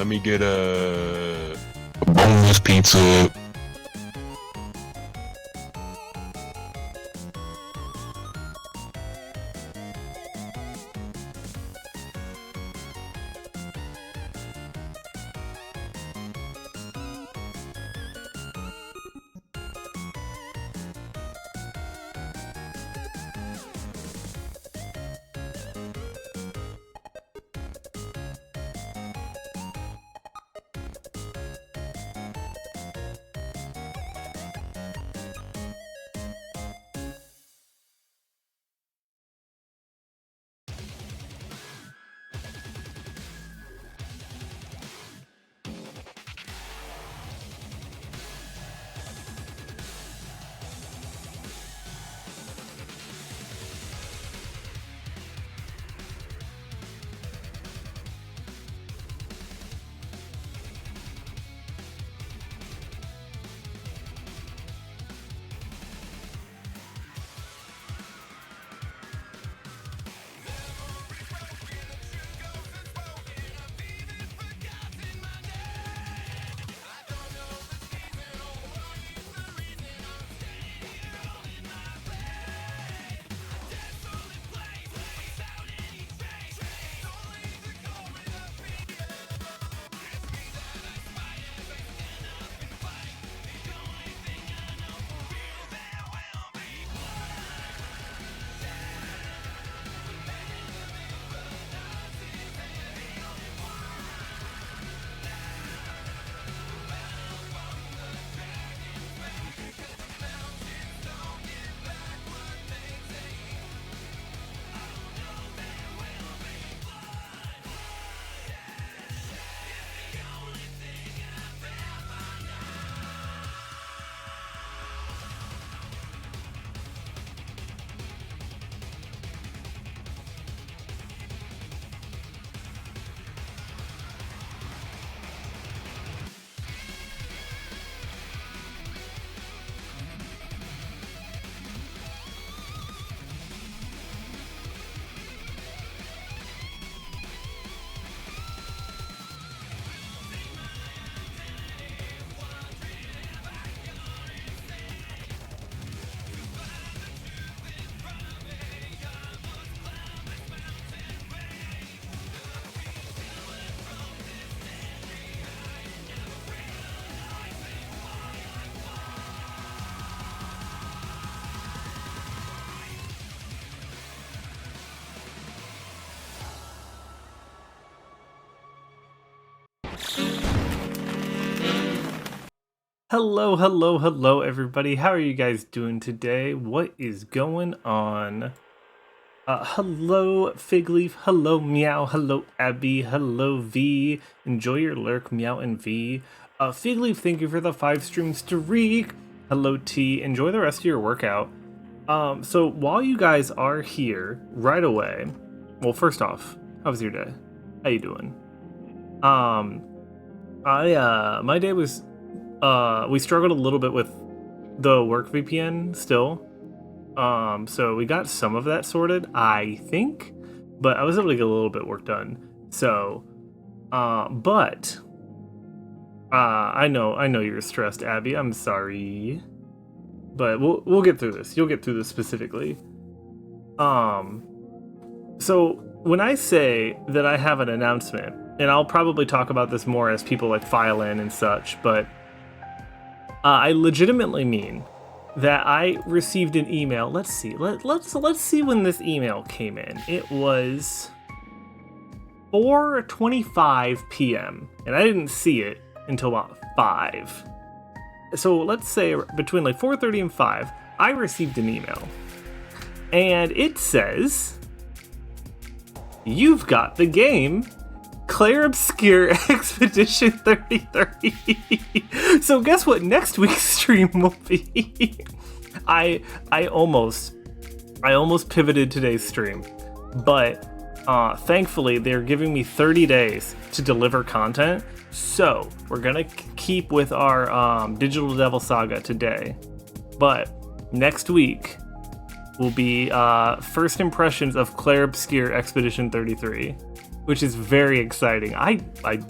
Let me get a boneless pizza. Hello, everybody. How are you guys doing today? What is going on? Hello, Figleaf. Hello, Meow. Hello, Abby. Hello, V. Enjoy your lurk, Meow and V. Figleaf, thank you for the 5-stream streak. Hello, T. Enjoy the rest of your workout. So while you guys are here right away, well, first off, how was your day? How you doing? My day was, we struggled a little bit with the work VPN still. So we got some of that sorted, I think, but I was able to get a little bit work done. So, I know you're stressed, Abby. I'm sorry, but we'll get through this. You'll get through this specifically. So when I say that I have an announcement, and I'll probably talk about this more as people like file in and such, but I legitimately mean that I received an email. Let's see. Let's see when this email came in. It was 4:25 p.m. and I didn't see it until about 5. So let's say between like 4:30 and 5, I received an email. And it says, "You've got the game Claire Obscure Expedition 33. So guess what next week's stream will be? I almost pivoted today's stream, but thankfully they're giving me 30 days to deliver content. So we're gonna keep with our Digital Devil Saga today, but next week will be first impressions of Claire Obscure Expedition 33. which is very exciting. I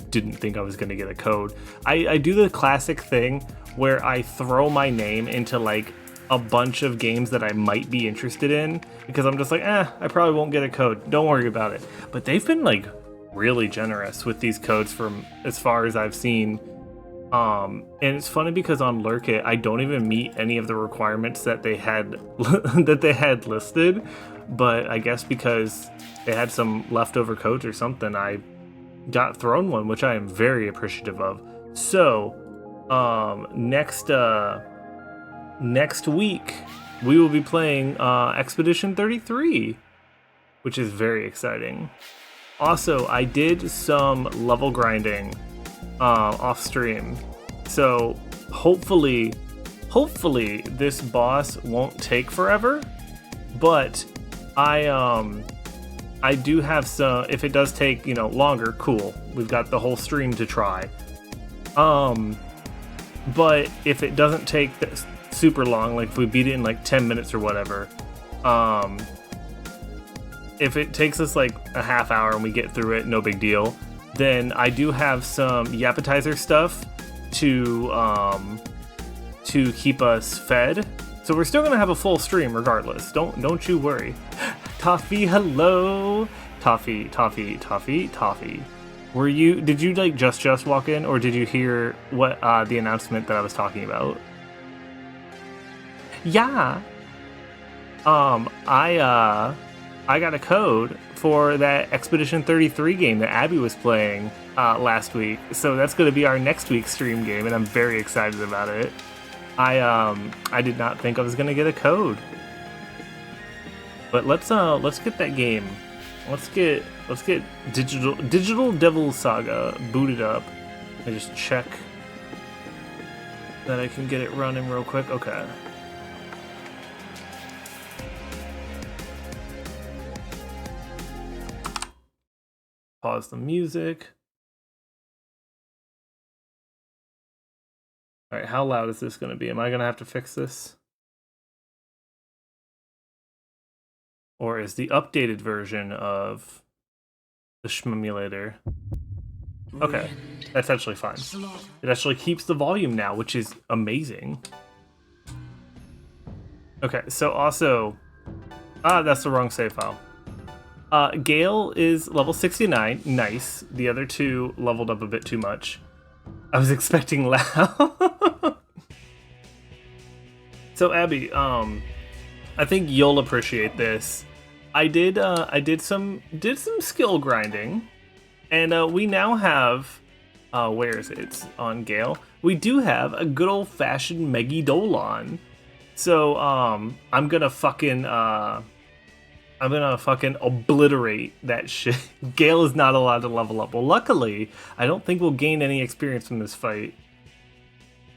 didn't think I was going to get a code. I do the classic thing where I throw my name into like a bunch of games that I might be interested in because I'm just like, I probably won't get a code. Don't worry about it. But they've been like really generous with these codes from as far as I've seen. And it's funny because on Lurk It, I don't even meet any of the requirements that they had listed, but I guess because they had some leftover codes or something, I got thrown one, which I am very appreciative of. So, next week we will be playing Expedition 33, which is very exciting. Also, I did some level grinding off stream, so hopefully this boss won't take forever, but I do have some. If it does take longer, cool, we've got the whole stream to try. But if it doesn't take super long, like if we beat it in like 10 minutes or whatever, if it takes us like a half hour and we get through it, no big deal. Then I do have some appetizer stuff to keep us fed. So we're still gonna have a full stream regardless. Don't you worry. Toffee, hello. Toffee. Did you like just walk in, or did you hear what the announcement that I was talking about? Yeah. I got a code for that Expedition 33 game that Abby was playing last week. So that's going to be our next week's stream game, and I'm very excited about it. I did not think I was going to get a code. But let's get that game. Let's get Digital Devil Saga booted up. I just check that I can get it running real quick. Okay. Pause the music. All right, how loud is this going to be? Am I going to have to fix this? Or is the updated version of the Shmemulator? Okay, that's actually fine. It actually keeps the volume now, which is amazing. Okay, so also... that's the wrong save file. Gale is level 69. Nice. The other two leveled up a bit too much. I was expecting loud. So Abby, I think you'll appreciate this. I did some skill grinding, and we now have where is it? It's on Gale. We do have a good old fashioned Megidolon. So I'm gonna fucking obliterate that shit. Gale is not allowed to level up. Well, luckily, I don't think we'll gain any experience from this fight.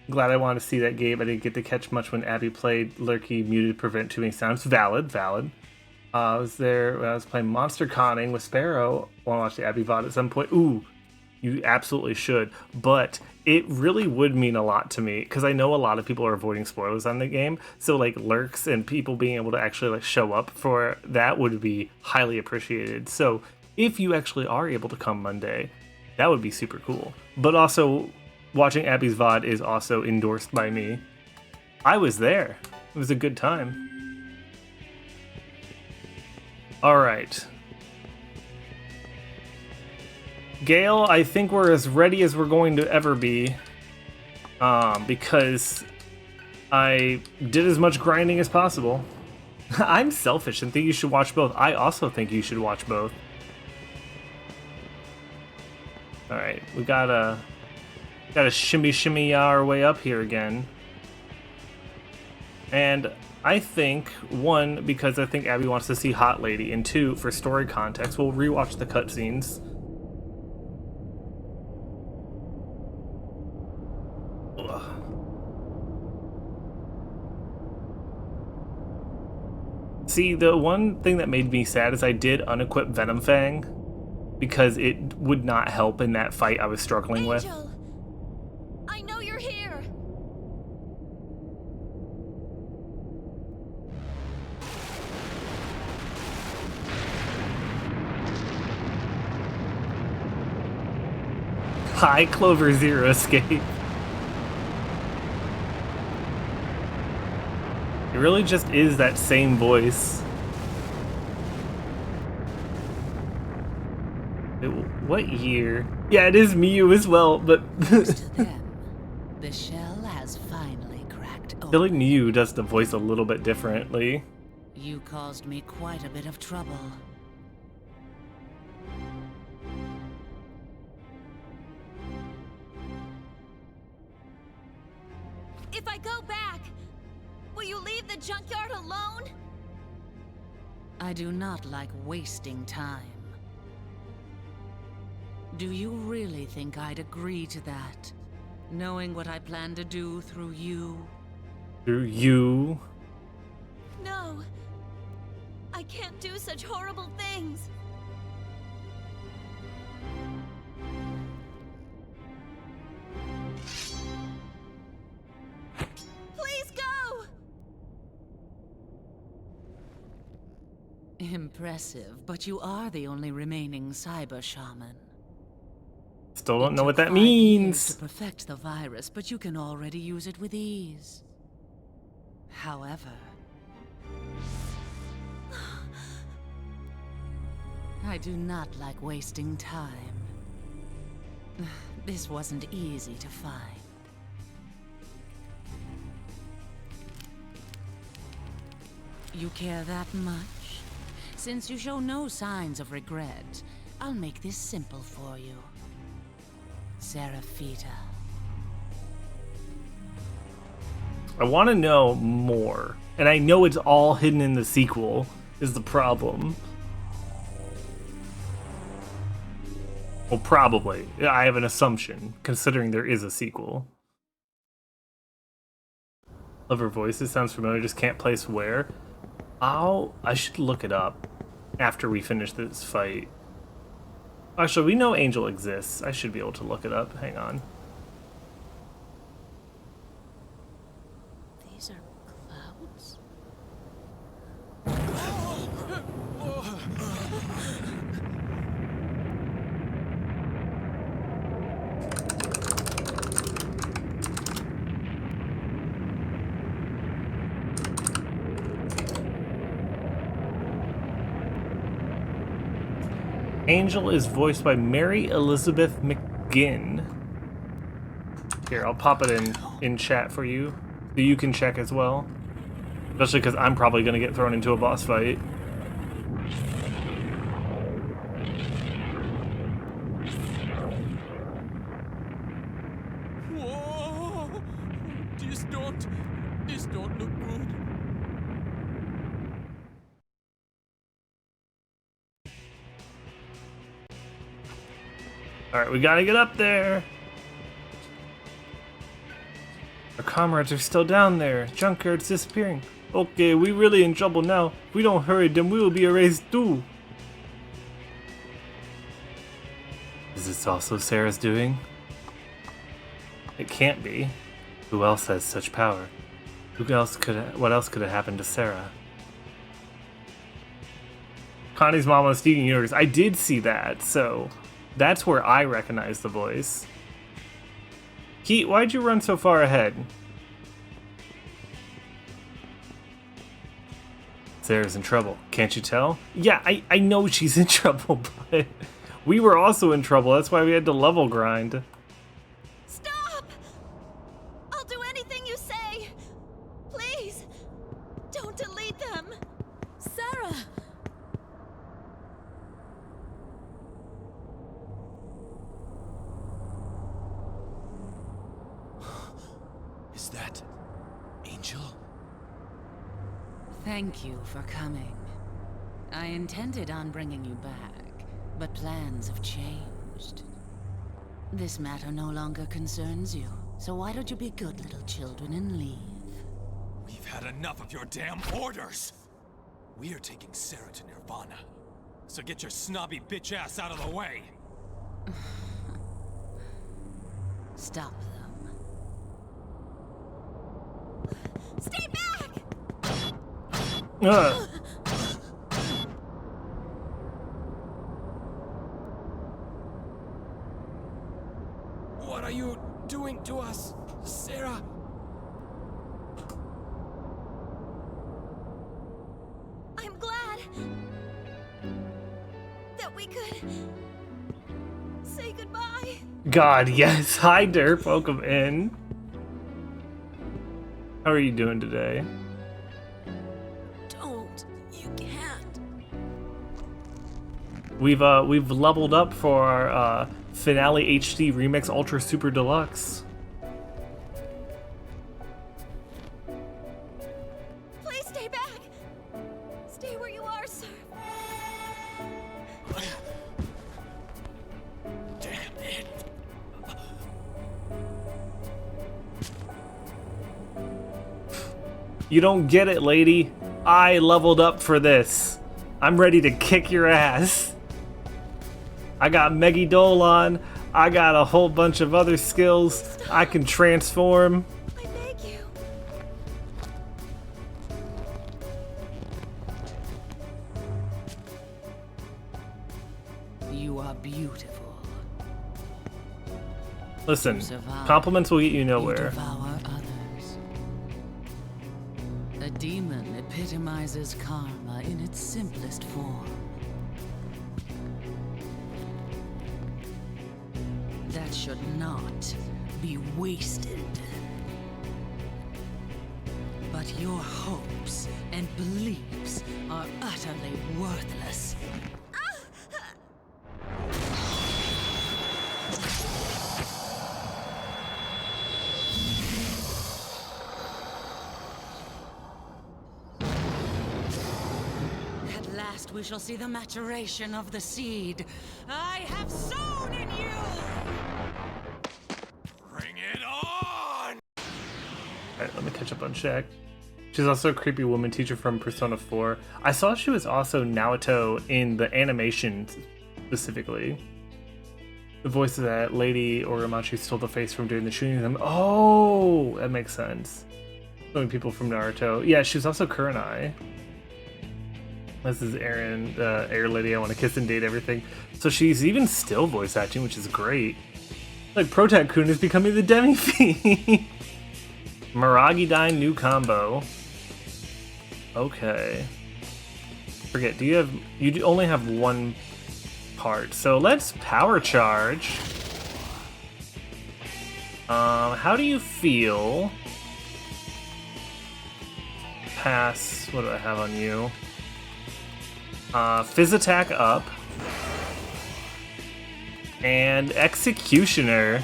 Glad I wanted to see that game. I didn't get to catch much when Abby played. Lurky muted to prevent too many sounds. Valid. I was there when I was playing Monster Conning with Sparrow. I want to watch the Abby VOD at some point. Ooh, you absolutely should. But it really would mean a lot to me because I know a lot of people are avoiding spoilers on the game. So like lurks and people being able to actually like show up for that would be highly appreciated. So if you actually are able to come Monday, that would be super cool. But also watching Abby's VOD is also endorsed by me. I was there. It was a good time. All right. Gale, I think we're as ready as we're going to ever be, because I did as much grinding as possible. I'm selfish and think you should watch both. I also think you should watch both. All right, we gotta shimmy our way up here again. And I think, one, because I think Abby wants to see Hot Lady, and two, for story context, we'll rewatch the cutscenes. See, the one thing that made me sad is I did unequip Venom Fang because it would not help in that fight I was struggling with. I know you're here. High Clover Zero escape. It really just is that same voice. What year? Yeah, it is Miu as well, but Thanks to them, the shell has finally cracked I feel like open. Miu does the voice a little bit differently. You caused me quite a bit of trouble. If I go back, will you leave the junkyard alone? I do not like wasting time. Do you really think I'd agree to that? Knowing what I plan to do through you? Through you. No. I can't do such horrible things. Please go! Impressive, but you are the only remaining cyber shaman. Still don't It know what took that 5 years means. to perfect the virus, but you can already use it with ease. However, I do not like wasting time. This wasn't easy to find. You care that much? Since you show no signs of regret, I'll make this simple for you. Seraphita. I want to know more. And I know it's all hidden in the sequel, is the problem. Well, probably. I have an assumption, considering there is a sequel. Love her voice. It sounds familiar, just can't place where. I should look it up after we finish this fight. Actually, we know Angel exists. I should be able to look it up. Hang on. These are clouds? Angel is voiced by Mary Elizabeth McGinn. Here, I'll pop it in chat for you, so you can check as well. Especially because I'm probably going to get thrown into a boss fight. Whoa! This don't look good. Alright, we gotta get up there. Our comrades are still down there. Junkyard's disappearing. Okay, we really in trouble now. If we don't hurry, then we will be erased too. Is this also Sarah's doing? It can't be. Who else has such power? What else could have happened to Sarah? Connie's mom on Steven Universe. I did see that, so that's where I recognize the voice. Keat, why'd you run so far ahead? Sarah's in trouble. Can't you tell? Yeah, I know she's in trouble, but we were also in trouble. That's why we had to level grind. Stop! I'll do anything you say. Please, don't delete them. Sarah! Is that Angel? Thank you for coming. I intended on bringing you back, but plans have changed. This matter no longer concerns you, so why don't you be good little children and leave? We've had enough of your damn orders! We are taking Sarah to Nirvana. So get your snobby bitch ass out of the way! Stop them. Stay back! Ugh. that we could say goodbye. God, yes. Hi, Derp. Welcome in. How are you doing today? Don't. You can't. We've leveled up for our Finale HD Remix Ultra Super Deluxe. Please stay back. Stay where you are, sir. Damn it. You don't get it, lady. I leveled up for this. I'm ready to kick your ass. I got Megidolon. I got a whole bunch of other skills. I can transform. I beg you. You are beautiful. Listen, Survive. compliments will get you You nowhere. devour others. A demon epitomizes karma in its simplest form. That should not be wasted. But your hopes and beliefs are utterly worthless. At last we shall see the maturation of the seed I have sown in you! Bring it on! Alright, let me catch up on Shaq. She's also a creepy woman teacher from Persona 4. I saw she was also Naoto in the animation specifically. The voice of that lady Oramachi stole the face from during the shooting of them. Oh, that makes sense. So many people from Naruto. Yeah, she was also Kurenai. This is Aaron, the air lady I want to kiss and date everything. So she's even still voice acting, which is great. Like, Protag-kun is becoming the Demi-Fiend. Miragi Dine new combo. Okay. Forget, you only have one part. So let's power charge. How do you feel? Pass, what do I have on you? Fizz attack up. And Executioner.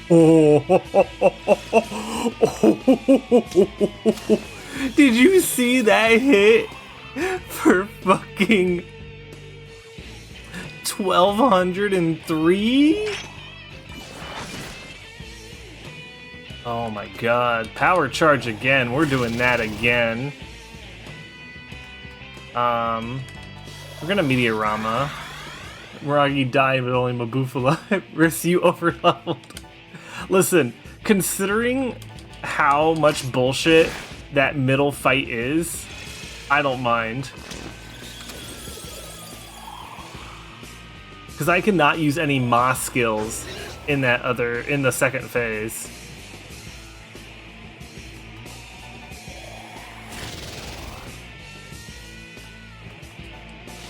Oh. Did you see that hit? For fucking 1203? Oh my god. Power charge again. We're doing that again. We're gonna Meteorama. Miragi died, but only Mabufala. Risk you overleveled. Listen, considering how much bullshit that middle fight is, I don't mind. Because I cannot use any Ma skills in the second phase.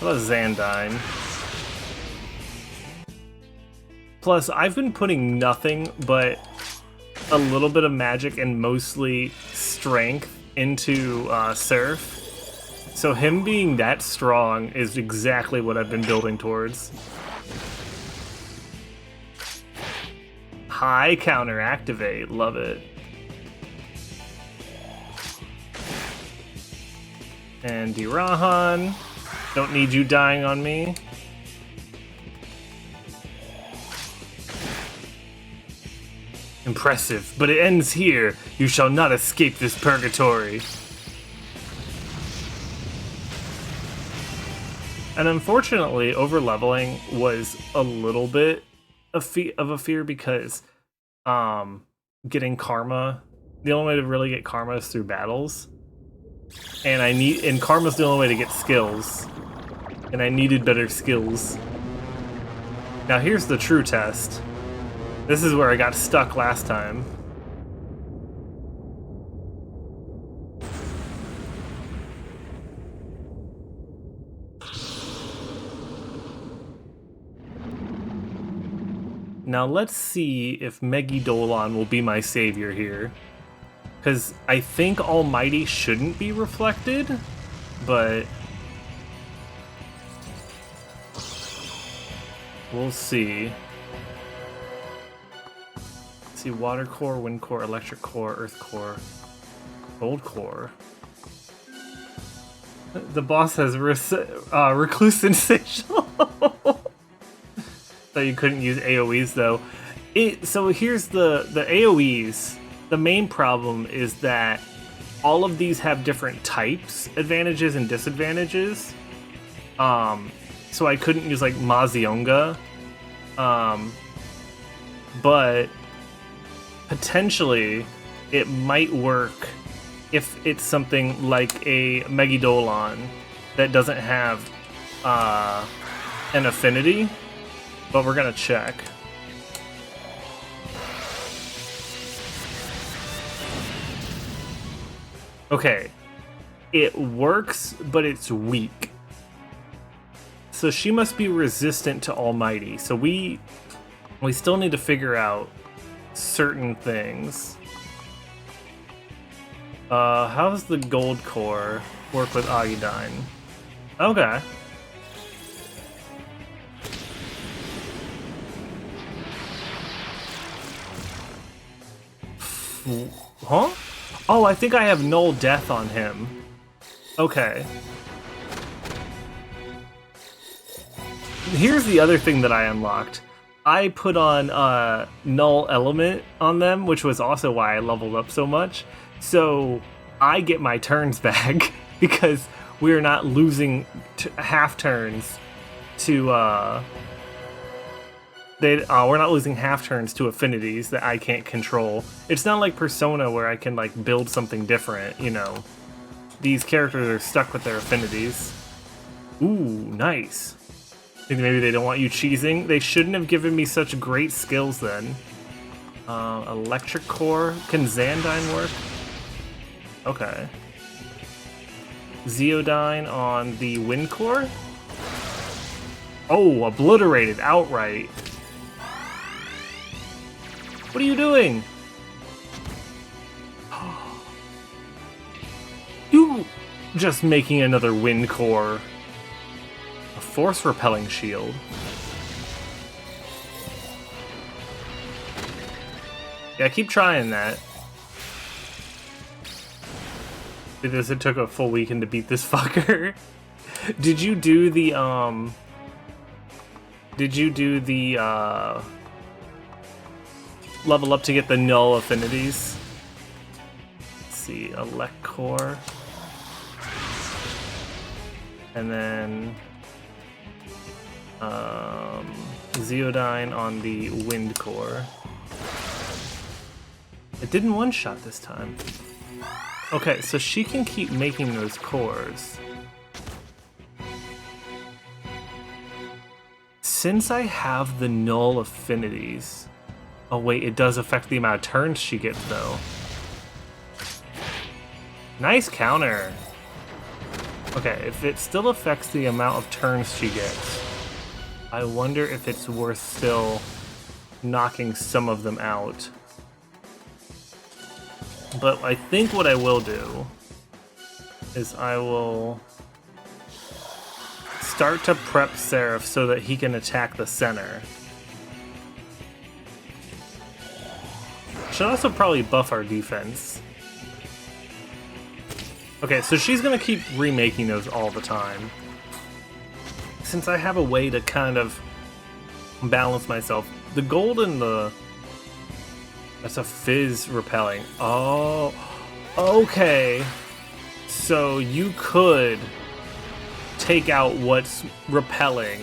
What about Xandine? Plus, I've been putting nothing but a little bit of magic and mostly strength into Surf. So him being that strong is exactly what I've been building towards. High counter activate, love it. And Dirahan, don't need you dying on me. Impressive, but it ends here. You shall not escape this purgatory. And unfortunately, overleveling was a little bit of a fear because getting karma, the only way to really get karma is through battles. And karma's the only way to get skills. And I needed better skills. Now here's the true test. This is where I got stuck last time. Now let's see if Megidolon will be my savior here. Because I think Almighty shouldn't be reflected, but we'll see. Let's see, Water Core, Wind Core, Electric Core, Earth Core, Gold Core. The boss has Recluse Sensational. So you couldn't use AoEs though. So here's the AoEs. The main problem is that all of these have different types, advantages and disadvantages. So I couldn't use like Mazionga. But potentially it might work if it's something like a Megidolon that doesn't have an affinity. But we're gonna check. Okay, it works, but it's weak. So she must be resistant to Almighty. So we still need to figure out certain things. How does the Gold Core work with Agidyne? Okay. Huh? Oh, I think I have Null Death on him. Okay. Here's the other thing that I unlocked. I put on Null Element on them, which was also why I leveled up so much. So I get my turns back because we're not losing half turns to we're not losing half turns to affinities that I can't control. It's not like Persona where I can like build something different, you know. These characters are stuck with their affinities. Ooh, nice. Think maybe they don't want you cheesing. They shouldn't have given me such great skills then. Electric Core. Can Xandyne work? Okay. Zeodyne on the Wind Core? Oh, obliterated outright. What are you doing? You just making another Wind Core. A Force Repelling Shield. Yeah, keep trying that. Because it took a full weekend to beat this fucker. Did you do the level up to get the null affinities? Let's see, Elect Core. And then Zeodyne on the Wind Core. It didn't one-shot this time. Okay, so she can keep making those cores. Since I have the null affinities... Oh wait, it does affect the amount of turns she gets though. Nice counter! Okay, if it still affects the amount of turns she gets, I wonder if it's worth still knocking some of them out. But I think what I will do is I will start to prep Seraph so that he can attack the center. Should also probably buff our defense. Okay, so she's gonna keep remaking those all the time. Since I have a way to kind of balance myself, the gold and the... That's a fizz repelling. Oh, okay. So you could take out what's repelling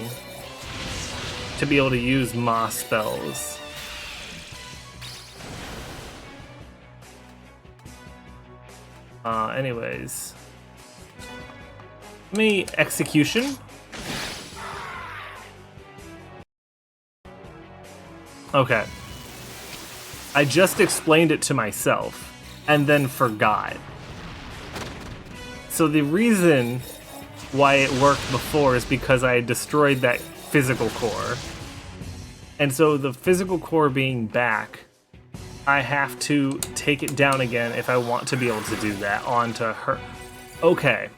to be able to use Moss spells. Anyways. Execution. Okay. I just explained it to myself, and then forgot. So the reason why it worked before is because I had destroyed that physical core. And so the physical core being back, I have to take it down again if I want to be able to do that onto her. Okay.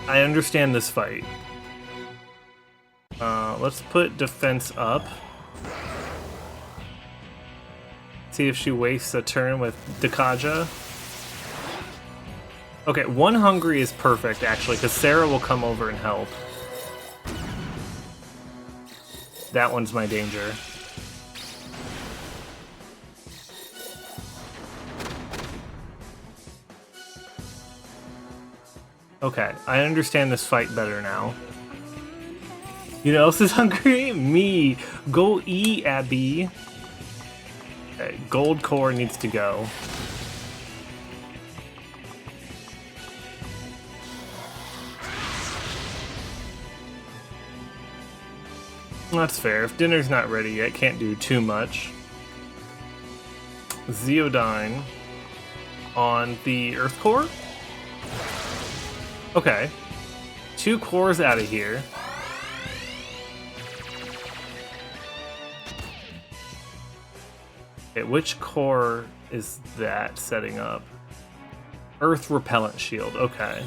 I understand this fight. Let's put defense up. See if she wastes a turn with Dakaja. Okay, 1 hungry is perfect, actually, because Sarah will come over and help. That one's my danger. Okay, I understand this fight better now. You know who else is hungry? Me! Go eat, Abby! Okay, gold core needs to go. That's fair. If dinner's not ready yet, can't do too much. Zeodyne on the Earth Core? Okay. 2 cores out of here. Okay, which core is that setting up? Earth Repellent Shield, okay.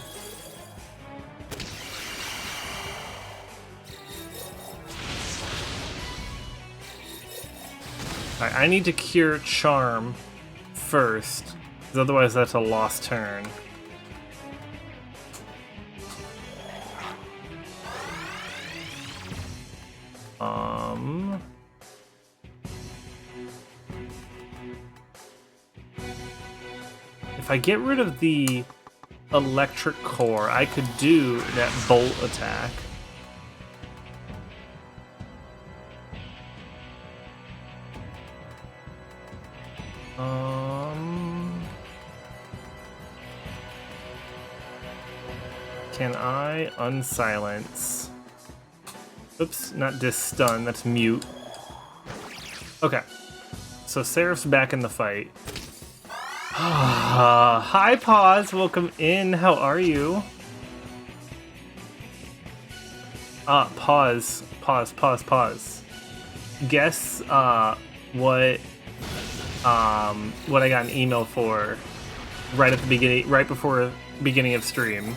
Alright, I need to cure Charm first, because otherwise that's a lost turn. If I get rid of the electric core, I could do that bolt attack. Can I unsilence? Oops, not disstun, that's mute. Okay, so Seraph's back in the fight. Hi, Pause, welcome in, how are you? Pause. Guess, what I got an email for right at the beginning, right before beginning of stream.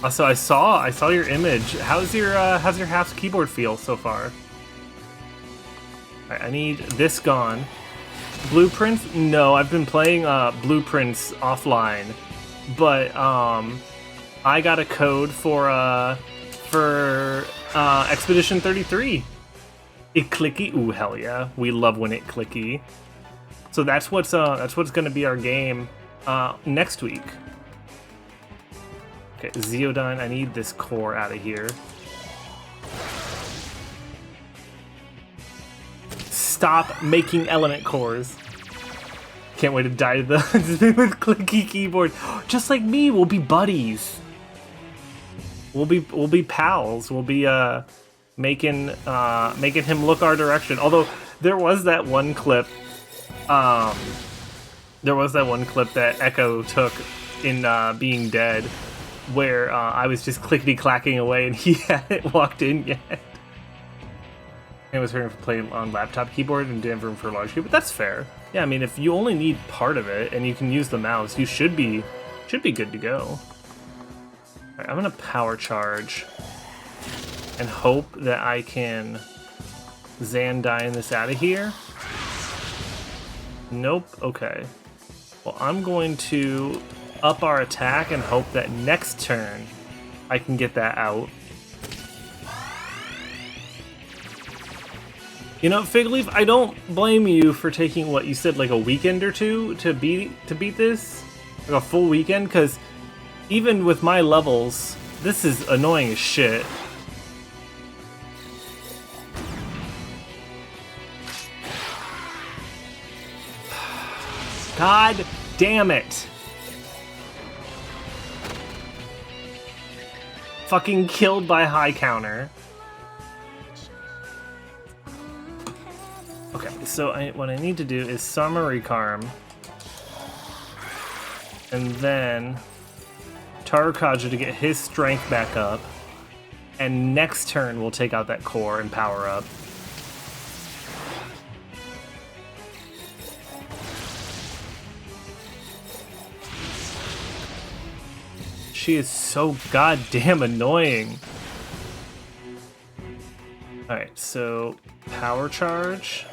Also, I saw your image. How's your house keyboard feel so far? Alright, I need this gone. Blueprints? No, I've been playing Blueprints offline, but I got a code for Expedition 33. It clicky. Ooh, hell yeah. We love when it clicky. So that's what's gonna be our game next week. Okay, Zeodyne, I need this core out of here. Stop making element cores. Can't wait to die to the with clicky keyboard. Just like me, we'll be buddies. We'll be pals. We'll be making him look our direction. Although there was that one clip that Echo took in Being Dead, where I was just clickety clacking away and he hadn't walked in yet. It was for playing on laptop keyboard and didn't have room for a large keyboard. That's fair. Yeah, I mean, if you only need part of it and you can use the mouse, you should be good to go. All right, I'm gonna power charge and hope that I can Zandine this out of here. Nope. Okay. Well, I'm going to up our attack and hope that next turn I can get that out. You know, Figleaf, I don't blame you for taking what you said, like a weekend or two to beat this, like a full weekend, because even with my levels, this is annoying as shit. God damn it! Fucking killed by high counter. Okay, so what I need to do is Summary Charm, and then Tarukaja to get his strength back up, and next turn we'll take out that core and power up. She is so goddamn annoying. Alright, so power charge.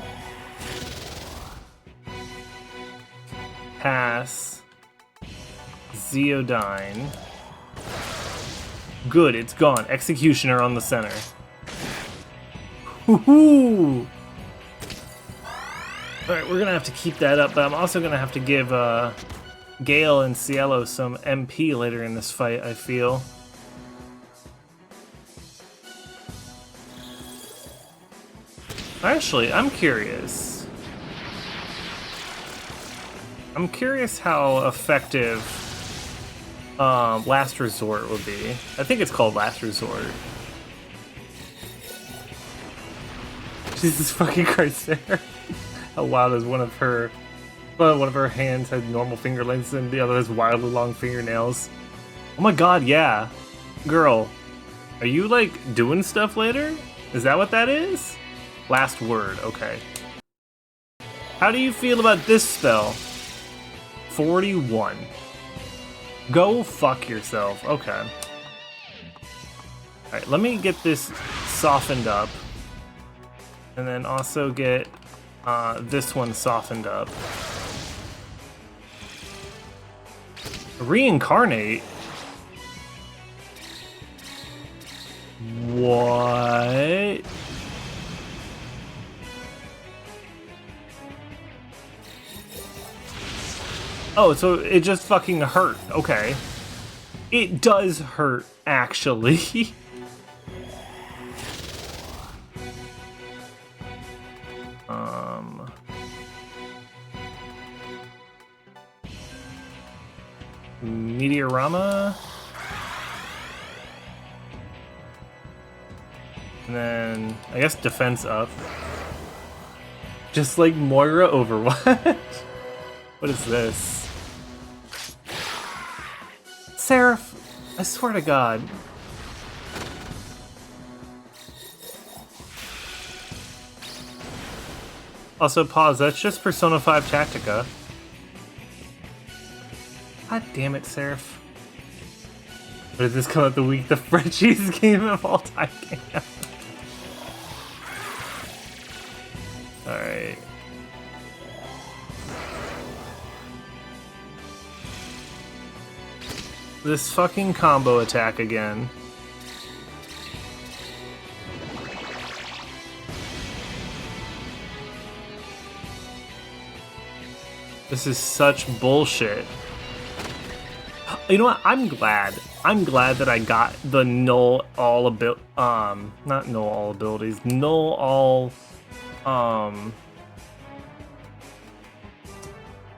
Pass. Zeodyne. Good, it's gone. Executioner on the center. Woohoo! Alright, we're gonna have to keep that up, but I'm also gonna have to give Gale and Cielo some MP later in this fight, I feel. Actually, I'm curious. I'm curious how effective Last Resort would be. I think it's called Last Resort. Jesus fucking Christ, Sarah. How wild is one of her hands has normal finger lengths and the other has wildly long fingernails. Oh my god, yeah. Girl, are you like doing stuff later? Is that what that is? Last word, okay. How do you feel about this spell? 41. Go fuck yourself, okay. Alright, let me get this softened up. And then also get this one softened up. Reincarnate? What? Oh, so it just fucking hurt. Okay. It does hurt, actually. Meteorama. And then, I guess defense up. Just like Moira Overwatch. What is this? Seraph, I swear to God. Also, pause, that's just Persona 5 Tactica. God damn it, Seraph. What did this come out the week? The Frenchies game of all time came out. Alright. This fucking combo attack again. This is such bullshit. You know what? I'm glad that I got the null all not null all abilities, null all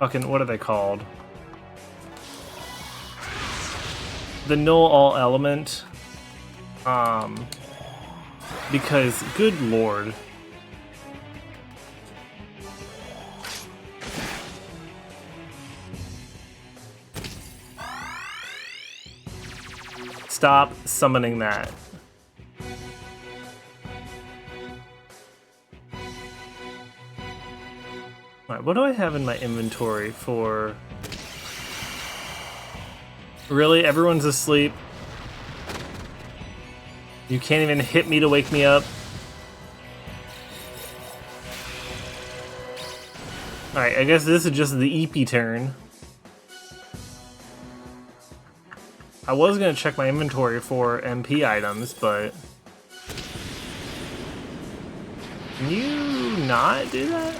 fucking what are they called? The null all element. Because good lord. Stop summoning that. Alright, what do I have in my inventory for... Really? Everyone's asleep? You can't even hit me to wake me up? Alright, I guess this is just the EP turn. I was gonna check my inventory for MP items, but... Can you not do that?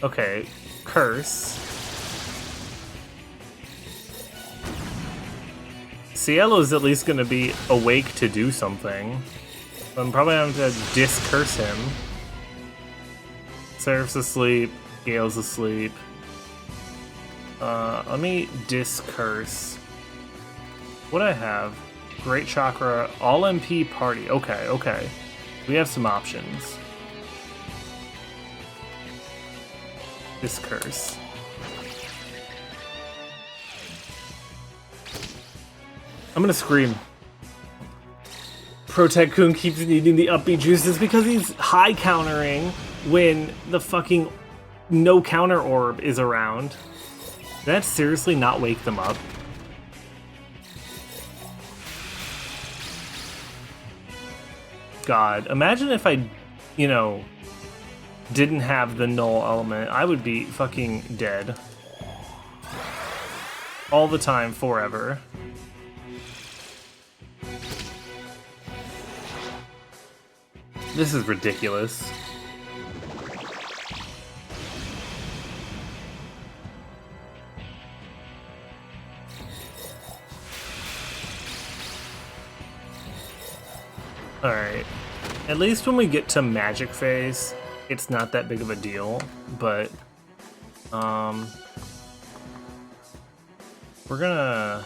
Okay, curse. Cielo's at least gonna be awake to do something. I'm probably gonna have to discurse him. Seraph's asleep, Gale's asleep. Let me discurse. What do I have? Great Chakra, all MP party. Okay, okay. We have some options. Discurse. I'm gonna scream. Protect-kun keeps needing the upbeat juices because he's high countering when the fucking no counter orb is around. Did that seriously not wake them up? God, imagine if I, you know, didn't have the null element. I would be fucking dead. All the time, forever. This is ridiculous. Alright. At least when we get to magic phase, it's not that big of a deal, but we're gonna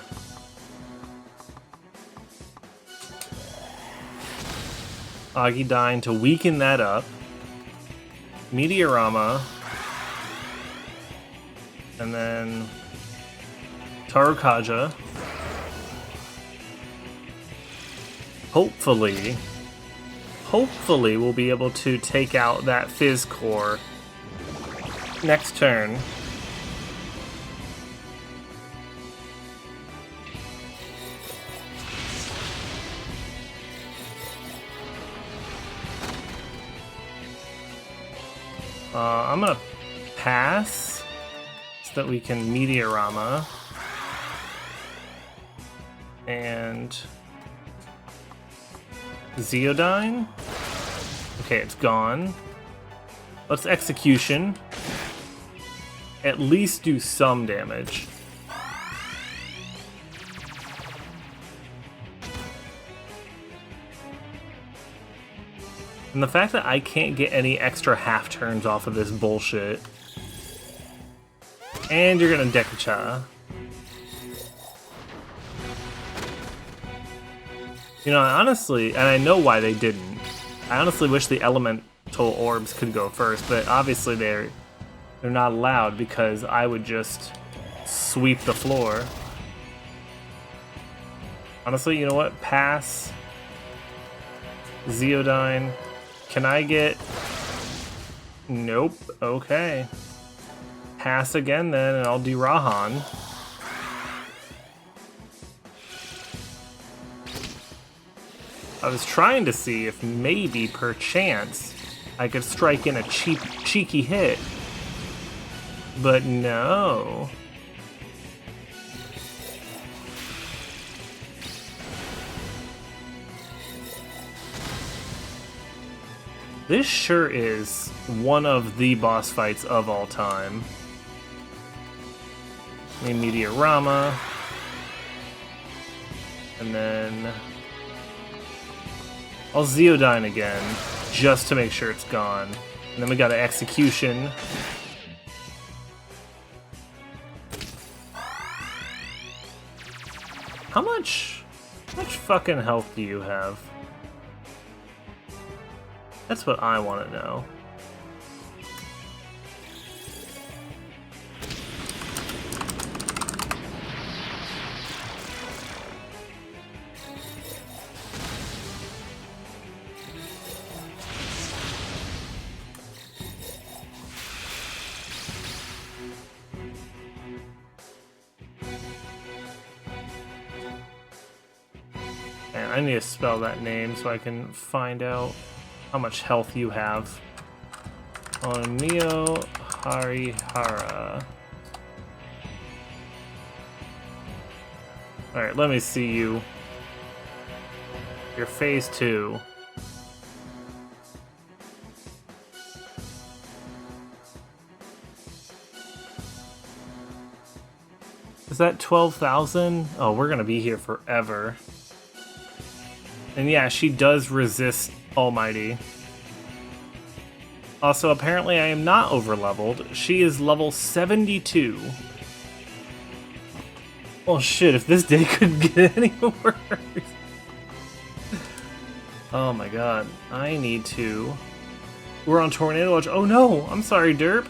Agidine to weaken that up. Meteorama. And then Tarukaja. Hopefully we'll be able to take out that Fizz Core next turn. I'm gonna pass so that we can Meteorama. And Zeodine? Okay, it's gone. Let's Execution. At least do some damage. And the fact that I can't get any extra half turns off of this bullshit. And you're gonna Dekucha. You know, honestly, and I know why they didn't. I honestly wish the elemental orbs could go first, but obviously they're not allowed because I would just sweep the floor. Honestly, you know what? Pass. Zeodine. Can I get... Nope. Okay. Pass again then, and I'll do Rahan. I was trying to see if maybe, perchance, I could strike in a cheeky hit. But no. This sure is one of the boss fights of all time. Meteorama. And then I'll Zeodine again, just to make sure it's gone. And then we got an Execution. How much fucking health do you have? That's what I want to know. And I need to spell that name so I can find out how much health you have. Onmyo Harihara. Alright, let me see you. You're phase 2. Is that 12,000? Oh, we're gonna be here forever. And yeah, she does resist Almighty. Also, apparently I am not overleveled. She is level 72. Oh shit, if this day couldn't get any worse. Oh my god. I need to... We're on Tornado Watch. Oh no! I'm sorry, Derp.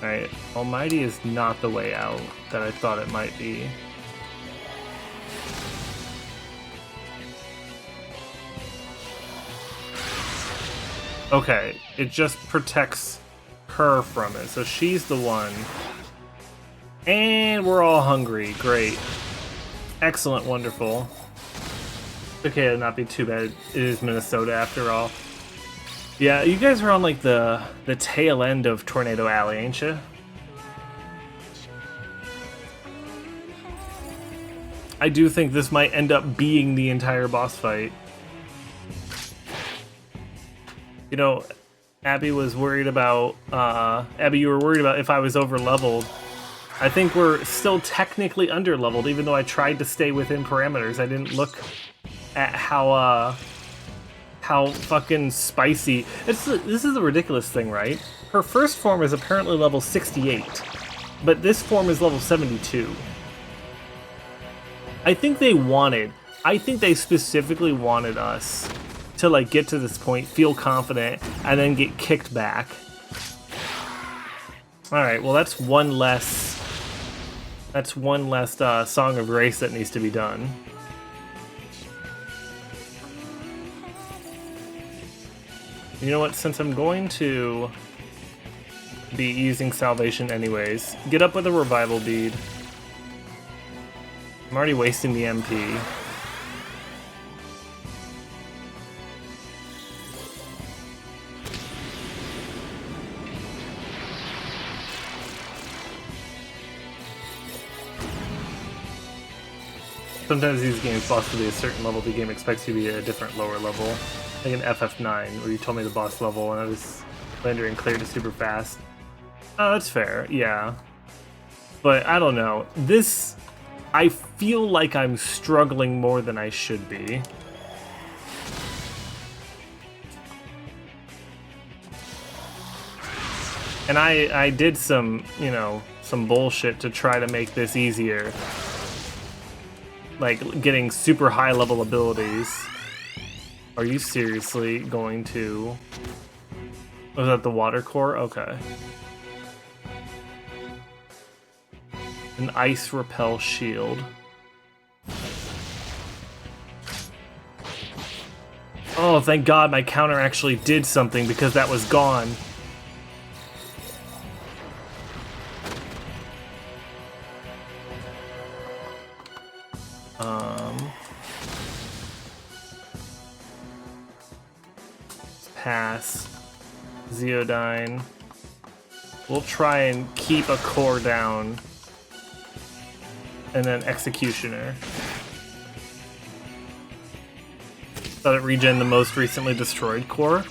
Alright, Almighty is not the way out that I thought it might be. Okay, it just protects her from it, so she's the one. And we're all hungry. Great. Excellent, wonderful. Okay, it'll not be too bad. It is Minnesota after all. Yeah, you guys are on like the tail end of Tornado Alley, ain't you? I do think this might end up being the entire boss fight. You know, Abby was worried about, Abby, you were worried about if I was over leveled. I think we're still technically under leveled, even though I tried to stay within parameters. I didn't look at how fucking spicy. This is a ridiculous thing, right? Her first form is apparently level 68, but this form is level 72. I think they specifically wanted us to like get to this point, feel confident, and then get kicked back. Alright, well that's one less Song of Grace that needs to be done. You know what, since I'm going to be using Salvation anyways, get up with a Revival Bead. I'm already wasting the MP. Sometimes these games, boss to be a certain level, the game expects you to be at a different lower level. Like an FF9, where you told me the boss level and I was rendering cleared it super fast. Oh, that's fair, yeah. But I don't know. This, I feel like I'm struggling more than I should be. And I did some, you know, some bullshit to try to make this easier. Like getting super high level abilities. Are you seriously going to... Was that the water core? Okay. An ice repel shield. Oh, thank God my counter actually did something because that was gone. Pass. Zeodyne. We'll try and keep a core down. And then Executioner. Let it regen the most recently destroyed core.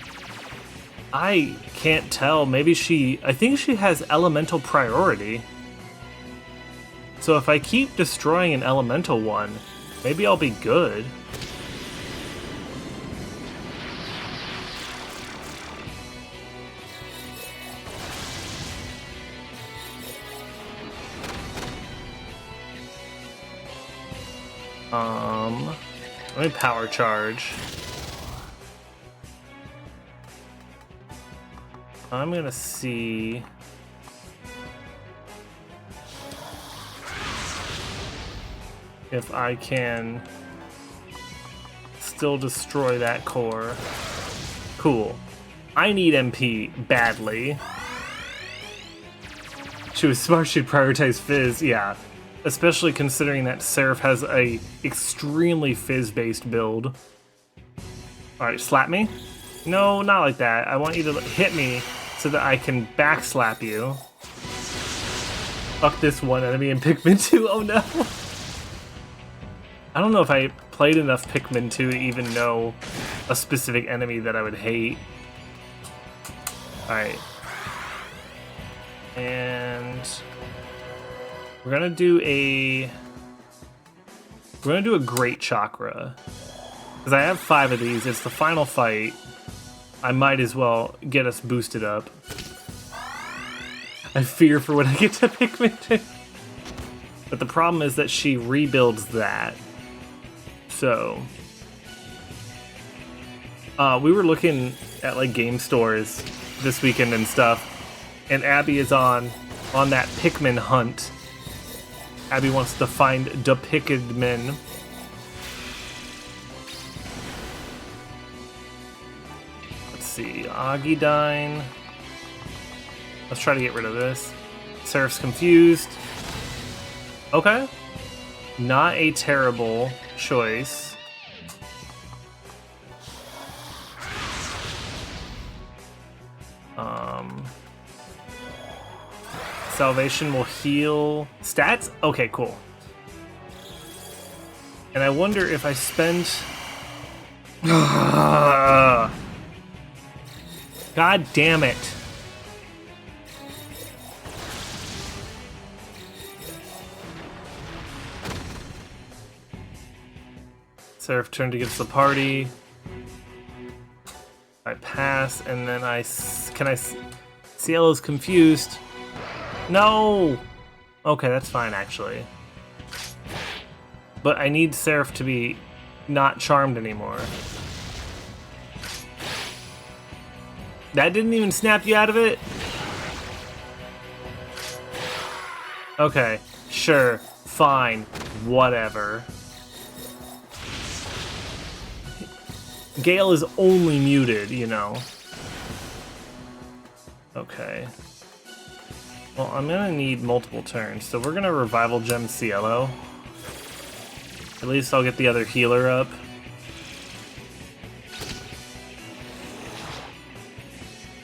I can't tell. Maybe I think she has elemental priority. So if I keep destroying an elemental one, maybe I'll be good. Let me power charge. I'm gonna see if I can still destroy that core. Cool. I need MP badly. She was smart, she'd prioritize Fizz, yeah. Especially considering that Seraph has a extremely Fizz-based build. Alright, slap me? No, not like that. I want you to hit me so that I can backslap you. Fuck this one enemy in Pikmin 2, oh no! I don't know if I played enough Pikmin 2 to even know a specific enemy that I would hate. Alright. And... We're gonna do a Great Chakra. Because I have 5 of these, it's the final fight. I might as well get us boosted up. I fear for when I get to Pikmin 2. But the problem is that she rebuilds that. So we were looking at like game stores this weekend and stuff, and Abby is on that Pikmin hunt. Abby wants to find the Pikmin. Let's see, Agidine. Let's try to get rid of this. Seraph's confused. Okay. Not a terrible choice. Salvation will heal stats? Okay, cool. And I wonder if I spend... God damn it. Seraph turned against the party. I pass, and then Cielo's confused. No! Okay, that's fine, actually. But I need Seraph to be not charmed anymore. That didn't even snap you out of it? Okay, sure, fine, whatever. Gale is only muted, you know. Okay. Well, I'm gonna need multiple turns, so we're gonna Revival Gem Cielo. At least I'll get the other healer up.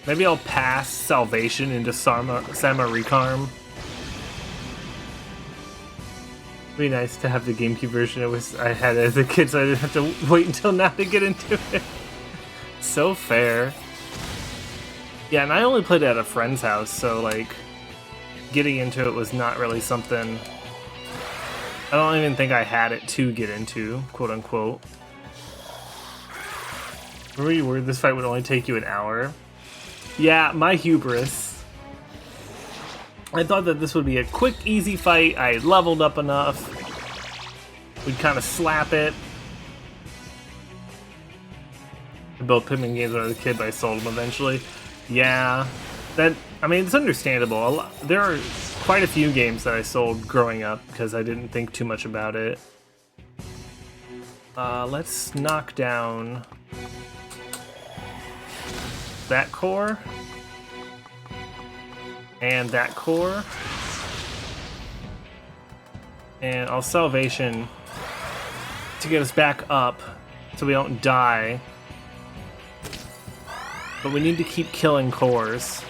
Maybe I'll pass Salvation into Sama Recarm. It'd be nice to have the GameCube version I had as a kid, so I didn't have to wait until now to get into it. So fair. Yeah, and I only played it at a friend's house, so like getting into it was not really something. I don't even think I had it to get into, quote unquote. Were you worried this fight would only take you an hour? Yeah, my hubris. I thought that this would be a quick, easy fight. I had leveled up enough. We'd kind of slap it. I built Pikmin games when I was a kid, but I sold them eventually. Yeah, I mean, it's understandable. There are quite a few games that I sold growing up because I didn't think too much about it. Let's knock down that core. And that core. And I'll Salvation to get us back up so we don't die. But we need to keep killing cores.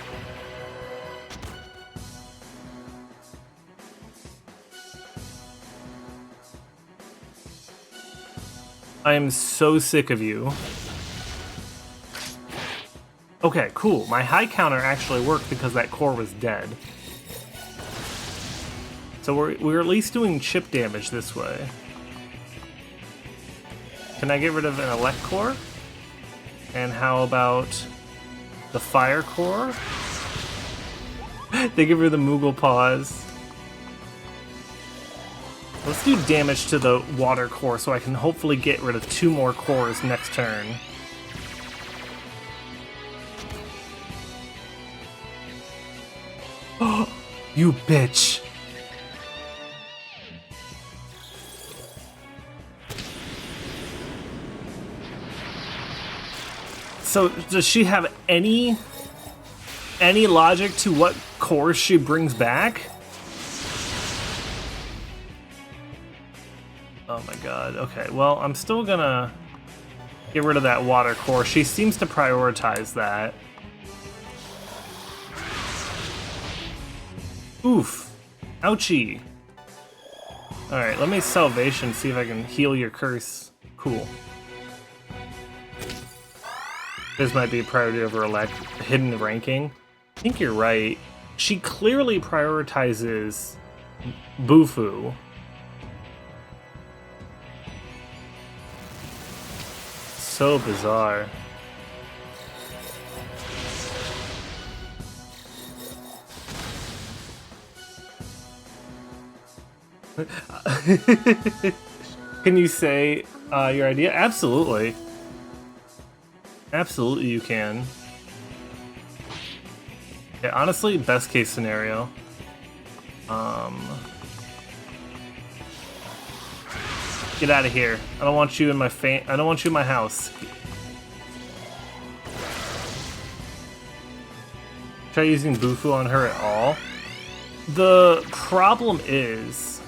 I am so sick of you. Okay, cool. My high counter actually worked because that core was dead. So we're at least doing chip damage this way. Can I get rid of an elect core? And how about the fire core? They give her the Moogle paws. Let's do damage to the water core so I can hopefully get rid of 2 more cores next turn. Oh, you bitch. So does she have any logic to what cores she brings back? Oh my god, okay, well, I'm still gonna get rid of that water core. She seems to prioritize that. Oof. Ouchie. Alright, let me Salvation, see if I can heal your curse. Cool. This might be a priority over elect hidden ranking. I think you're right. She clearly prioritizes Bufu. So bizarre. Can you say your idea? Absolutely. Absolutely you can. Yeah, honestly, best case scenario. Get out of here. I don't want you in my I don't want you in my house. Try using Bufu on her at all. The problem is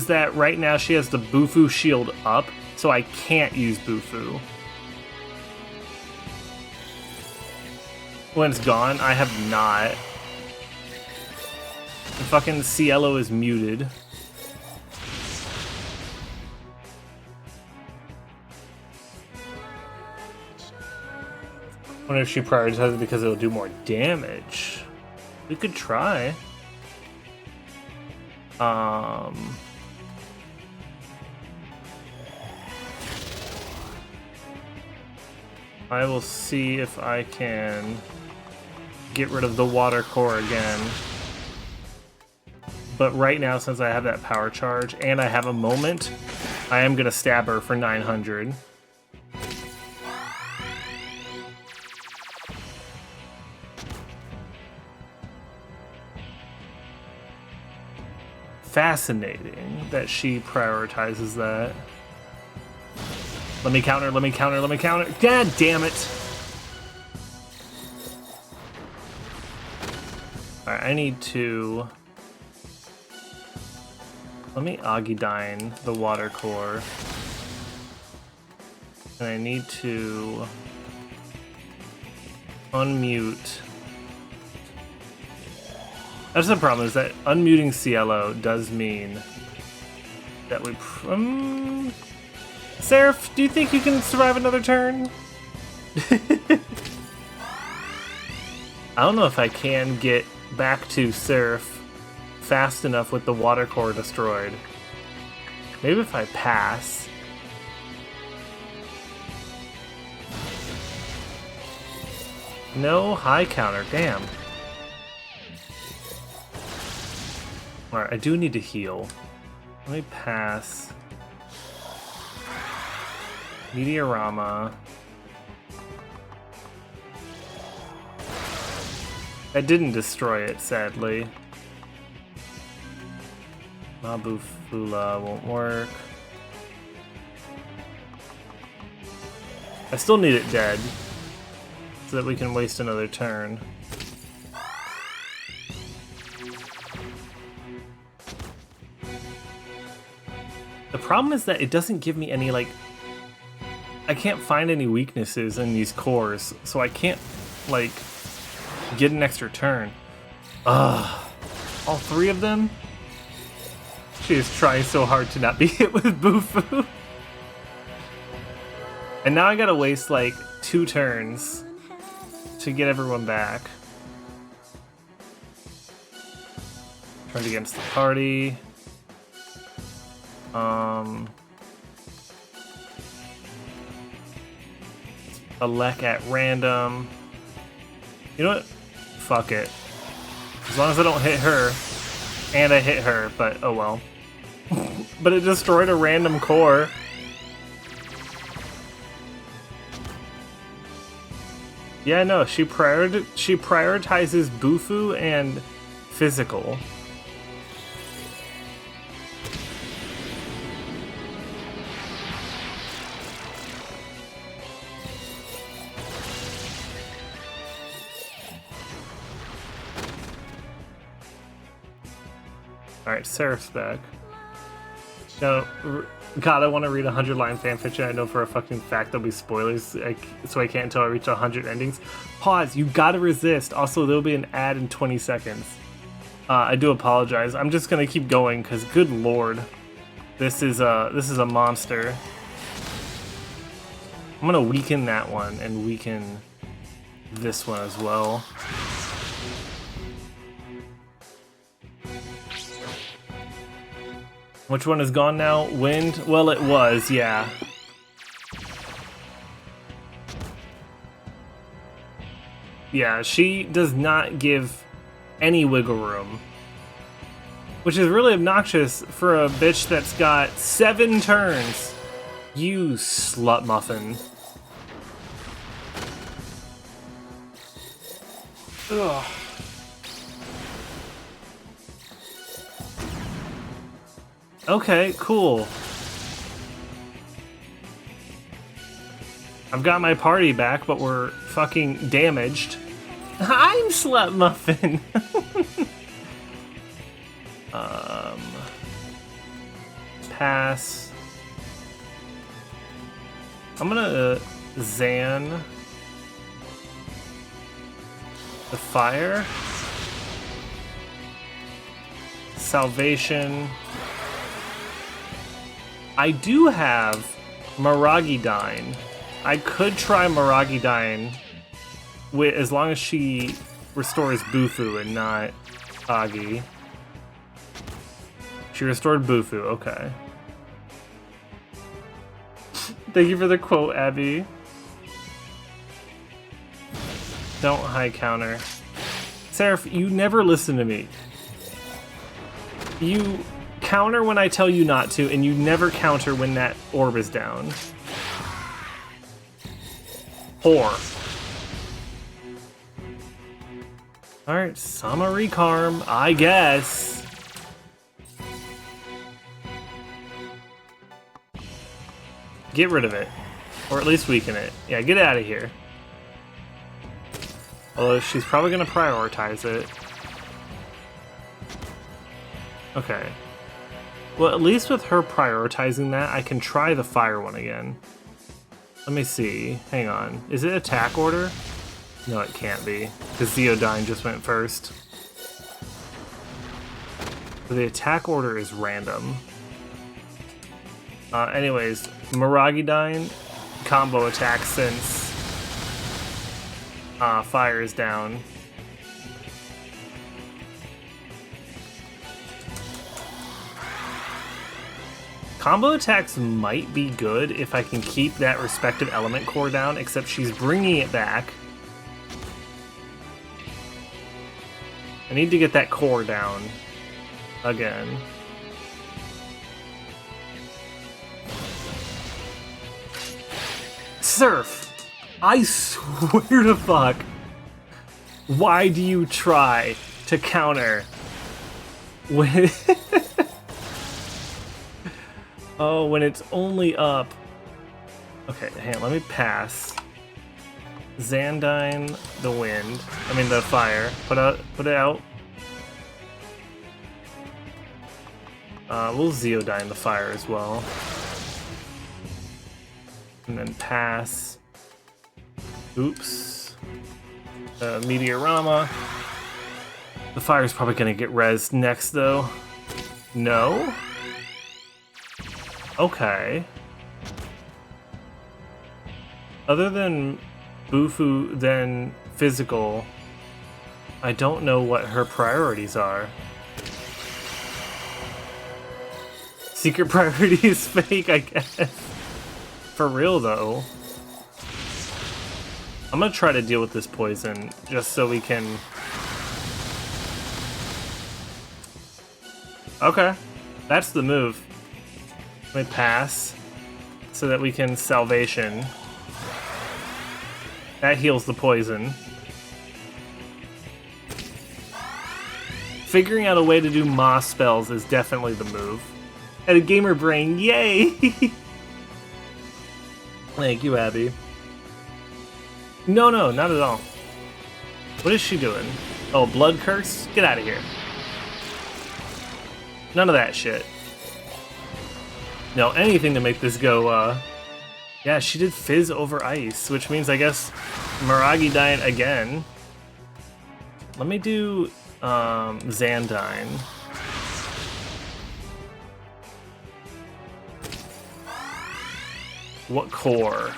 that right now she has the Bufu shield up, so I can't use Bufu. when it's gone? I have not. The fucking Cielo is muted. I wonder if she prioritizes it because it'll do more damage. We could try. I will see if I can get rid of the water core again. But right now, since I have that power charge and I have a moment, I am gonna stab her for 900. Fascinating that she prioritizes that. Let me counter, let me counter, let me counter. God damn it! Alright, I need to... Let me Agidine the water core. And I need to... unmute... That's the problem, is that unmuting Cielo does mean that we... Seraph, do you think you can survive another turn? I don't know if I can get back to Seraph fast enough with the water core destroyed. Maybe if I pass. No high counter, damn. Alright, I do need to heal. Let me pass. Meteorama. I didn't destroy it, sadly. Mabu Fula won't work. I still need it dead, so that we can waste another turn. The problem is that it doesn't give me any, like... I can't find any weaknesses in these cores, so I can't, like, get an extra turn. Ugh. All three of them? She is trying so hard to not be hit with Bufu. And now I gotta waste, like, 2 turns to get everyone back. Turned against the party. Elect at random. You know what? Fuck it. As long as I don't hit her. And I hit her, but oh well. But it destroyed a random core. Yeah, no, she prioritizes Bufu and physical. Alright, Seraph's back. No, God, I want to read a 100-line fanfiction. I know for a fucking fact there'll be spoilers, so I can't until I reach 100 endings. Pause, you gotta resist. Also, there'll be an ad in 20 seconds. I do apologize. I'm just gonna keep going, because good lord. This is a monster. I'm gonna weaken that one, and weaken this one as well. Which one is gone now? Wind? Well, it was, yeah. Yeah, she does not give any wiggle room. Which is really obnoxious for a bitch that's got 7 turns. You slut muffin. Ugh. Okay, cool. I've got my party back, but we're fucking damaged. I'm Slut Muffin! Pass. I'm gonna Zan The fire. Salvation. I do have Miragidyne. I could try Miragidyne with, as long as she restores Bufu and not Agi. She restored Bufu, okay. Thank you for the quote, Abby. Don't high counter. Seraph, you never listen to me. You counter when I tell you not to, and you never counter when that orb is down. Whore. Alright, Summary Karm, I guess. Get rid of it. Or at least weaken it. Yeah, get out of here. Although she's probably going to prioritize it. Okay. Well, at least with her prioritizing that, I can try the fire one again. Let me see. Hang on. Is it attack order? No, it can't be. Because Zeodyne just went first. So the attack order is random. Anyways, Miragidyne combo attack since fire is down. Combo attacks might be good if I can keep that respective element core down, except she's bringing it back. I need to get that core down again. Surf! I swear to fuck. Why do you try to counter when oh, when it's only up. Okay, hang on, let me pass. Xandyne, the wind. I mean the fire. Put it out. We'll Zeodyne the fire as well. And then pass. Oops. Meteorama. The fire's probably gonna get rezzed next though. No? Okay. Other than Bufu, then physical, I don't know what her priorities are. Secret priority is fake, I guess. For real though. I'm gonna try to deal with this poison just so we can... Okay, that's the move. Let me pass so that we can salvation. That heals the poison. Figuring out a way to do Moss spells is definitely the move. And a gamer brain, yay! Thank you, Abby. No, not at all. What is she doing? Oh, blood curse? Get out of here. None of that shit. No, anything to make this go, yeah, she did Fizz over Ice, which means I guess Miragidyne again. Let me do, Xandyne. What core?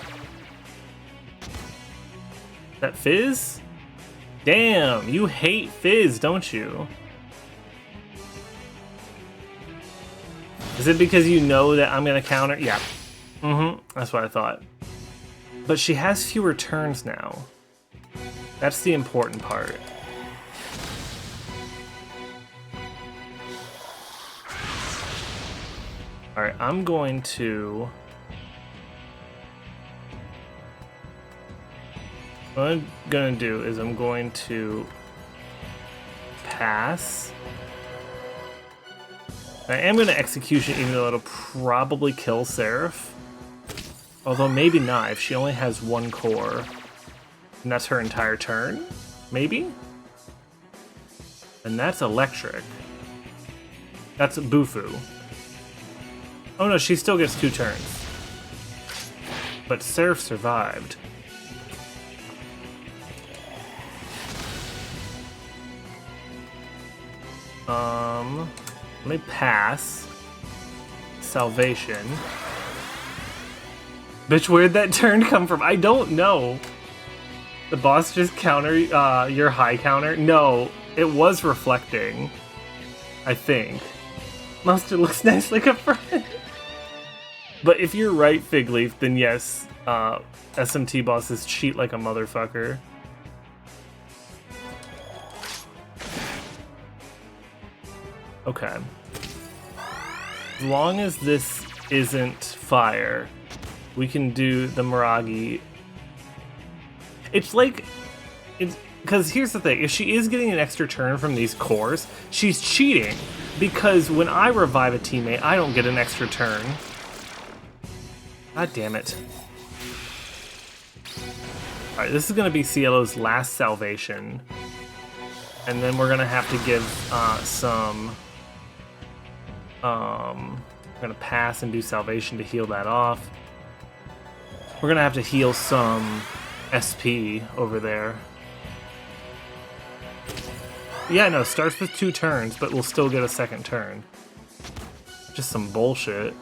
That Fizz? Damn, you hate Fizz, don't you? Is it because you know that I'm gonna counter? Yeah. That's what I thought. But she has fewer turns now. That's the important part. Alright, I'm going to... What I'm gonna do is I'm going to pass. I am gonna execution even though it'll probably kill Seraph. Although maybe not if she only has one core. And that's her entire turn? Maybe? And that's electric. That's Bufu. Oh no, she still gets 2 turns. But Seraph survived. Let me pass. Salvation. Bitch, where'd that turn come from? I don't know. The boss just counter your high counter? No, it was reflecting. I think. Mustard looks nice like a friend. But if you're right, Figleaf, then yes, SMT bosses cheat like a motherfucker. Okay. As long as this isn't fire, we can do the Miragi. It's like, because here's the thing, if she is getting an extra turn from these cores, she's cheating. Because when I revive a teammate, I don't get an extra turn. God damn it. Alright, this is going to be Cielo's last salvation. And then we're going to have to give some... I'm going to pass and do salvation to heal that off. We're going to have to heal some SP over there. Yeah, no, starts with 2 turns, but we'll still get a second turn. Just some bullshit.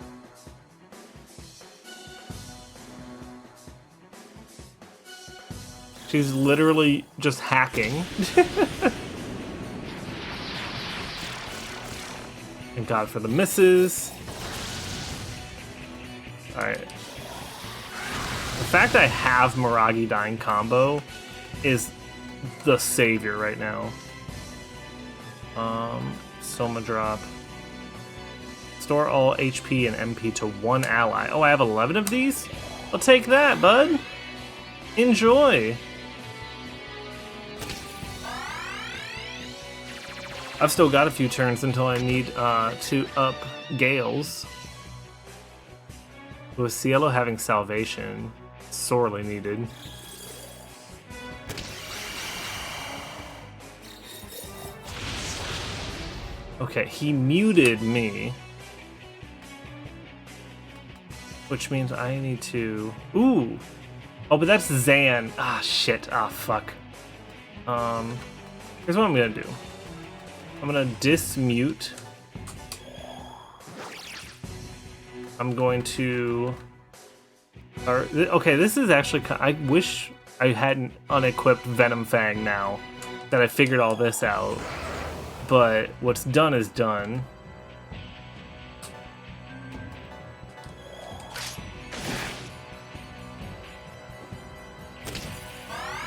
She's literally just hacking. Thank God for the misses. Alright. The fact I have Miragi dying combo is the savior right now. Soma drop. Store all HP and MP to 1 ally. Oh, I have 11 of these? I'll take that, bud. Enjoy. I've still got a few turns until I need to up Gales. With Cielo having salvation, sorely needed. Okay, he muted me. Which means I need to... Ooh! Oh, but that's Zan. Ah, shit. Ah, fuck. Here's what I'm gonna do. I'm gonna dismute. I'm going to... Okay, this is actually... I wish I hadn't unequipped Venom Fang now that I figured all this out. But what's done is done.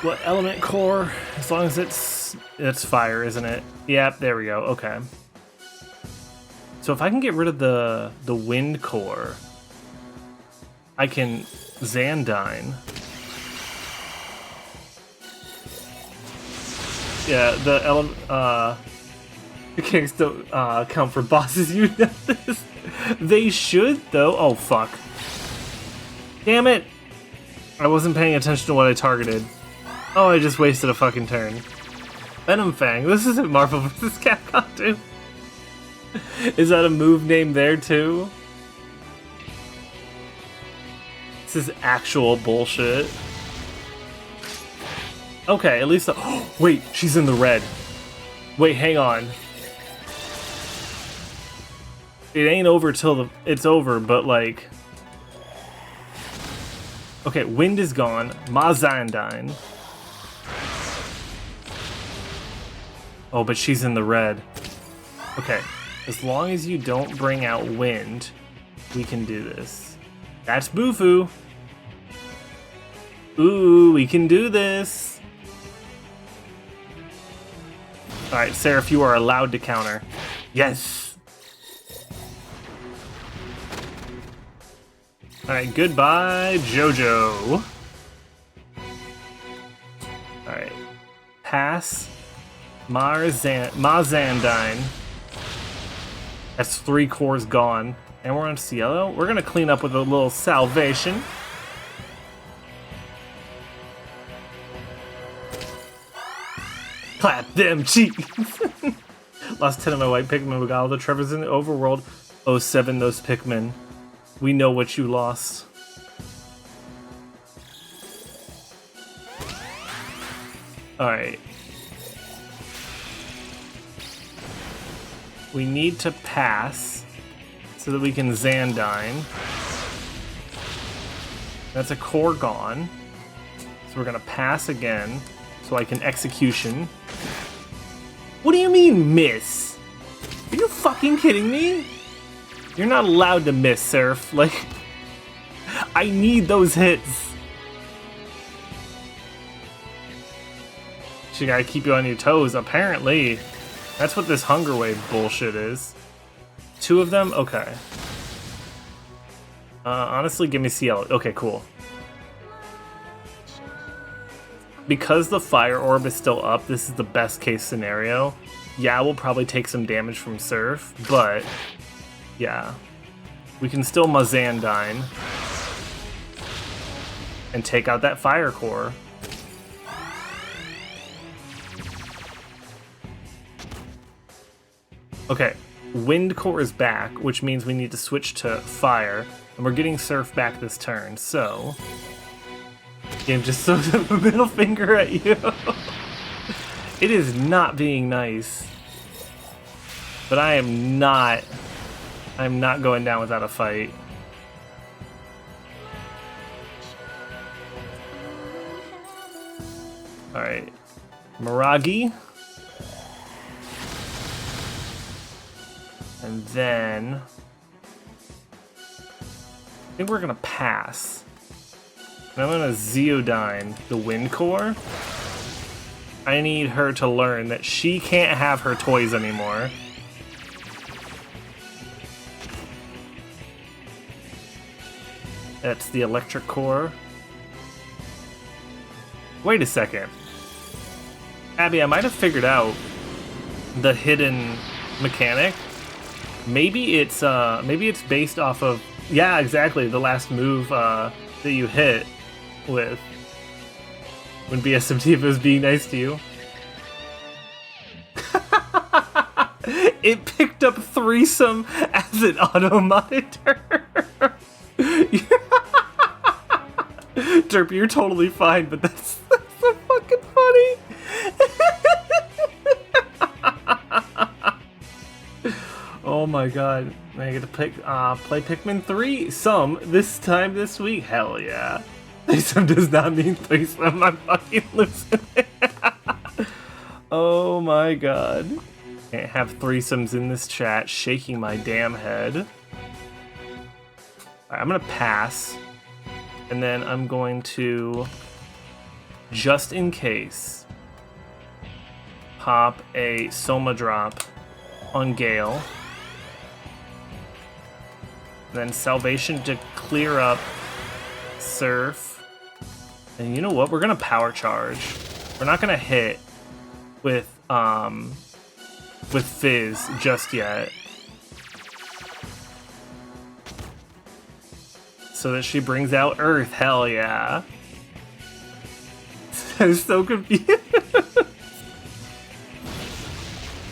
What element core? As long as it's fire, isn't it? Yep, there we go. Okay. So if I can get rid of the wind core, I can Zandine. Yeah, the element mechanics don't count for bosses. You know this. They should though. Oh fuck! Damn it! I wasn't paying attention to what I targeted. Oh, I just wasted a fucking turn. Venom Fang. This isn't Marvel vs. Capcom 2. Is that a move name there too? This is actual bullshit. Okay, at least. Oh, wait, she's in the red. Wait, hang on. It ain't over till it's over, but like. Okay, wind is gone. Mazandine. Oh, but she's in the red. Okay, as long as you don't bring out wind, we can do this. That's Bufu. Ooh, we can do this. Alright, Seraph, you are allowed to counter. Yes! Alright, goodbye, Jojo. Alright. Pass. Mazandine. That's 3 cores gone. And we're on Cielo. We're gonna clean up with a little salvation. Clap them cheeks! Lost 10 of my white Pikmin. We got all the Trevors in the overworld. 07 those Pikmin. We know what you lost. Alright. we need to pass so that we can Xandine. That's a core gone. So we're gonna pass again so I can execution. What do you mean miss? Are you fucking kidding me? You're not allowed to miss, Surf. Like, I need those hits. You gotta keep you on your toes, apparently. That's what this Hunger Wave bullshit is. 2 of them? Okay. Honestly, give me CL. Okay, cool. Because the Fire Orb is still up, this is the best case scenario. Yeah, we'll probably take some damage from Surf, but yeah. We can still Mazandine and take out that Fire Core. Okay, Wind Core is back, which means we need to switch to Fire, and we're getting Surf back this turn, so... Game just throws up a middle finger at you. It is not being nice. But I'm not going down without a fight. Alright. Miragi. And then I think we're gonna pass. And I'm gonna Zeodyne the Wind Core. I need her to learn that she can't have her toys anymore. That's the Electric Core. Wait a second. Abby, I might have figured out the hidden mechanic. Maybe it's based off of, yeah, exactly, the last move that you hit with when BSMT was being nice to you. It picked up threesome as an auto monitor. Derp, you're totally fine, but that's so fucking funny. Oh my god. I get to play Pikmin 3 this time this week. Hell yeah. Threesome does not mean threesome. I'm fucking losing it. Oh my god. Can't have threesomes in this chat. Shaking my damn head. Alright, I'm gonna pass. And then I'm going to, just in case, pop a Soma Drop on Gale. Then Salvation to clear up Surf. And you know what? We're gonna Power Charge. We're not gonna hit with Fizz just yet. So that she brings out Earth. Hell yeah. I'm so confused.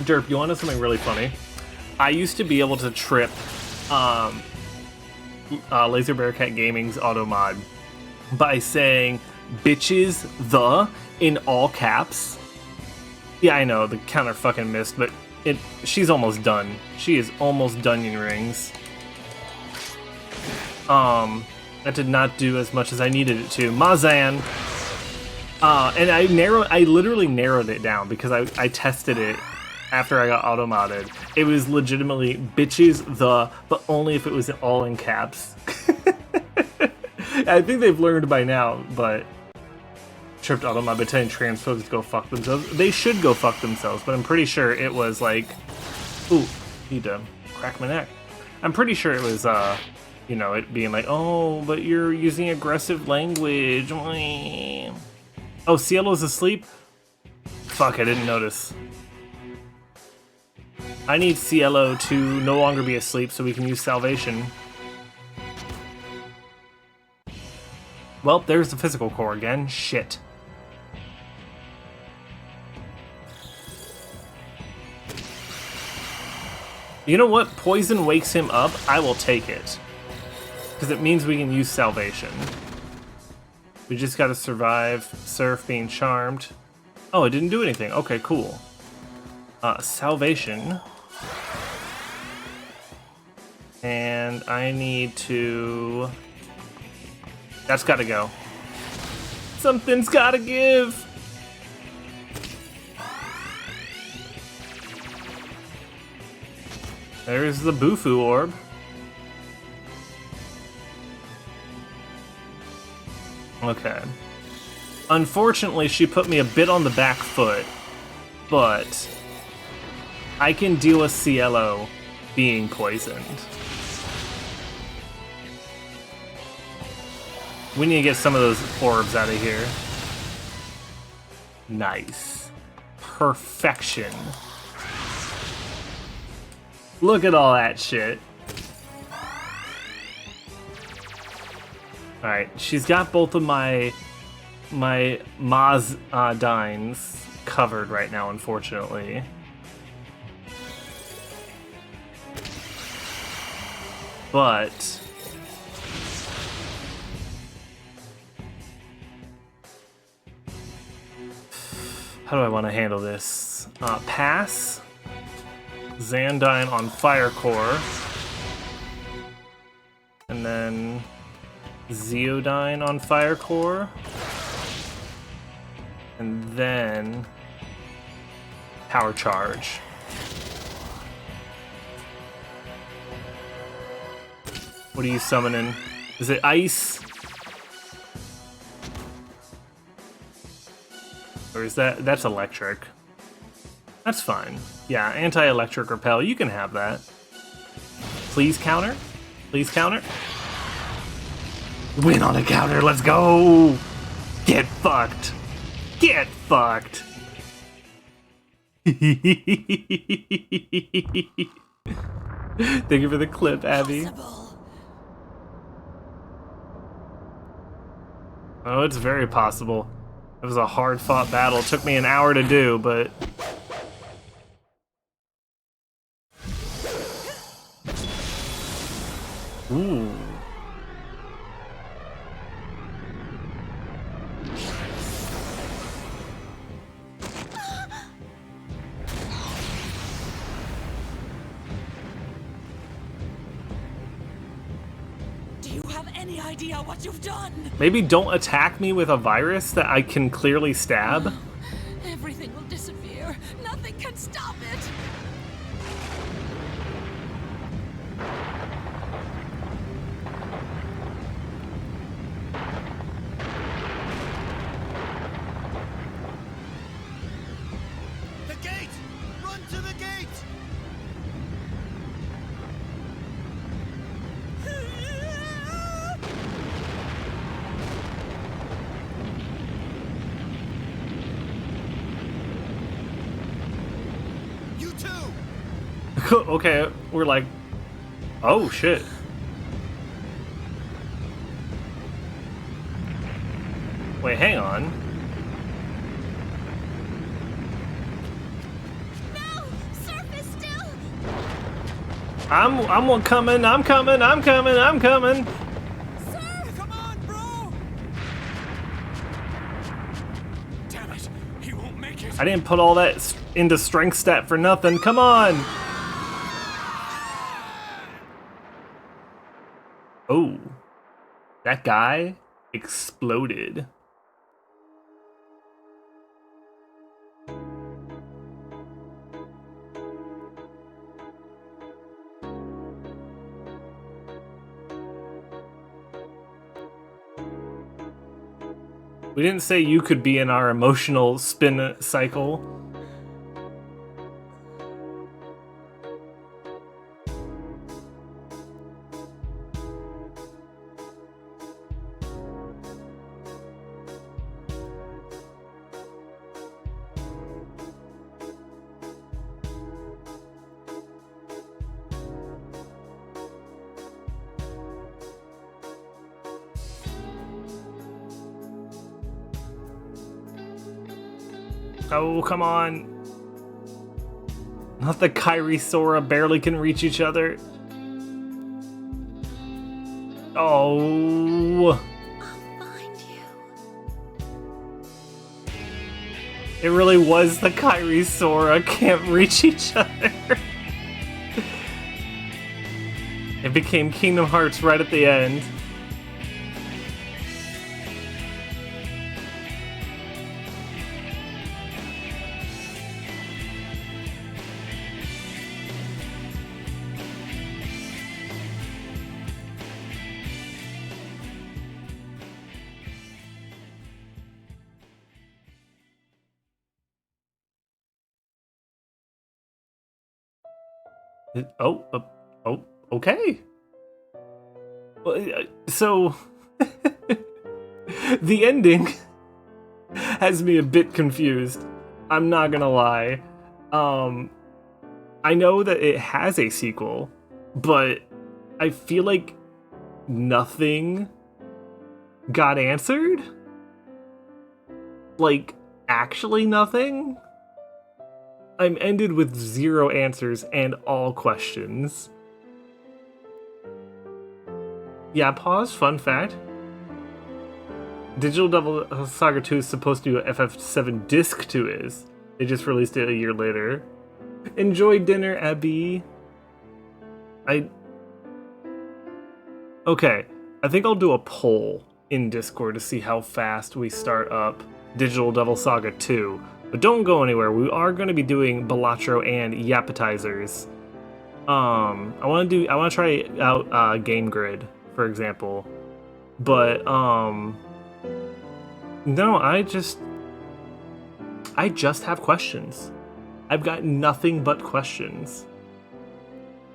Derp, you want to know something really funny? I used to be able to trip Laser Bearcat Gaming's auto mod by saying bitches the in all caps. Yeah, I know, the counter fucking missed, but she's almost done. She is almost Dunyan Rings. That did not do as much as I needed it to. Mazan! And I literally narrowed it down because I tested it after I got auto-modded. It was legitimately bitches but only if it was all in caps. I think they've learned by now, but tripped auto-mod by telling trans folks to go fuck themselves. They should go fuck themselves, but I'm pretty sure it was like, ooh, need to crack my neck. I'm pretty sure it was, you know, it being like, oh, but you're using aggressive language. Oh, Cielo's asleep? Fuck, I didn't notice. I need Cielo to no longer be asleep so we can use Salvation. Well, there's the physical core again. Shit. You know what? Poison wakes him up. I will take it. Because it means we can use Salvation. We just gotta survive Surf being charmed. Oh, it didn't do anything. Okay, cool. Salvation. And I need to... That's gotta go. Something's gotta give! There's the Bufu orb. Okay. Unfortunately, she put me a bit on the back foot, but I can deal with Cielo being poisoned. We need to get some of those orbs out of here. Nice. Perfection. Look at all that shit. Alright, she's got both of my Maz Dines covered right now, unfortunately. But how do I want to handle this? Pass. Xandine on Fire Core. And then Zeodine on Fire Core. And then Power Charge. What are you summoning? Is it Ice? Or is that's Electric? That's fine. Yeah, anti-electric repel, you can have that. Please counter? Please counter? Win on a counter, let's go! Get fucked! Get fucked! Thank you for the clip, Abby. Oh, it's very possible. It was a hard-fought battle. It took me an hour to do, but... Ooh. Do you have any idea what you've done? Maybe don't attack me with a virus that I can clearly stab. Everything will disappear. Nothing can stop it. The gate! Run to the gate! You too! Okay, we're like... Oh, shit. Wait, hang on. No! Surface still! I'm coming, I'm coming, I'm coming, I'm coming! Sir! Come on, bro! Damn it! He won't make it! I didn't put all that into strength stat for nothing, come on! Oh. That guy exploded. We didn't say you could be in our emotional spin cycle. Oh, come on. Not the Kairi Sora barely can reach each other. Oh. I'll find you. It really was the Kairi Sora can't reach each other. It became Kingdom Hearts right at the end. Oh, okay. So, the ending has me a bit confused. I'm not gonna lie. I know that it has a sequel, but I feel like nothing got answered. Like, actually nothing? I'm ended with 0 answers and all questions. Yeah, pause, fun fact. Digital Devil Saga 2 is supposed to be what FF7 Disc 2 is. They just released it a year later. Enjoy dinner, Abby. Okay, I think I'll do a poll in Discord to see how fast we start up Digital Devil Saga 2. But don't go anywhere. We are going to be doing Balatro and Yappetizers. I want to try out Game Grid, for example. But no, I just have questions. I've got nothing but questions.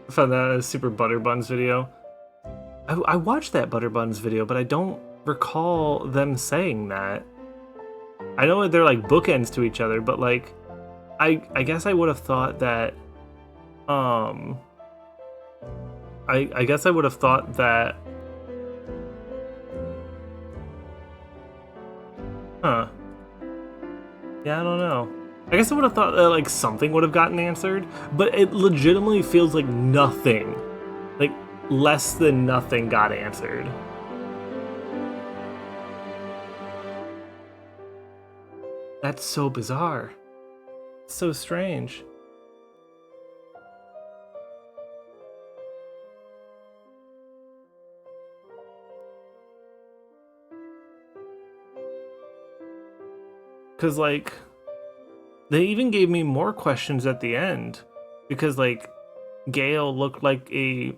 I found that a Super Butterbuns video. I watched that Butterbuns video, but I don't recall them saying that. I know they're like bookends to each other, but like, I guess I would have thought that, I guess I would have thought that, huh? Yeah, I don't know. I guess I would have thought that like something would have gotten answered, but it legitimately feels like nothing, like less than nothing got answered. That's so bizarre. So strange. Cause like, they even gave me more questions at the end. Because like, Gale looked like a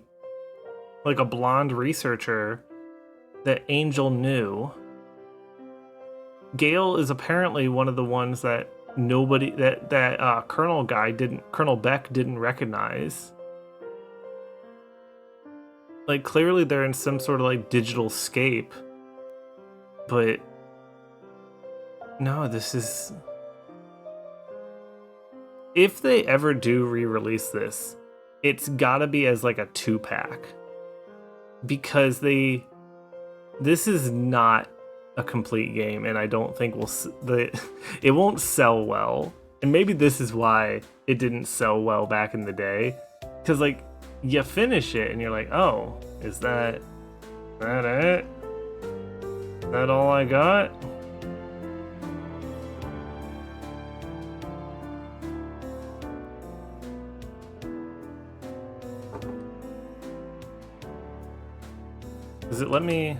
blonde researcher that Angel knew. Gale is apparently one of the ones that Colonel Beck didn't recognize. Like, clearly they're in some sort of like digital scape, but no, this is, if they ever do re-release this, it's gotta be as like a 2-pack, because this is not a complete game, and I don't think it won't sell well. And maybe this is why it didn't sell well back in the day, because like, you finish it and you're like, oh, is that it? Is that all I got? Does it let me?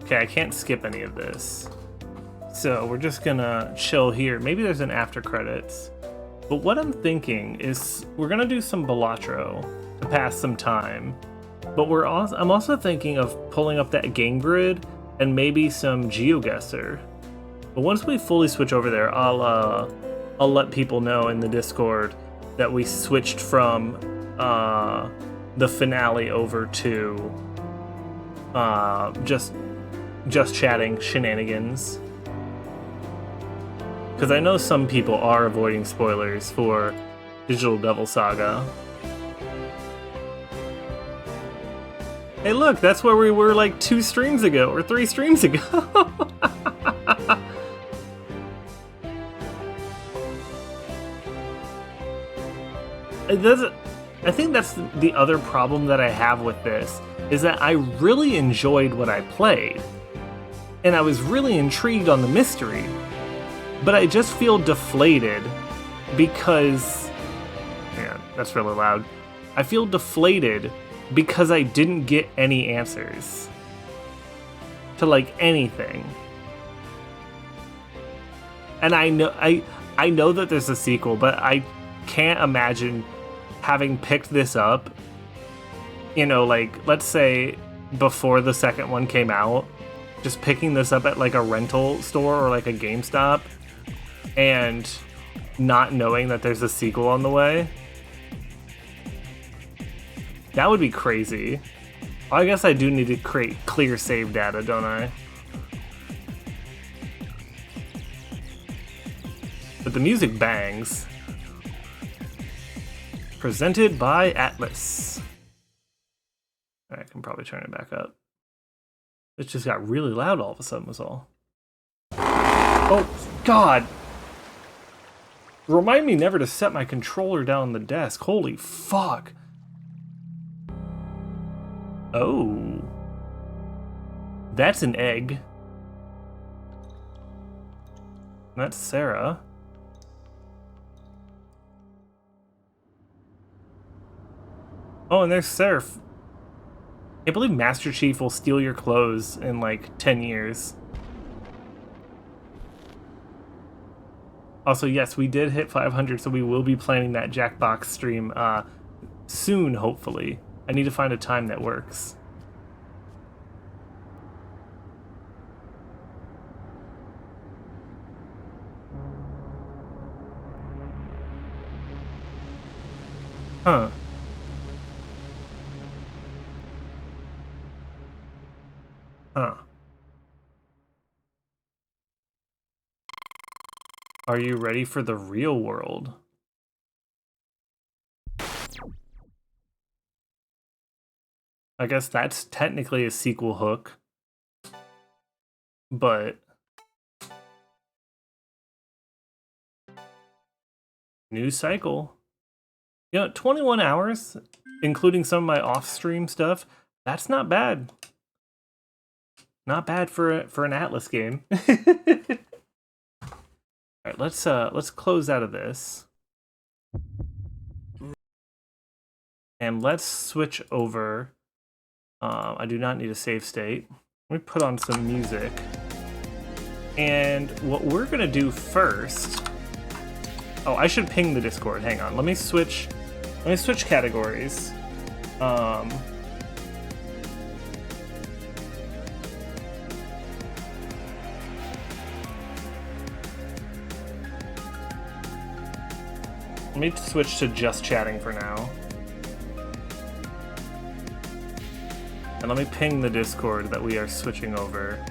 Okay, I can't skip any of this. So we're just gonna chill here. Maybe there's an after credits. But what I'm thinking is we're gonna do some Balatro to pass some time. But I'm also thinking of pulling up that game grid and maybe some GeoGuessr. But once we fully switch over there, I'll let people know in the Discord that we switched from the finale over to just chatting shenanigans. Because I know some people are avoiding spoilers for Digital Devil Saga. Hey look, that's where we were like 2 streams ago, or 3 streams ago. I think that's the other problem that I have with this, is that I really enjoyed what I played. And I was really intrigued on the mystery. But I just feel deflated because, man, that's really loud. I feel deflated because I didn't get any answers to like anything. And I know that there's a sequel, but I can't imagine having picked this up, you know, like, let's say before the second one came out, just picking this up at like a rental store or like a GameStop and not knowing that there's a sequel on the way. That would be crazy. Well, I guess I do need to create clear save data, don't I? But the music bangs. Presented by Atlas. I can probably turn it back up. It just got really loud all of a sudden was all. Oh, God! Remind me never to set my controller down on the desk. Holy fuck. Oh. That's an egg. That's Sarah. Oh, and there's Seraph. I can't believe Master Chief will steal your clothes in like 10 years. Also, yes, we did hit 500, so we will be planning that Jackbox stream soon, hopefully. I need to find a time that works. Huh. Huh. Are you ready for the real world? I guess that's technically a sequel hook. But new cycle. You know, 21 hours, including some of my off-stream stuff. That's not bad. Not bad for an Atlas game. All right, let's close out of this. And let's switch over. I do not need a save state. Let me put on some music. And what we're gonna do first. Oh, I should ping the Discord. Hang on. Let me switch categories. Let me switch to just chatting for now. And let me ping the Discord that we are switching over.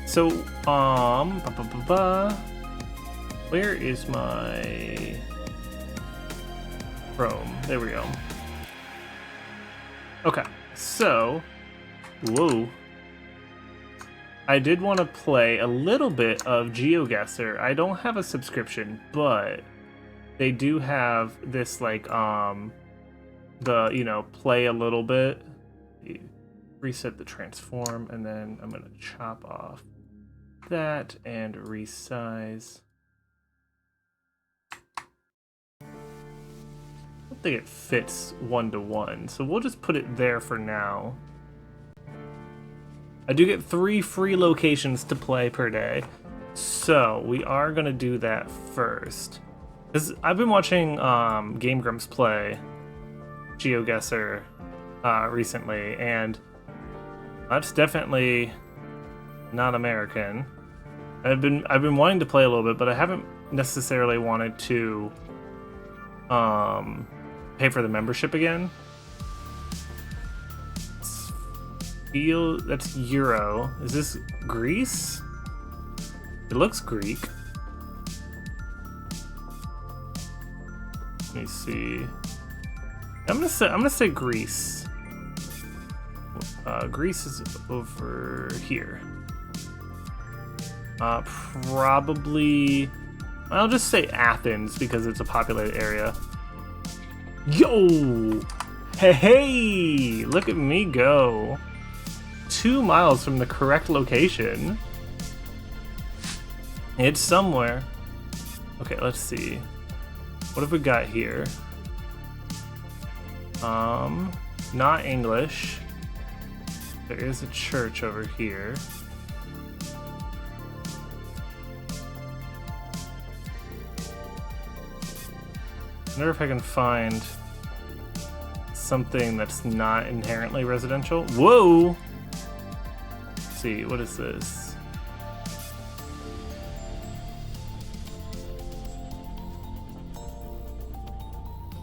So, where is my Chrome? There we go. Okay, so, whoa. I did want to play a little bit of GeoGuessr. I don't have a subscription, but they do have this, like, play a little bit. Reset the transform, and then I'm gonna chop off that and resize. I don't think it fits 1-to-1, so we'll just put it there for now. I do get 3 free locations to play per day, so we are gonna do that first. Because I've been watching Game Grumps play GeoGuessr recently, and that's definitely not American. I've been wanting to play a little bit, but I haven't necessarily wanted to pay for the membership again. That's Euro. Is this Greece? It looks Greek. Let me see. I'm gonna say Greece. Greece is over here. Probably I'll just say Athens because it's a populated area. Yo! Hey! Look at me go. 2 miles from the correct location. It's somewhere. Okay, let's see. What have we got here? Not English. There is a church over here. I wonder if I can find something that's not inherently residential. Whoa! Let's see, what is this?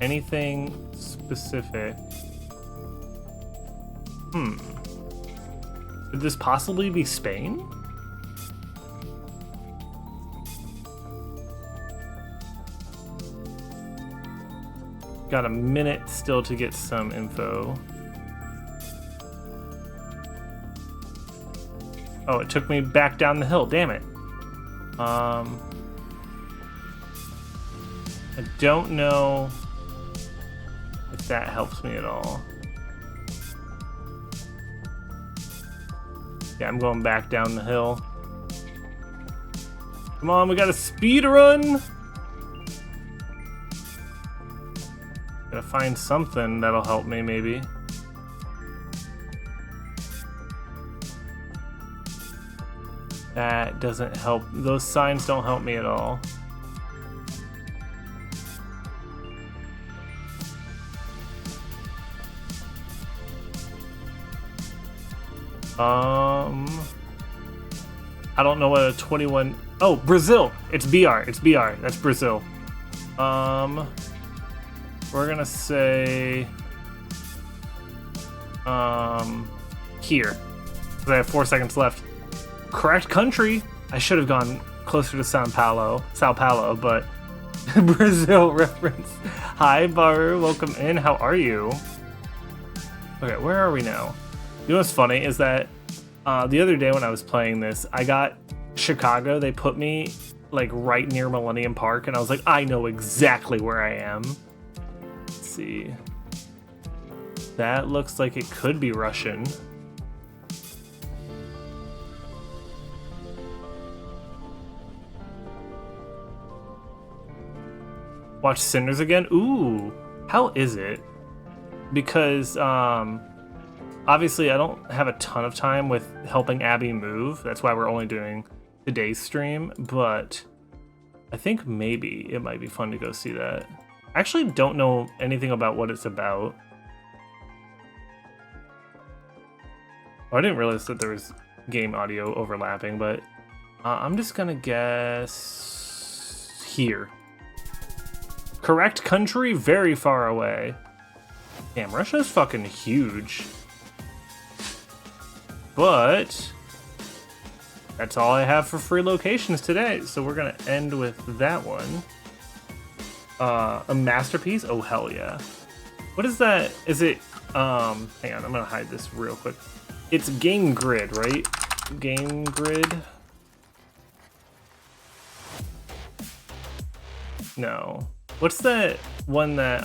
Anything specific? Could this possibly be Spain? Got a minute still to get some info. Oh, it took me back down the hill, damn it. I don't know if that helps me at all. Yeah, I'm going back down the hill. Come on, we got a speed run. Gotta find something that'll help me, maybe. That doesn't help. Those signs don't help me at all. I don't know what a 21... Oh, Brazil! It's BR. It's BR. That's Brazil. We're gonna say... Here. Because I have 4 seconds left. Correct country! I should have gone closer to Sao Paulo, but... Brazil reference. Hi, Baru. Welcome in. How are you? Okay, where are we now? You know what's funny is that the other day when I was playing this, I got Chicago. They put me like right near Millennium Park, and I was like, I know exactly where I am. Let's see. That looks like it could be Russian. Watch Sinners again? Ooh, how is it? Because, obviously, I don't have a ton of time with helping Abby move. That's why we're only doing today's stream. But I think maybe it might be fun to go see that. I actually don't know anything about what it's about. Oh, I didn't realize that there was game audio overlapping, but I'm just gonna guess here. Correct country, very far away. Damn, Russia's fucking huge. But that's all I have for free locations today. So we're gonna end with that one. A masterpiece? Oh hell yeah. What is that? Is it hang on, I'm gonna hide this real quick. It's Game Grid, right? Game Grid? No. What's that one that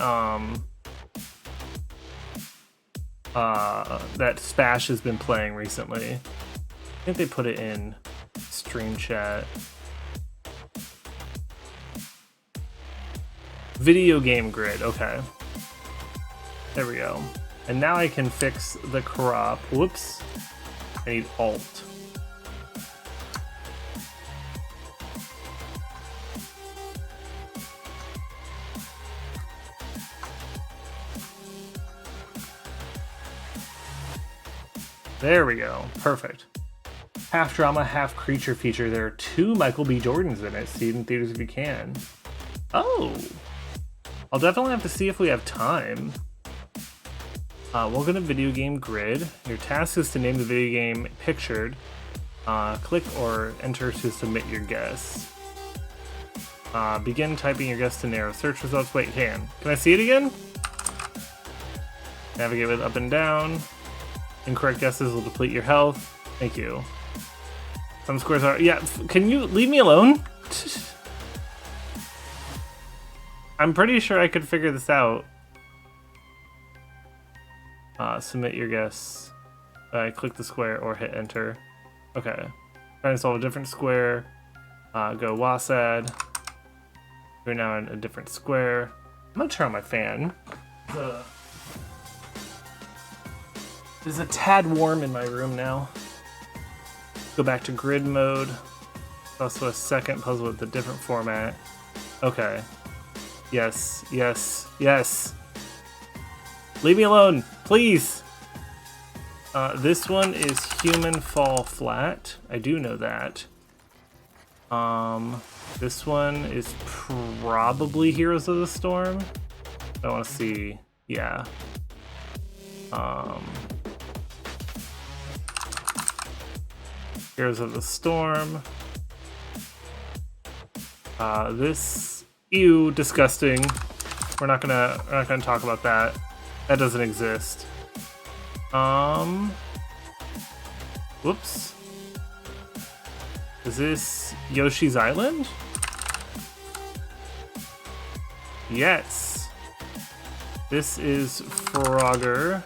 that Spash has been playing recently? I think they put it in stream chat. Video Game Grid, okay. There we go. And now I can fix the crop. Whoops. I need Alt. There we go. Perfect. Half drama, half creature feature. There are 2 Michael B. Jordans in it. See it in theaters if you can. Oh! I'll definitely have to see if we have time. Welcome to Video Game Grid. Your task is to name the video game pictured. Click or enter to submit your guess. Begin typing your guess to narrow search results. Wait, can I see it again? Navigate with up and down. Incorrect guesses will deplete your health. Thank you. Some scores are... Yeah, can you leave me alone? I'm pretty sure I could figure this out. Submit your guess. Click the square or hit enter. Okay. Trying to solve a different square. Go WASD. We're now in a different square. I'm gonna turn on my fan. It's a tad warm in my room now. Go back to grid mode. Also a second puzzle with a different format. Okay. Yes, yes, yes. Leave me alone, please. This one is Human Fall Flat. I do know that. This one is probably Heroes of the Storm. I want to see. Yeah. Heroes of the Storm. This, ew, disgusting. We're not gonna talk about that. That doesn't exist. Whoops. Is this Yoshi's Island? Yes. This is Frogger.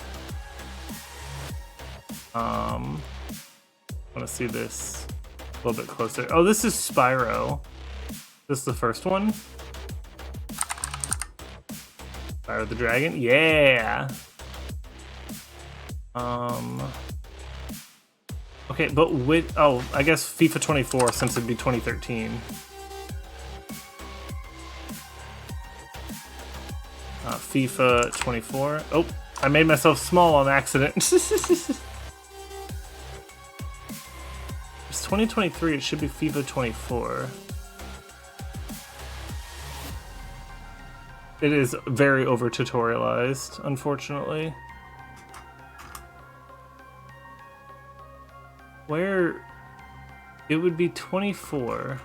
I want to see this a little bit closer. Oh, this is Spyro. This is the first one. Spyro the Dragon. Yeah. Okay, but with I guess FIFA 24 since it'd be 2013. FIFA 24. Oh, I made myself small on accident. It's 2023. It should be FIFA 24. It is very over tutorialized, unfortunately. Where it would be 24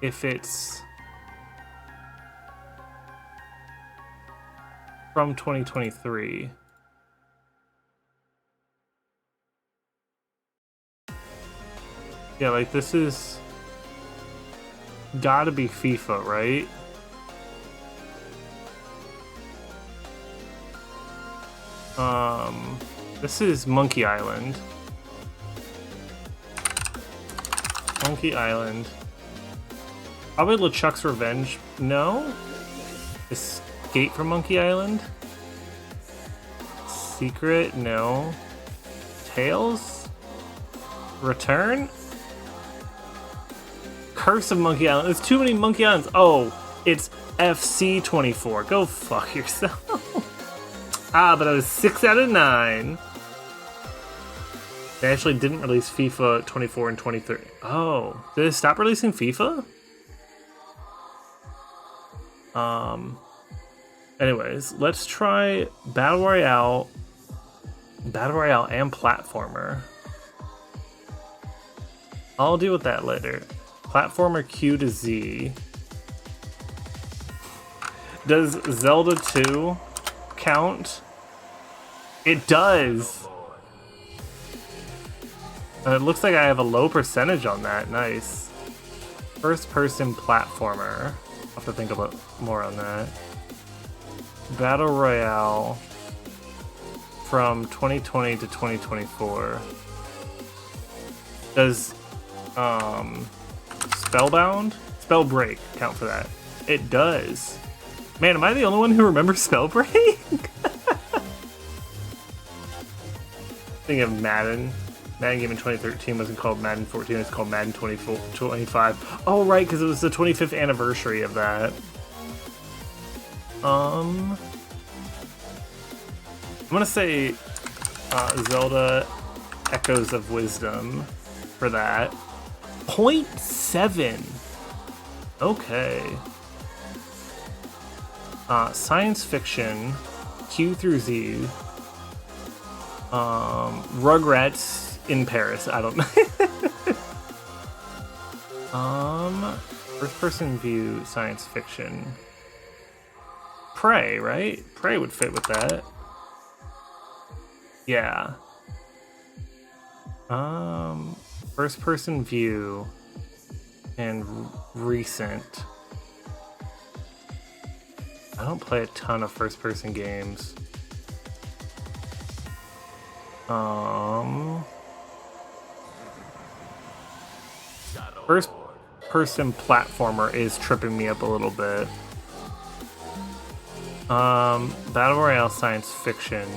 if it's from 2023. Yeah, like this is gotta be FIFA, right? This is Monkey Island. Monkey Island. Probably LeChuck's Revenge. No? Escape from Monkey Island? Secret? No. Tails? Return? Curse of Monkey Island. There's too many Monkey Islands. Oh, it's FC24. Go fuck yourself. But I was 6 out of 9. They actually didn't release FIFA 24 and 23. Oh, did they stop releasing FIFA? Anyways, let's try Battle Royale and Platformer. I'll deal with that later. Platformer Q to Z. Does Zelda 2 count? It does. It looks like I have a low percentage on that. Nice. First person platformer. I'll have to think about more on that. Battle Royale from 2020 to 2024. Does Spellbound? Spellbreak count for that? It does. Man, am I the only one who remembers Spellbreak? Thinking of Madden. Madden game in 2013 wasn't called Madden 14, it's called Madden 25. Oh, right, because it was the 25th anniversary of that. I'm gonna say Zelda Echoes of Wisdom for that. 0.7. Okay. Science fiction, Q through Z. Rugrats in Paris. I don't know. First person view science fiction. Prey, right? Prey would fit with that. Yeah. First person view and recent. I don't play a ton of first-person games. First-person platformer is tripping me up a little bit. Battle Royale science fiction.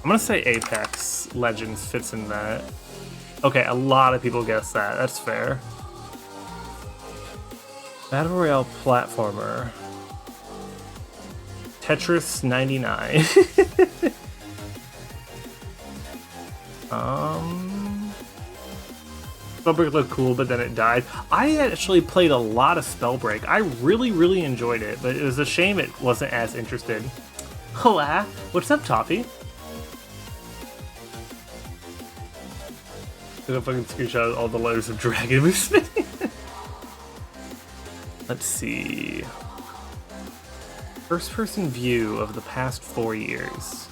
I'm gonna say Apex Legends fits in that. Okay, a lot of people guess that. That's fair. Battle Royale platformer. Tetris 99. Spellbreak looked cool, but then it died. I actually played a lot of Spellbreak. I really enjoyed it, but it was a shame it wasn't as interested. Hola, what's up, Toffee? Took a fucking screenshot of all the letters of Dragon was spinning. Let's see. First-person view of the past 4 years.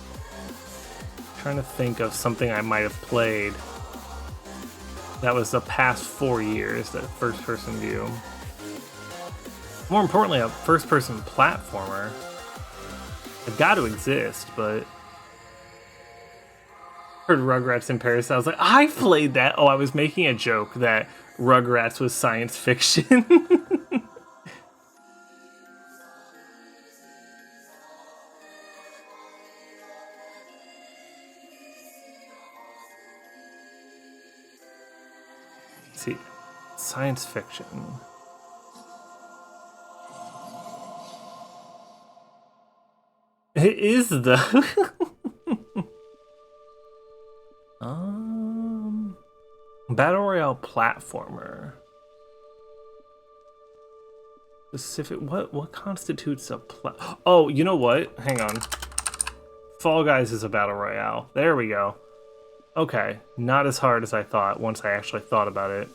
Trying to think of something I might have played. That was the past 4 years, that first-person view. More importantly, a first-person platformer. They've got to exist, but... Heard Rugrats in Paris, I was like, I played that! Oh, I was making a joke that Rugrats was science fiction. See, science fiction. It is though. Battle Royale platformer. Specific. What constitutes a Oh, you know what? Hang on. Fall Guys is a battle royale. There we go. Okay, not as hard as I thought once I actually thought about it.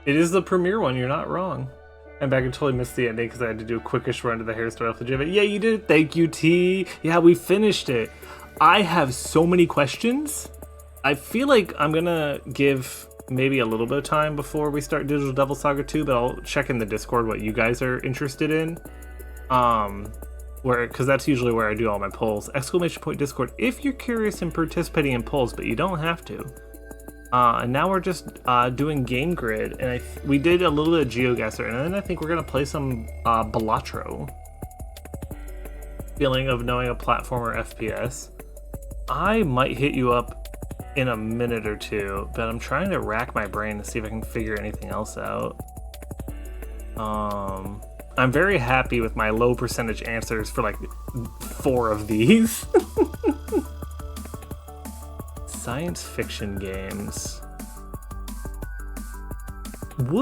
It is the premiere one, you're not wrong. And back, I totally missed the ending because I had to do a quickish run to the hairstyle off the gym. Yeah, you did. Thank you, T. Yeah, we finished it. I have so many questions. I feel like I'm gonna give maybe a little bit of time before we start Digital Devil Saga 2, but I'll check in the Discord what you guys are interested in. Because that's usually where I do all my polls. Exclamation point Discord if you're curious in participating in polls, but you don't have to. And now we're just doing Game Grid, and we did a little bit of GeoGuessr, and then I think we're gonna play some Balatro. Feeling of knowing a platformer FPS. I might hit you up in a minute or two, but I'm trying to rack my brain to see if I can figure anything else out. I'm very happy with my low percentage answers for like 4 of these. Science fiction games. It's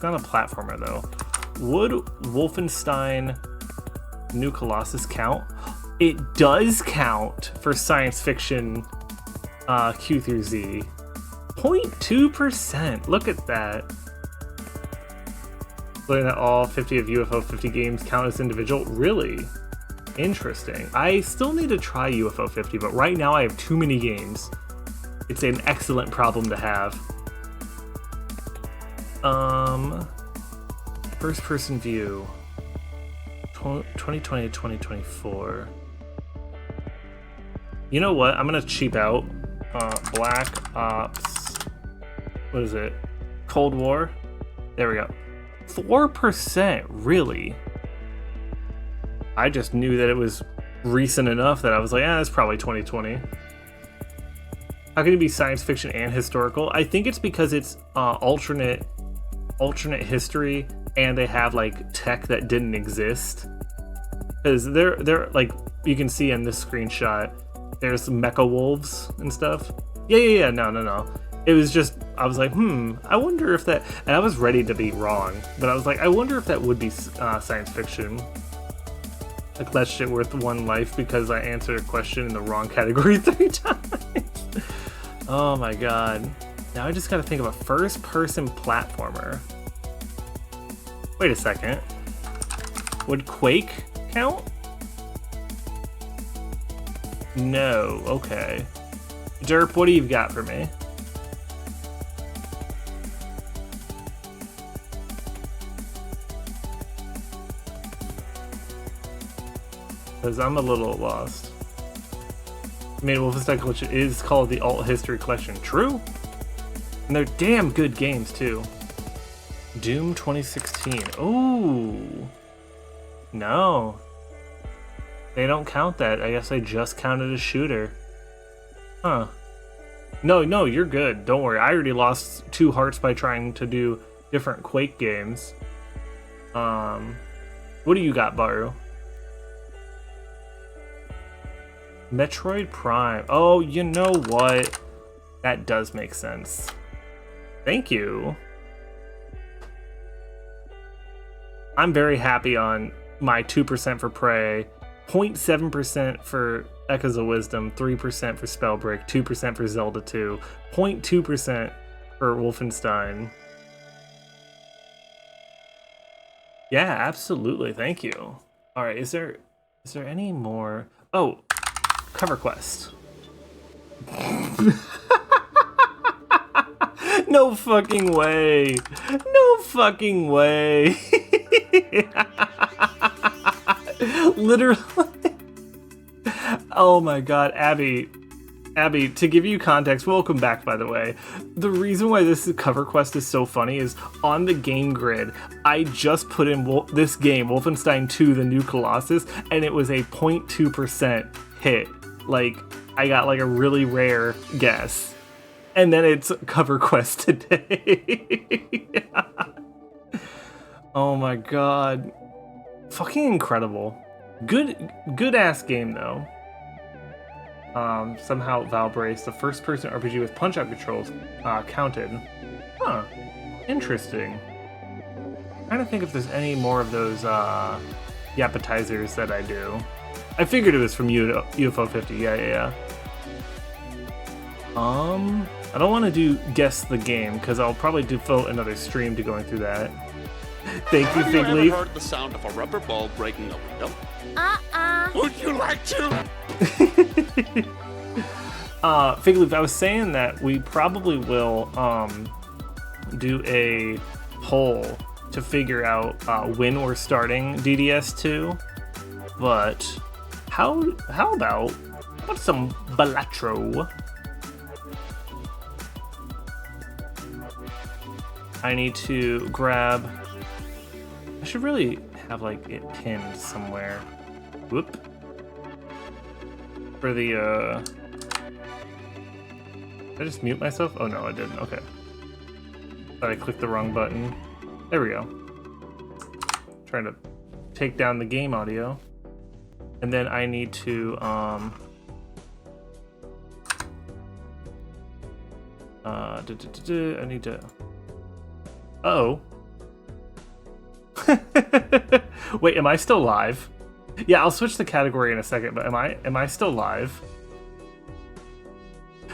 not a platformer though. Would Wolfenstein New Colossus count? It does count for science fiction Q through Z. 0.2%. Look at that. Looking at all 50 of UFO 50 games count as individual. Really? Interesting. I still need to try UFO 50, but right now I have too many games. It's an excellent problem to have. First person view. 2020 to 2024. You know what? I'm gonna cheap out. Black Ops. What is it? Cold War. There we go. 4%. Really? I just knew that it was recent enough that I was like, that's probably 2020. How can it be science fiction and historical? I think it's because it's alternate history, and they have like tech that didn't exist. Because they're like, you can see in this screenshot, there's mecha wolves and stuff. Yeah. No. It was just, I was like, I wonder if that, and I was ready to be wrong, but I was like, I wonder if that would be science fiction. Like, that shit worth 1 life because I answered a question in the wrong category 3 times. Oh my god. Now I just gotta think of a first-person platformer. Wait a second. Would Quake count? No. Okay. Derp, what do you got for me? Because I'm a little lost. I mean, Wolfenstein Collection is called the Alt History Collection. True? And they're damn good games, too. Doom 2016. Ooh. No. They don't count that. I guess I just counted a shooter. Huh. No, you're good. Don't worry. I already lost 2 hearts by trying to do different Quake games. What do you got, Baru? Metroid Prime. Oh, you know what? That does make sense. Thank you. I'm very happy on my 2% for Prey, 0.7% for Echoes of Wisdom, 3% for Spellbreak, 2% for Zelda 2, 0.2% for Wolfenstein. Yeah, absolutely. Thank you. All right, is there any more? Oh, cover quest. No fucking way. No fucking way. Literally. Oh my god, Abby, to give you context, welcome back, by the way. The reason why this cover quest is so funny is on the game grid, I just put in this game, Wolfenstein 2, The New Colossus, and it was a 0.2% hit. Like, I got like a really rare guess. And then it's cover quest today. Oh my god. Fucking incredible. Good ass game though. Somehow Valbrace, the first person RPG with punch out controls, counted. Huh. Interesting. I'm trying to think if there's any more of those appetizers that I do. I figured it was from UFO 50. Yeah. I don't want to do guess the game because I'll probably devote another stream to going through that. Thank you, Fig Leaf. Have you ever heard the sound of a rubber ball breaking a window? Would you like to? Fig Leaf, I was saying that we probably will do a poll to figure out when we're starting DDS 2. But how about some Balatro? I need to grab. I should really have like it pinned somewhere. Whoop. For the did I just mute myself? Oh no, I didn't. Okay. Thought I clicked the wrong button. There we go. Trying to take down the game audio. And then I need to I need to. Uh-oh. Wait, am I still live? Yeah, I'll switch the category in a second, but am I still live?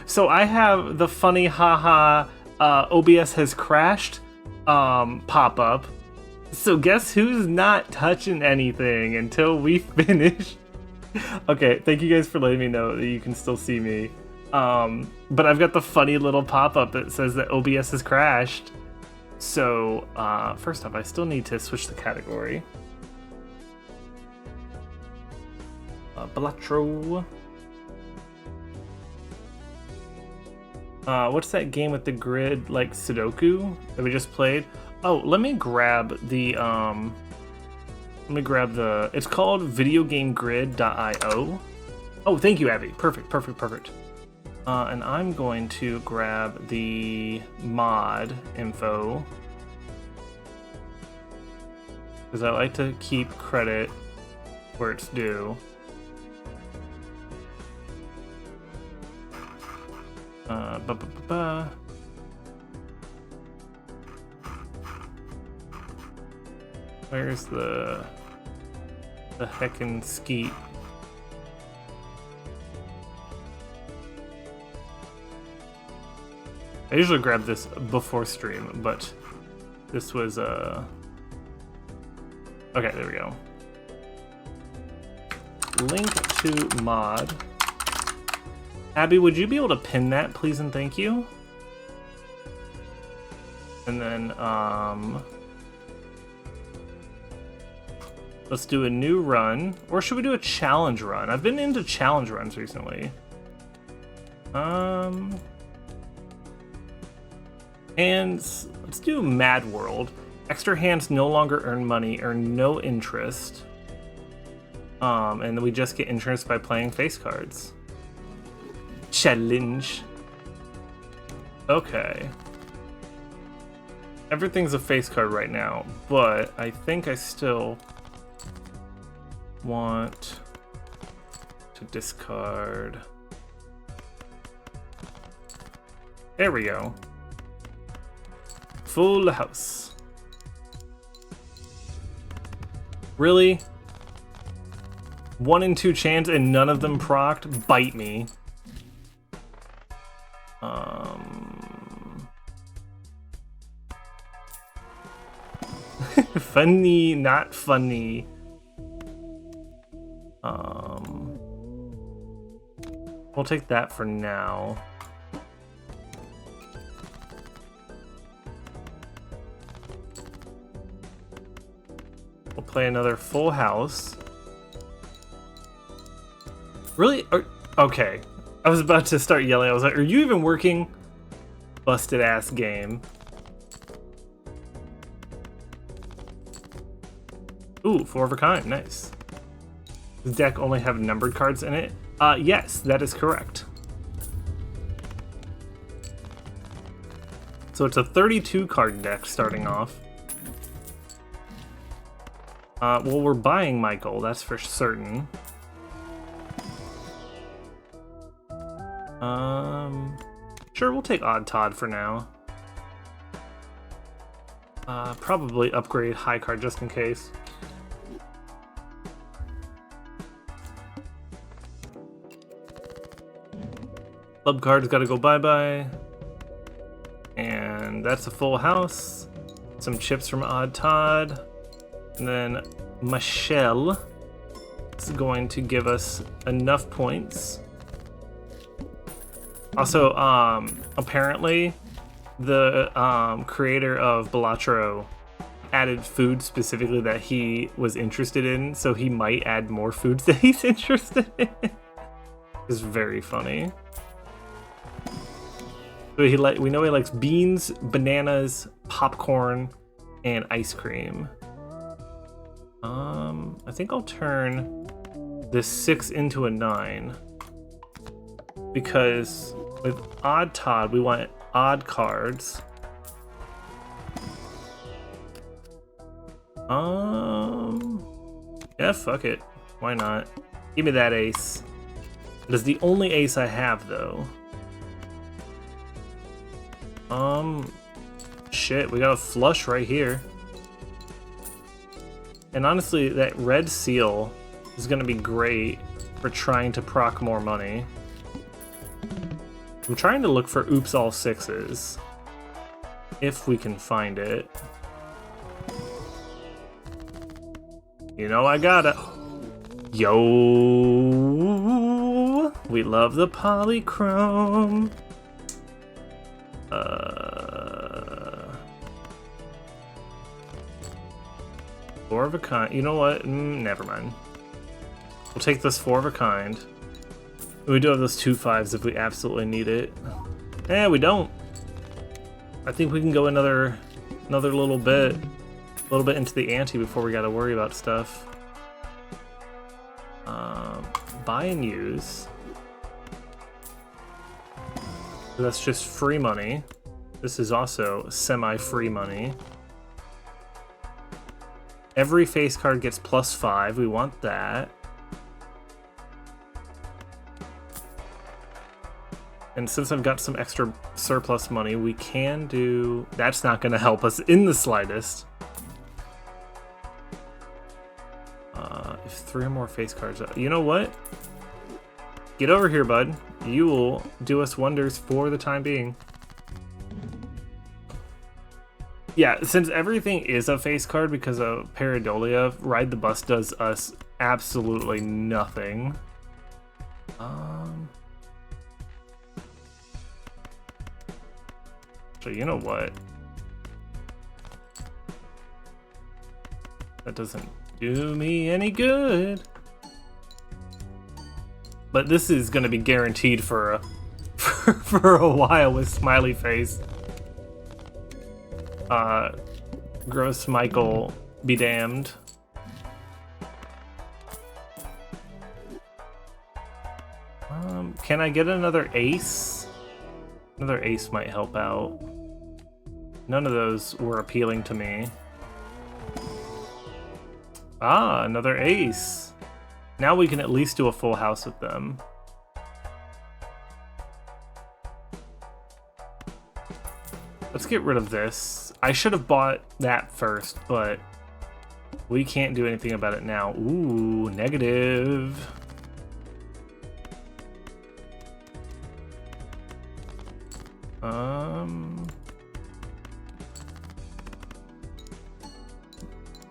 So I have the funny haha OBS has crashed pop-up. So guess who's not touching anything until we finish? Okay, thank you guys for letting me know that you can still see me. But I've got the funny little pop-up that says that OBS has crashed. So, first off, I still need to switch the category. Balatro. What's that game with the grid, like Sudoku, that we just played? Oh, let me grab the, it's called videogamegrid.io. Oh, thank you, Abby. Perfect. And I'm going to grab the mod info because I like to keep credit where it's due. Where's the heckin' skeet? I usually grab this before stream, but this was Okay, there we go. Link to mod. Abby, would you be able to pin that, please and thank you? And then, let's do a new run. Or should we do a challenge run? I've been into challenge runs recently. And let's do Mad World. Extra hands no longer earn money, earn no interest. And we just get interest by playing face cards. Challenge. Okay. Everything's a face card right now, but I think I still want to discard. There we go. Full house. Really? 1 in 2 chance and none of them procced? Bite me. Funny, not funny. We'll take that for now. We'll play another full house. Really? Okay. I was about to start yelling. I was like, are you even working? Busted ass game. Ooh, 4 of a kind. Nice. Does the deck only have numbered cards in it? Yes, that is correct. So it's a 32 card deck starting off. Well, we're buying Michael, that's for certain. Sure, we'll take Odd Todd for now. Probably upgrade high card just in case. Club card's gotta go bye-bye. And that's a full house. Some chips from Odd Todd. And then Michelle is going to give us enough points. Also, apparently, the creator of Balatro added food specifically that he was interested in, so he might add more foods that he's interested in. It's very funny. So we know he likes beans, bananas, popcorn, and ice cream. I think I'll turn this 6 into a 9. Because with Odd Todd, we want odd cards. Yeah, fuck it. Why not? Give me that ace. It is the only ace I have, though. Shit, we got a flush right here. And honestly, that red seal is gonna be great for trying to proc more money. I'm trying to look for oops all 6s. If we can find it. You know I got it. Yo! We love the polychrome. 4 of a kind. You know what? Never mind. We'll take this 4 of a kind. We do have those 2 5s if we absolutely need it. We don't. I think we can go another little bit into the ante before we gotta worry about stuff. Buy and use. So that's just free money. This is also semi-free money. Every face card gets +5. We want that. And since I've got some extra surplus money, we can do... That's not going to help us in the slightest. If 3 or more face cards... You know what? Get over here, bud. You will do us wonders for the time being. Yeah, since everything is a face card because of Pareidolia, Ride the Bus does us absolutely nothing. So you know what? That doesn't do me any good. But this is gonna be guaranteed for a for a while with Smiley Face. Gross Michael be damned. Can I get another ace? Another ace might help out. None of those were appealing to me. Ah, another ace. Now we can at least do a full house with them. Let's get rid of this. I should have bought that first, but we can't do anything about it now. Ooh, negative.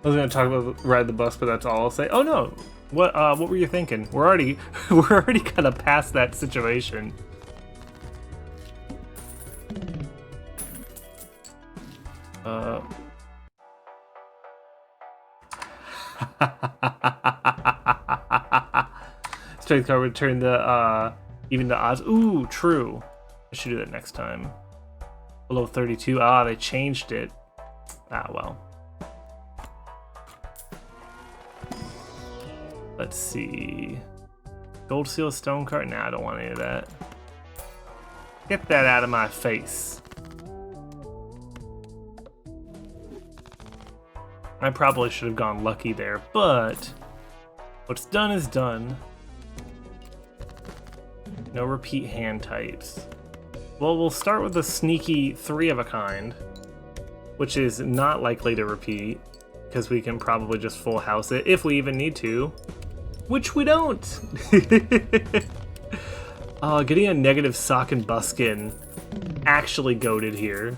I was gonna talk about Ride the Bus, but that's all I'll say. Oh no! What were you thinking? We're already kind of past that situation. Strength card would turn the even the odds. Ooh, true. I should do that next time. Below 32. Ah, they changed it. Ah, well. Let's see. Gold seal stone card? Nah, I don't want any of that. Get that out of my face. I probably should have gone lucky there, but what's done is done. No repeat hand types. Well, we'll start with a sneaky 3 of a kind, which is not likely to repeat, because we can probably just full house it if we even need to, which we don't. Getting a negative sock and buskin actually goated here.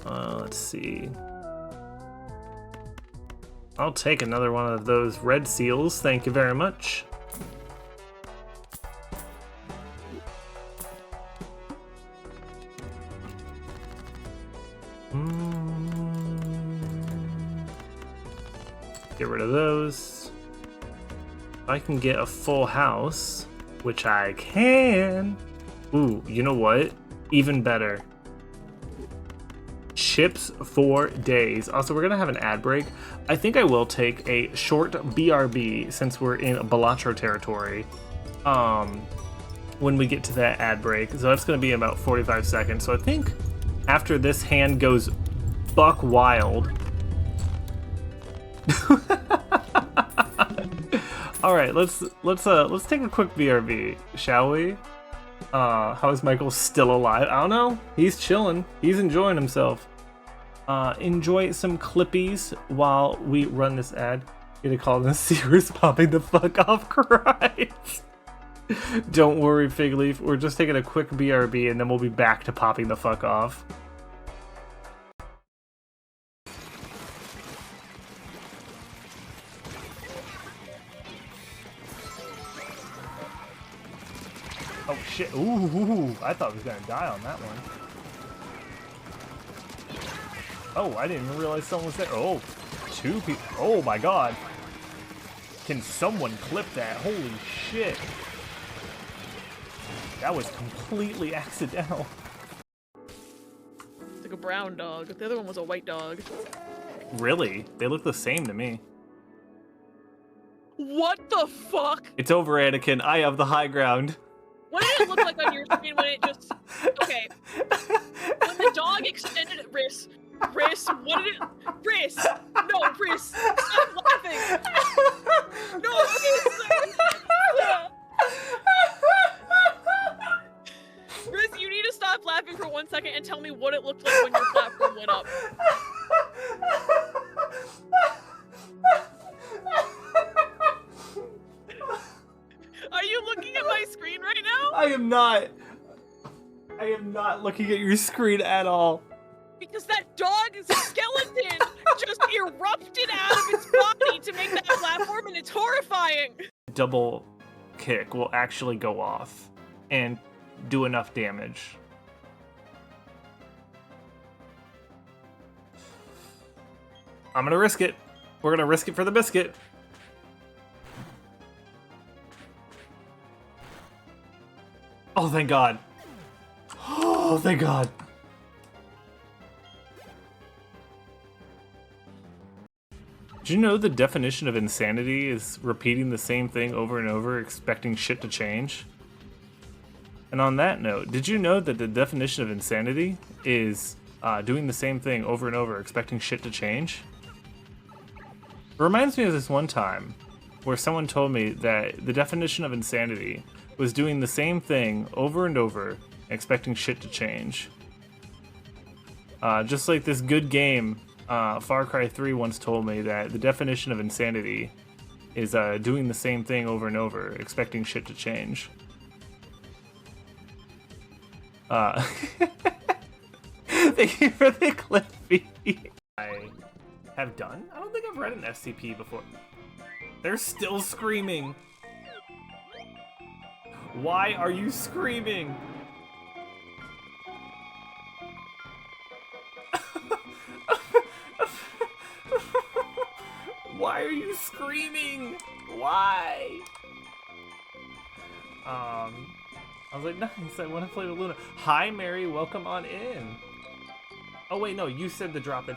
Let's see. I'll take another one of those red seals, thank you very much. Get rid of those. If I can get a full house, which I can. Ooh, you know what? Even better. Chips for days. Also, we're gonna have an ad break. I think I will take a short BRB since we're in Balatro territory. When we get to that ad break, so that's gonna be about 45 seconds. So I think after this hand goes buck wild. All right, let's take a quick BRB, shall we? How is Michael still alive? I don't know. He's chilling. He's enjoying himself. Enjoy some clippies while we run this ad. Get a call and see who's popping the fuck off cries. Don't worry, Figleaf. We're just taking a quick BRB and then we'll be back to popping the fuck off. Oh shit, ooh, I thought I was gonna die on that one. Oh, I didn't even realize someone was there. Oh, 2 people, oh my god. Can someone clip that? Holy shit. That was completely accidental. It's like a brown dog. The other one was a white dog. Really? They look the same to me. What the fuck? It's over, Anakin. I have the high ground. What did it look like on your screen when it just... Okay. When the dog extended it, Riss, what did it... Riss! No, Riss! Stop laughing! No, Riss! Riss, you need to stop laughing for 1 second and tell me what it looked like when your platform went up. Are you looking at my screen right now? I am not. I am not looking at your screen at all. Because that dog is a skeleton just erupted out of its body to make that platform, and it's horrifying. Double kick will actually go off and do enough damage. I'm gonna risk it. We're gonna risk it for the biscuit. Oh, thank God. Oh, thank God. Did you know the definition of insanity is repeating the same thing over and over, expecting shit to change? And on that note, did you know that the definition of insanity is doing the same thing over and over, expecting shit to change? It reminds me of this one time where someone told me that the definition of insanity was doing the same thing over and over, expecting shit to change. Just like this good game, Far Cry 3 once told me that the definition of insanity is doing the same thing over and over, expecting shit to change. Thank you for the Cliffy. I have done? I don't think I've read an SCP before. They're still screaming. Why are you screaming? Why are you screaming? Why? I was like, nice, I want to play with Luna. Hi, Mary, welcome on in. Oh, wait, no, you said the drop in.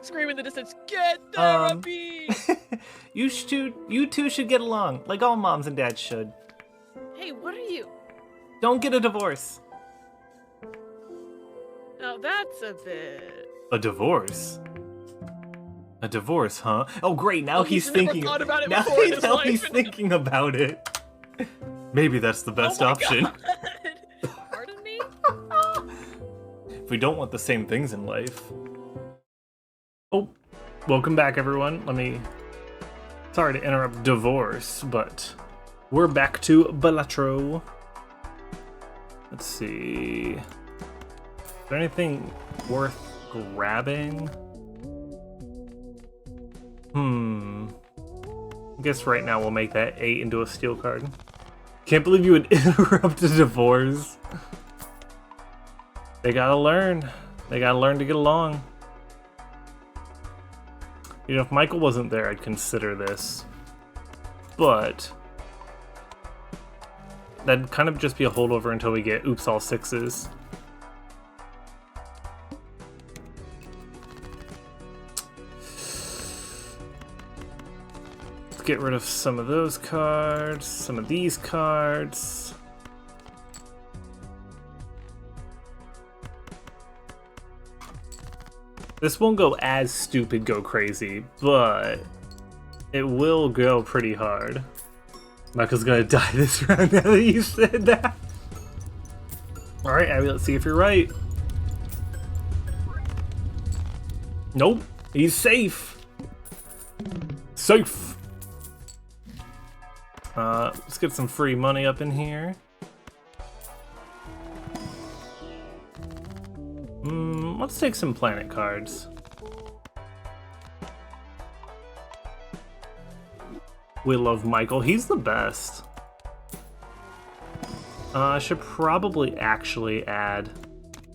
Scream in the distance, get therapy! You two should get along, like all moms and dads should. Hey, what are you? Don't get a divorce. Oh, that's a bit... A divorce? A divorce, huh? Oh, great, now he's never thinking. thought about it now before in his now life. he's thinking about it. Maybe that's the best option. God. Pardon me? If we don't want the same things in life. Oh, welcome back, everyone. Sorry to interrupt divorce, but we're back to Balatro. Let's see. Is there anything worth grabbing? I guess right now we'll make that 8 into a steel card. Can't believe you would interrupt a divorce. They gotta learn. They gotta learn to get along. You know, if Michael wasn't there, I'd consider this. But that'd kind of just be a holdover until we get oops all sixes. Let's get rid of some of those cards, some of these cards. This won't go as stupid go crazy, but it will go pretty hard. Michael's gonna die this round now that you said that. Alright, Abby, let's see if you're right. Nope, he's safe. Safe. Let's get some free money up in here. Let's take some planet cards. We love Michael. He's the best. I should probably actually add...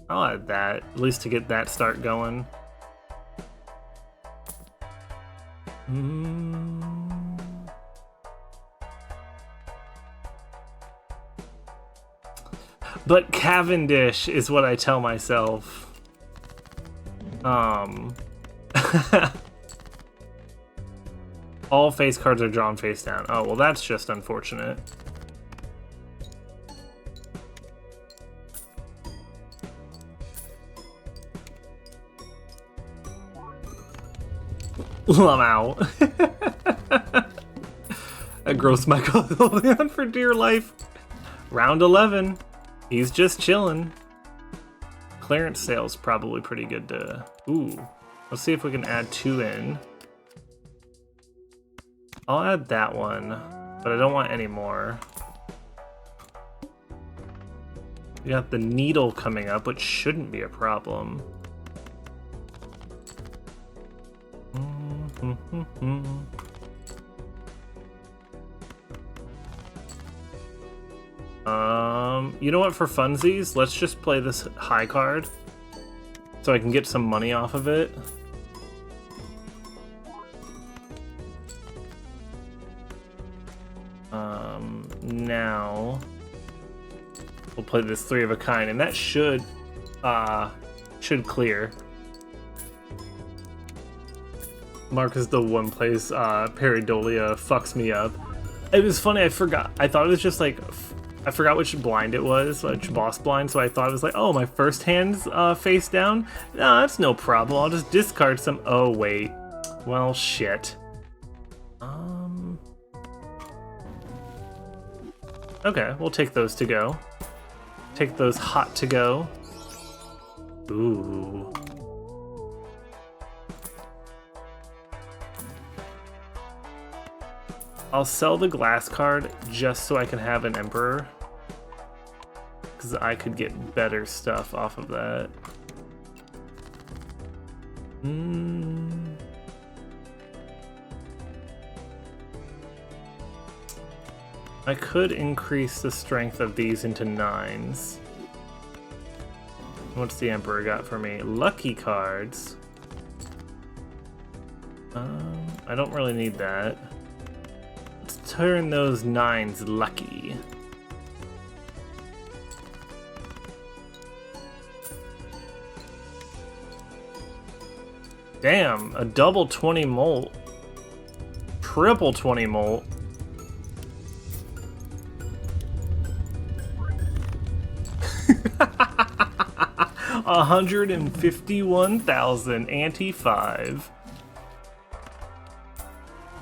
I'll add that, at least to get that start going. But Cavendish is what I tell myself. All face cards are drawn face down. Oh, well, that's just unfortunate. I'm out. That gross Michael holding on for dear life. Round 11. He's just chilling. Clearance sale's probably pretty good to... Ooh. Let's see if we can add 2 in. I'll add that one, but I don't want any more. We got the needle coming up, which shouldn't be a problem. You know what, for funsies, let's just play this high card so I can get some money off of it. Now we'll play this 3 of a kind, and that should clear. Mark is the one place Pareidolia fucks me up. It was funny, I forgot. I thought it was just like, I forgot which blind it was, which boss blind, so I thought it was like, oh, my first hand's face down? No, that's no problem. I'll just discard some. Oh, wait. Well, shit. Okay, we'll take those to go. Take those hot to go. Ooh. I'll sell the glass card just so I can have an Emperor, because I could get better stuff off of that. I could increase the strength of these into 9s. What's the Emperor got for me? Lucky cards. I don't really need that. Let's turn those 9s lucky. Damn, a double 20 molt. Triple 20 molt. $151,000 anti-5.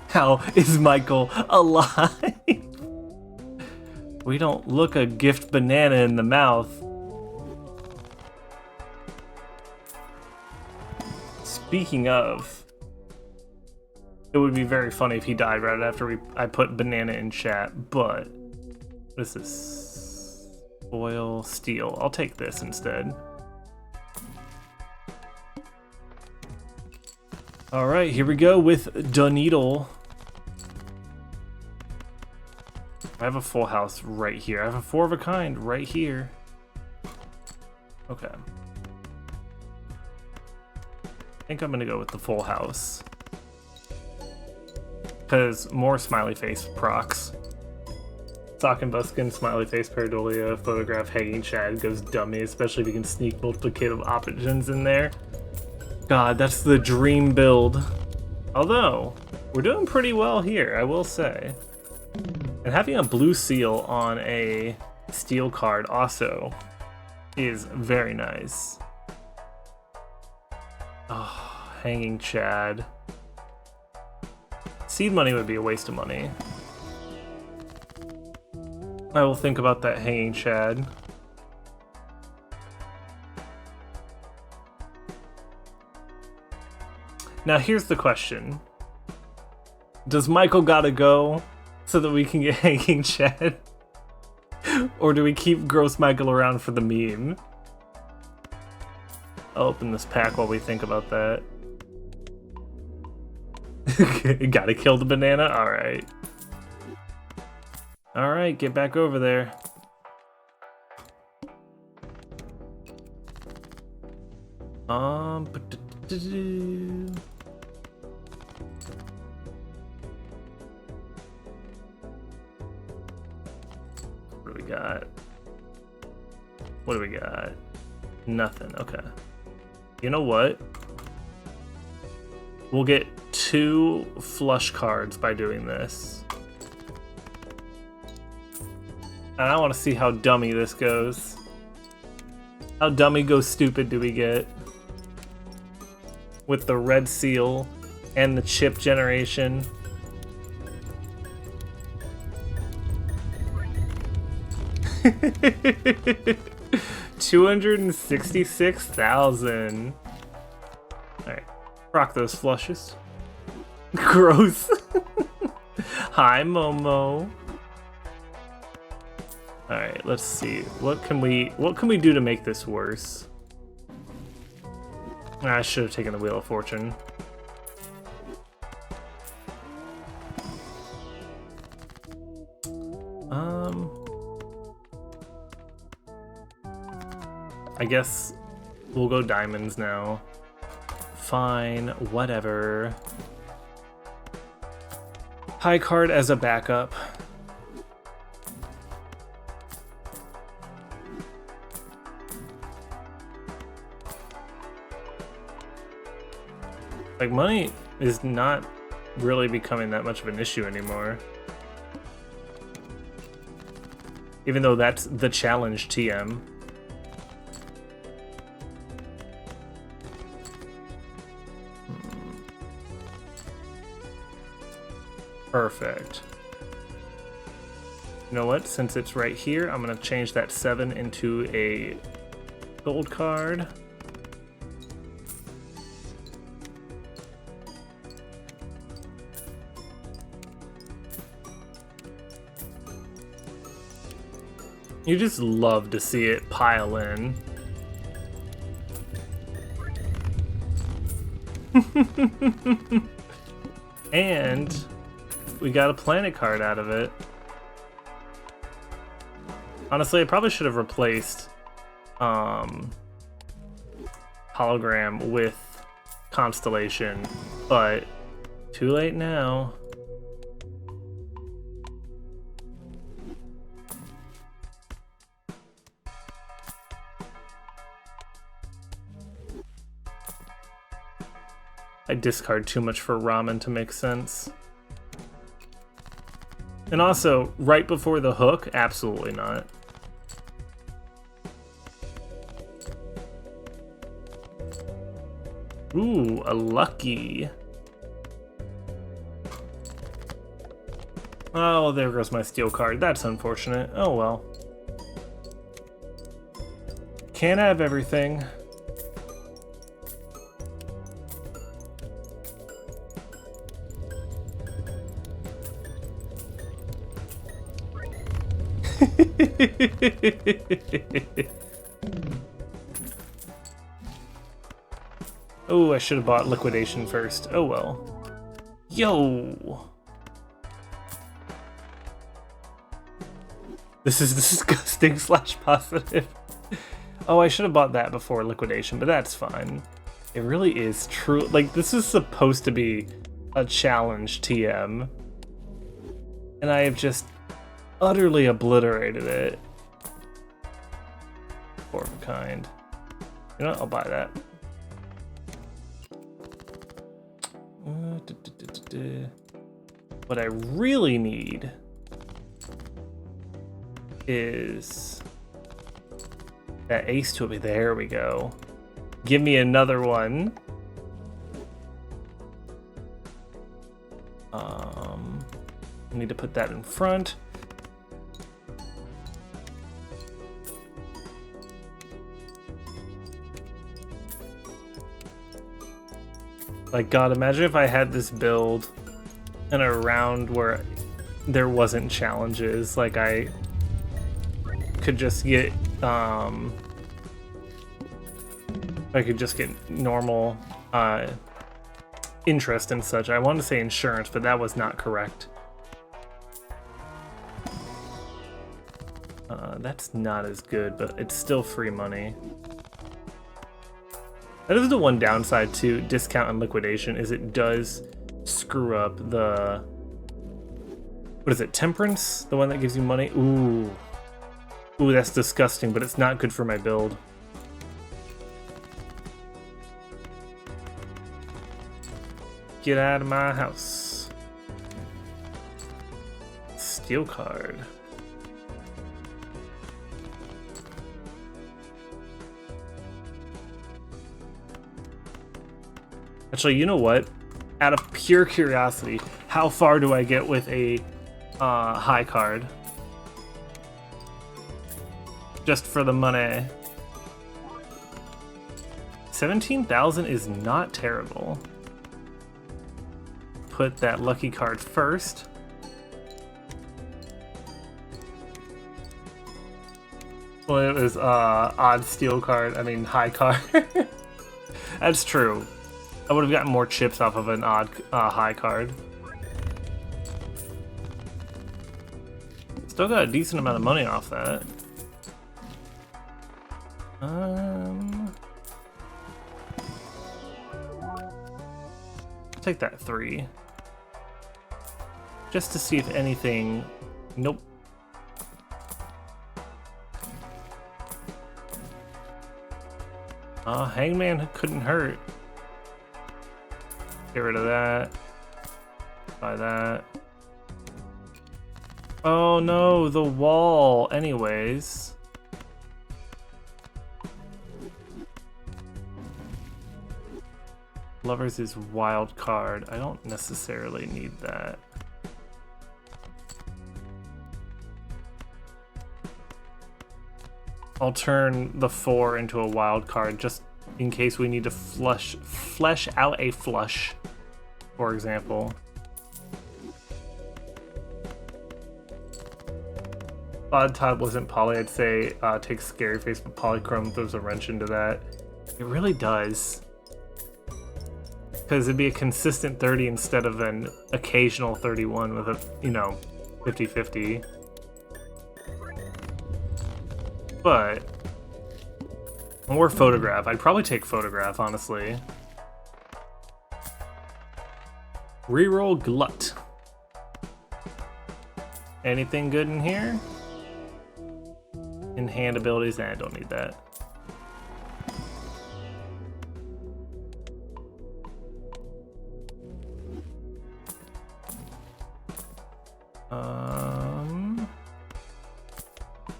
How is Michael alive? We don't look a gift banana in the mouth. Speaking of, it would be very funny if he died right after I put banana in chat, but what is this? Foil, steel. I'll take this instead. Alright, here we go with Needle. I have a full house right here. I have a 4 of a kind right here. Okay. I think I'm gonna go with the full house. Because more smiley face procs. Sock and Buskin, smiley face, Pareidolia, photograph, hanging Chad goes dummy, especially if you can sneak multiplicative options in there. God, that's the dream build. Although, we're doing pretty well here, I will say. And having a blue seal on a steel card also is very nice. Oh, hanging Chad. Seed money would be a waste of money. I will think about that hanging Chad. Now here's the question. Does Michael gotta go so that we can get hanging Chad? Or do we keep Gross Michael around for the meme? I'll open this pack while we think about that. Gotta kill the banana? Alright. Alright, get back over there. What do we got? What do we got? Nothing. Okay. You know what? We'll get 2 flush cards by doing this. And I want to see how dummy this goes. How dummy goes stupid do we get? With the red seal and the chip generation. $266,000. Alright. Rock those flushes. Gross. Hi, Momo. All right, let's see. What can we do to make this worse? I should have taken the Wheel of Fortune. I guess we'll go diamonds now. Fine, whatever. High card as a backup. Like, money is not really becoming that much of an issue anymore. Even though that's the challenge TM. Perfect. You know what? Since it's right here, I'm gonna change that 7 into a gold card. You just love to see it pile in. And we got a planet card out of it. Honestly, I probably should have replaced hologram with constellation, but too late now. I discard too much for ramen to make sense. And also, right before the hook, absolutely not. Ooh, a lucky. Oh, there goes my steel card. That's unfortunate. Oh well. Can't have everything. Oh, I should have bought liquidation first. Oh well. Yo! This is disgusting / positive. Oh, I should have bought that before liquidation, but that's fine. It really is true. Like, this is supposed to be a challenge TM. And I have just utterly obliterated it. Four of a kind. You know what? I'll buy that. What I really need is that ace to be. There we go. Give me another one. I need to put that in front. Like, God, imagine if I had this build in a round where there wasn't challenges. Like, I could just get, I could just get normal interest and such. I wanted to say insurance, but that was not correct. That's not as good, but it's still free money. That is the one downside to discount and liquidation, is it does screw up the... What is it, temperance? The one that gives you money? Ooh. Ooh, that's disgusting, but it's not good for my build. Get out of my house. Steel card. Actually, you know what? Out of pure curiosity, how far do I get with a high card? Just for the money. 17,000 is not terrible. Put that lucky card first. Well, it was odd steel card. I mean, high card. That's true. I would have gotten more chips off of an odd high card. Still got a decent amount of money off that. Take that 3. Just to see if anything... Nope. Hangman couldn't hurt. Get rid of that. Buy that. Oh no, the wall. Anyways. Lovers is wild card. I don't necessarily need that. I'll turn the 4 into a wild card just in case we need to flesh out a flush, for example. Odd Todd wasn't poly, I'd say take Scary Face, but Polychrome throws a wrench into that. It really does. Because it'd be a consistent 30 instead of an occasional 31 with a, you know, 50-50. But, or Photograph. I'd probably take Photograph, honestly. Reroll Glut. Anything good in here? In hand abilities? Nah, I don't need that.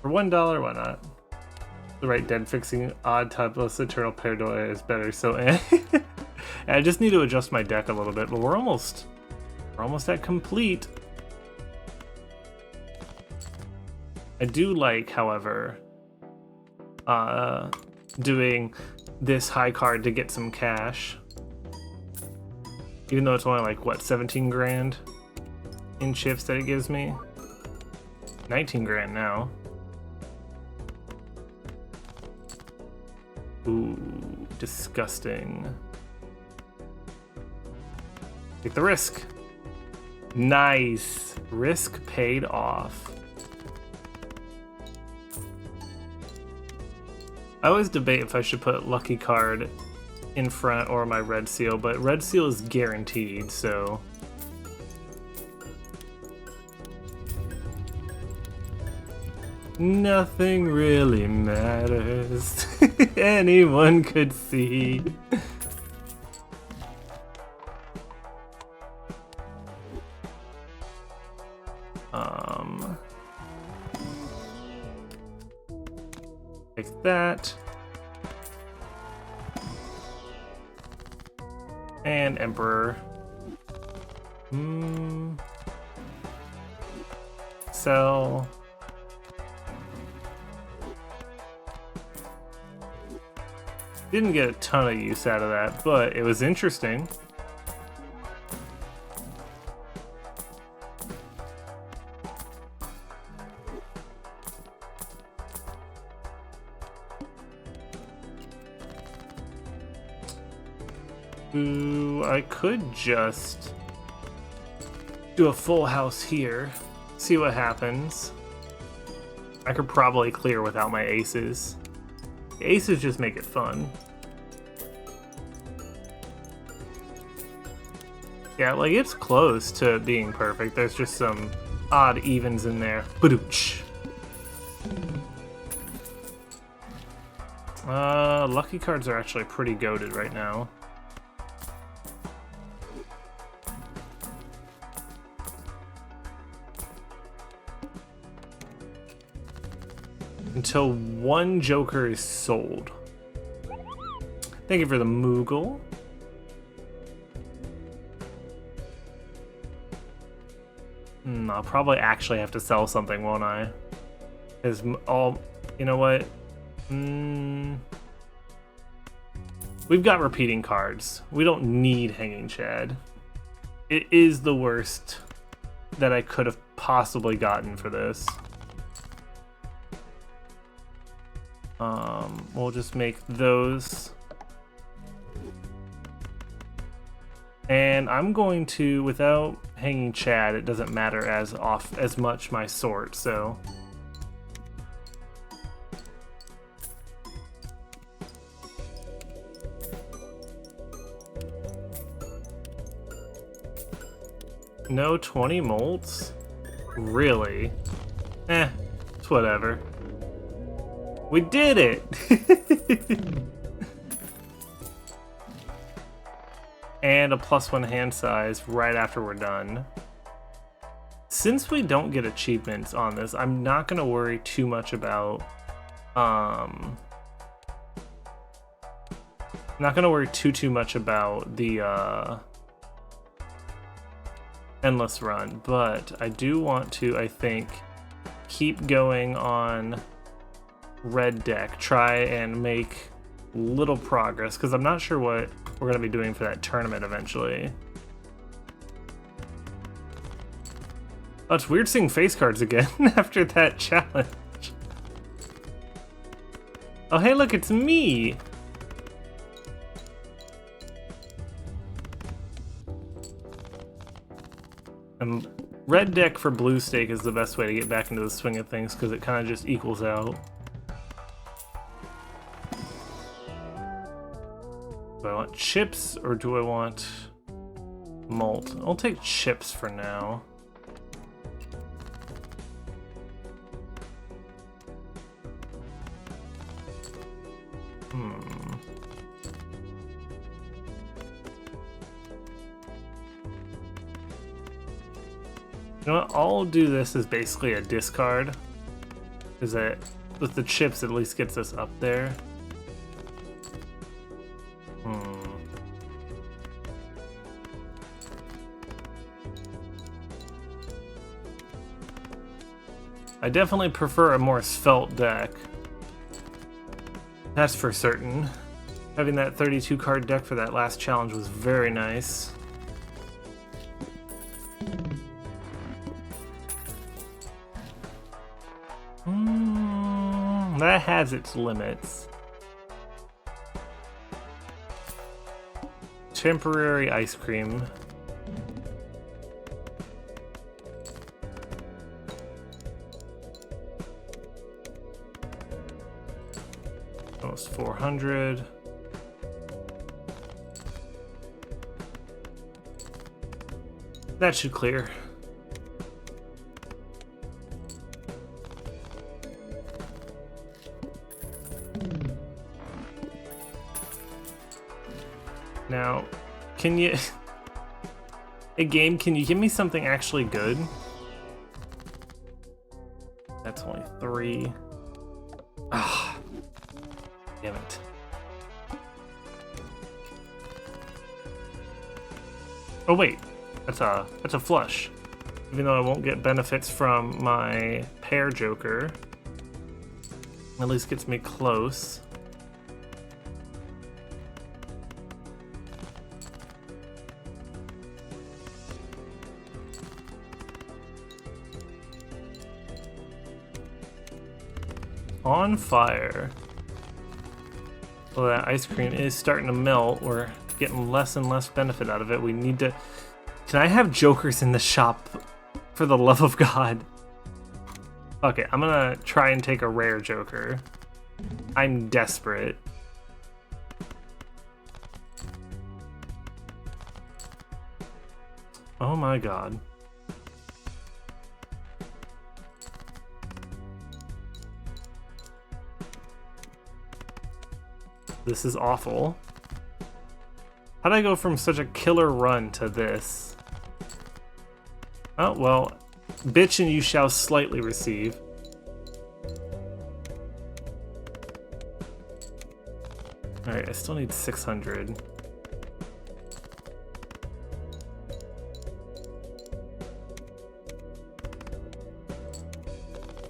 For $1, why not? The right dead fixing odd type plus eternal paradoia is better, so I just need to adjust my deck a little bit, but we're almost at complete. I do like, however, doing this high card to get some cash. Even though it's only like, what, 17 grand in chips that it gives me? 19 grand now. Ooh, disgusting. Take the risk. Nice. Risk paid off. I always debate if I should put Lucky Card in front or my Red Seal, but Red Seal is guaranteed, so... Nothing really matters. Anyone could see. Like that. And Emperor. Sell. Didn't get a ton of use out of that, but it was interesting. Ooh, I could just do a full house here, see what happens. I could probably clear without my aces. The aces just make it fun. Yeah, like it's close to being perfect. There's just some odd evens in there. Badooch. Lucky cards are actually pretty goated right now. Until one Joker is sold. Thank you for the Moogle. I'll probably actually have to sell something, won't I? Because all, you know what? We've got repeating cards. We don't need Hanging Chad. It is the worst that I could have possibly gotten for this. We'll just make those. And I'm going to, without hanging Chad, it doesn't matter as much my sort, so. No 20 molts? Really? It's whatever. We did it! And a +1 hand size right after we're done. Since we don't get achievements on this, I'm not gonna worry too much about not gonna worry too much about the endless run, but I do want to, I think, keep going on red deck, try and make little progress, because I'm not sure what we're going to be doing for that tournament eventually. Oh, it's weird seeing face cards again after that challenge. Oh, hey, look, it's me! Red deck for blue stake is the best way to get back into the swing of things, because it kind of just equals out. Do I want chips or do I want malt? I'll take chips for now. You know what, I'll do this as basically a discard, because that with the chips at least gets us up there. I definitely prefer a more svelte deck. That's for certain. Having that 32 card deck for that last challenge was very nice. That has its limits. Temporary ice cream. Almost 400. That should clear. Now, can you... Hey game, can you give me something actually good? That's only 3. Ah, damn it. Oh wait, that's a flush. Even though I won't get benefits from my pair joker, at least gets me close. On fire. Well, that ice cream is starting to melt. We're getting less and less benefit out of it. We need to... Can I have jokers in the shop? For the love of God. Okay, I'm gonna try and take a rare joker. I'm desperate. Oh my God. This is awful. How'd I go from such a killer run to this? Oh, well, bitch and you shall slightly receive. Alright, I still need 600.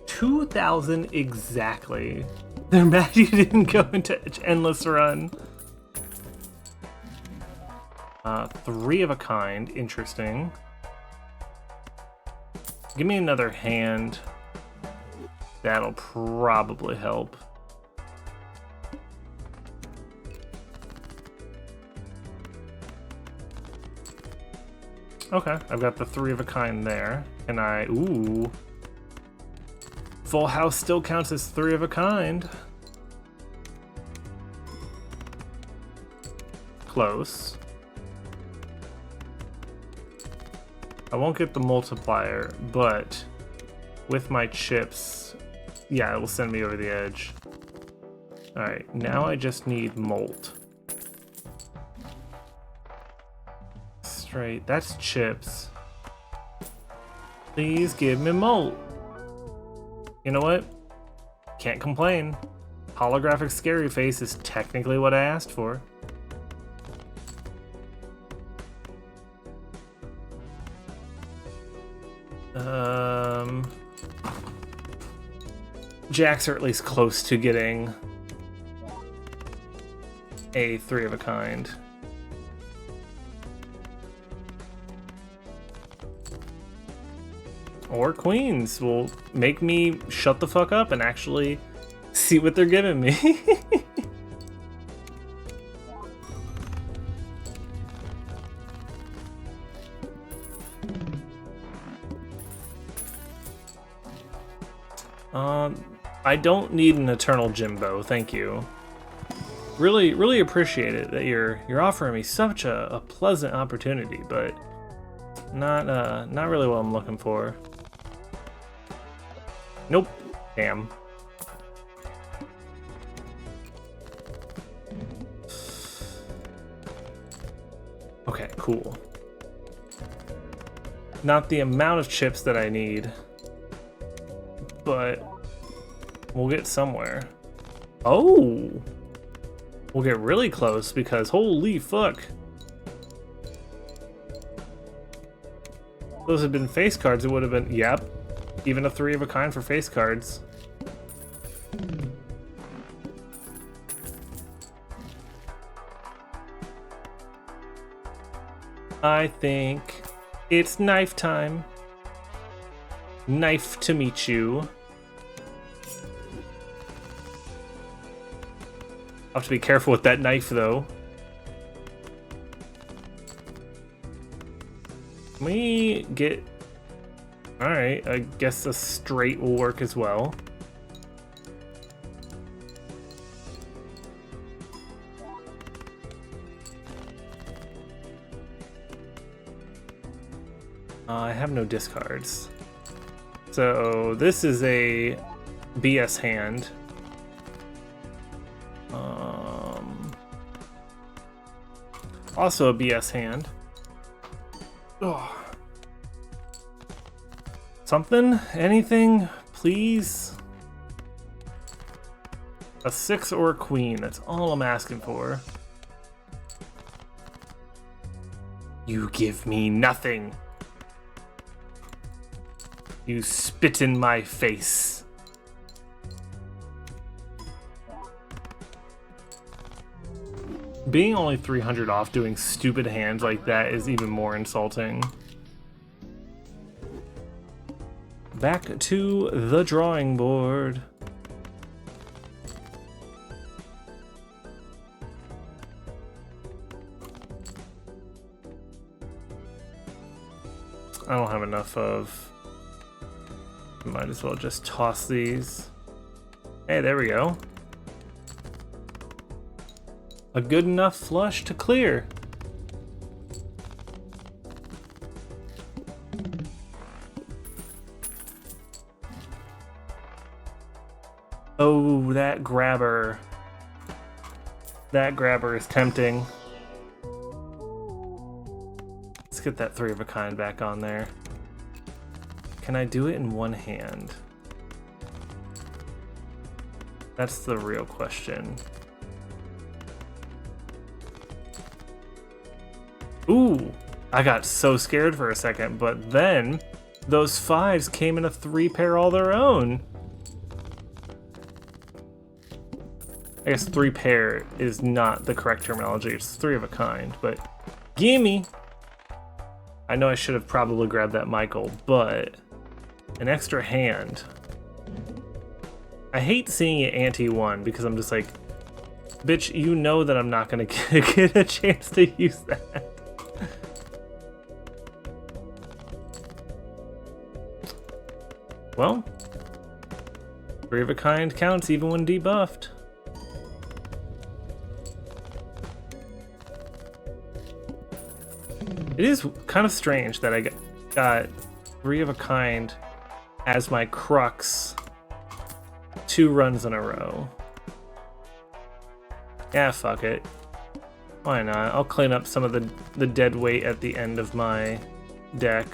$2,000 exactly. They're mad you didn't go into endless run. 3 of a kind, interesting. Give me another hand. That'll probably help. Okay, I've got the 3 of a kind there. Can I... Ooh. Full house still counts as 3 of a kind. Close. I won't get the multiplier, but with my chips, yeah, it will send me over the edge. Alright, now I just need molt. Straight, that's chips. Please give me molt. You know what? Can't complain. Holographic scary face is technically what I asked for. Jacks are at least close to getting a 3 of a kind. Or queens will make me shut the fuck up and actually see what they're giving me. I don't need an eternal Jimbo, thank you. Really appreciate it that you're offering me such a pleasant opportunity, but not really what I'm looking for. Nope. Damn. Okay, cool. Not the amount of chips that I need, but we'll get somewhere. Oh! We'll get really close because holy fuck. If those had been face cards, it would have been, yep. Even a 3 of a kind for face cards. I think it's knife time. Knife to meet you. I'll have to be careful with that knife, though. Can we get... Alright, I guess a straight will work as well. I have no discards. So this is a BS hand. Also a BS hand. Oh. Something? Anything? Please? A 6 or a queen. That's all I'm asking for. You give me nothing. You spit in my face. Being only 300 off doing stupid hands like that is even more insulting. Back to the drawing board. I don't have enough of... Might as well just toss these. Hey, there we go. A good enough flush to clear. Oh, that grabber. That grabber is tempting. Let's get that 3 of a kind back on there. Can I do it in one hand? That's the real question. Ooh, I got so scared for a second, but then those 5s came in a 3-pair all their own. I guess 3-pair is not the correct terminology, it's 3 of a kind, but gimme! I know I should have probably grabbed that Michael, but an extra hand. I hate seeing it ante-1 because I'm just like, bitch, you know that I'm not gonna get a chance to use that. Well, 3 of a kind counts even when debuffed. It is kind of strange that I got 3 of a kind as my crux 2 runs in a row. Yeah, fuck it. Why not? I'll clean up some of the dead weight at the end of my deck.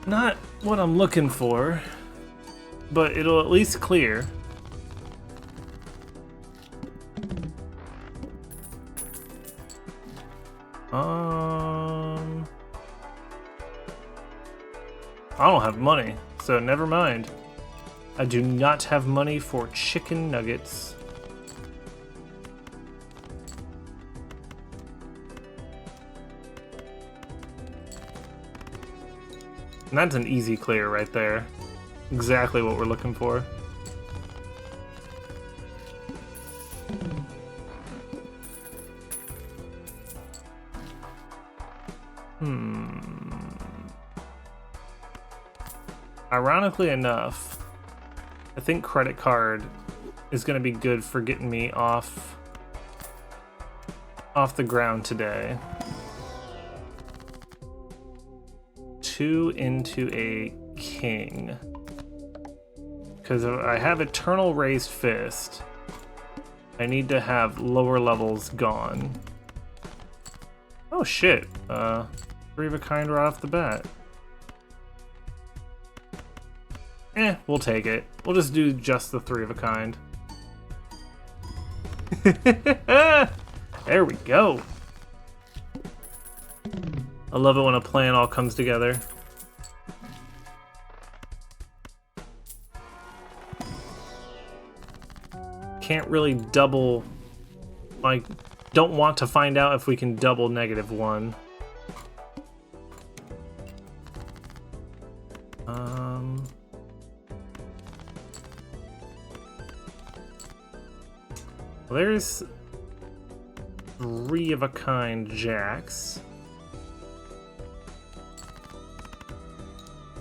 Not what I'm looking for, but it'll at least clear. I don't have money, so never mind. I do not have money for chicken nuggets. And that's an easy clear right there. Exactly what we're looking for. Ironically enough, I think credit card is going to be good for getting me off the ground today. 2 into a king. Because I have Eternal Raised Fist, I need to have lower levels gone. Oh shit, 3 of a kind right off the bat. We'll take it. We'll just do just the 3 of a kind. There we go. I love it when a plan all comes together. Can't really double... I don't want to find out if we can double -1. There's 3 of a kind jacks.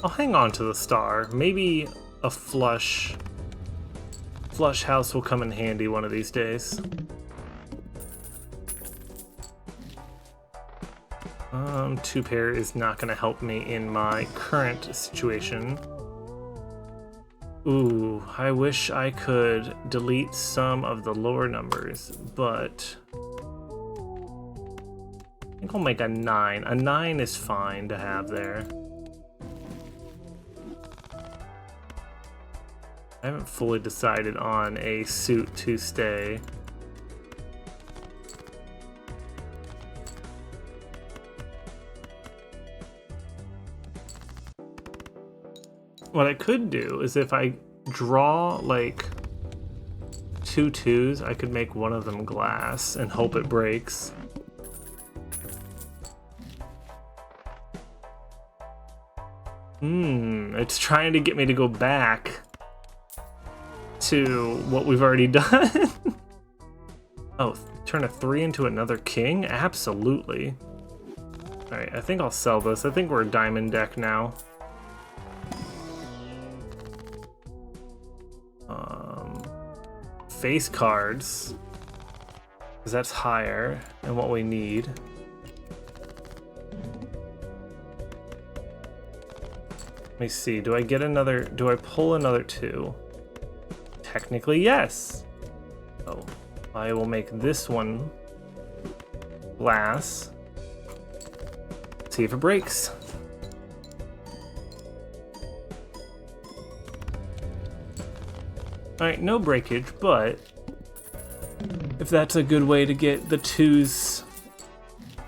I'll hang on to the star. Maybe a flush house will come in handy one of these days. 2 pair is not going to help me in my current situation. Ooh, I wish I could delete some of the lower numbers, but I think I'll make a 9. A 9 is fine to have there. I haven't fully decided on a suit to stay. What I could do is if I draw like 2 2s, I could make one of them glass and hope it breaks. It's trying to get me to go back to what we've already done. Oh, turn a 3 into another king? Absolutely. Alright, I think I'll sell this. I think we're a diamond deck now. Face cards, because that's higher than what we need. Let me see, do I pull another 2? Technically, yes. Oh, I will make this one glass. See if it breaks. Alright, no breakage, but if that's a good way to get the 2s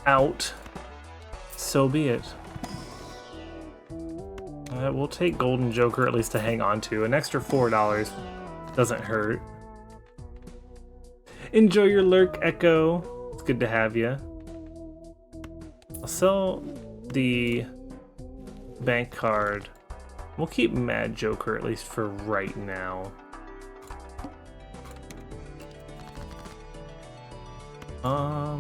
out, so be it. We'll take Golden Joker at least to hang on to. An extra $4 doesn't hurt. Enjoy your lurk, Echo. It's good to have you. I'll sell the bank card. We'll keep Mad Joker, at least for right now. Ah,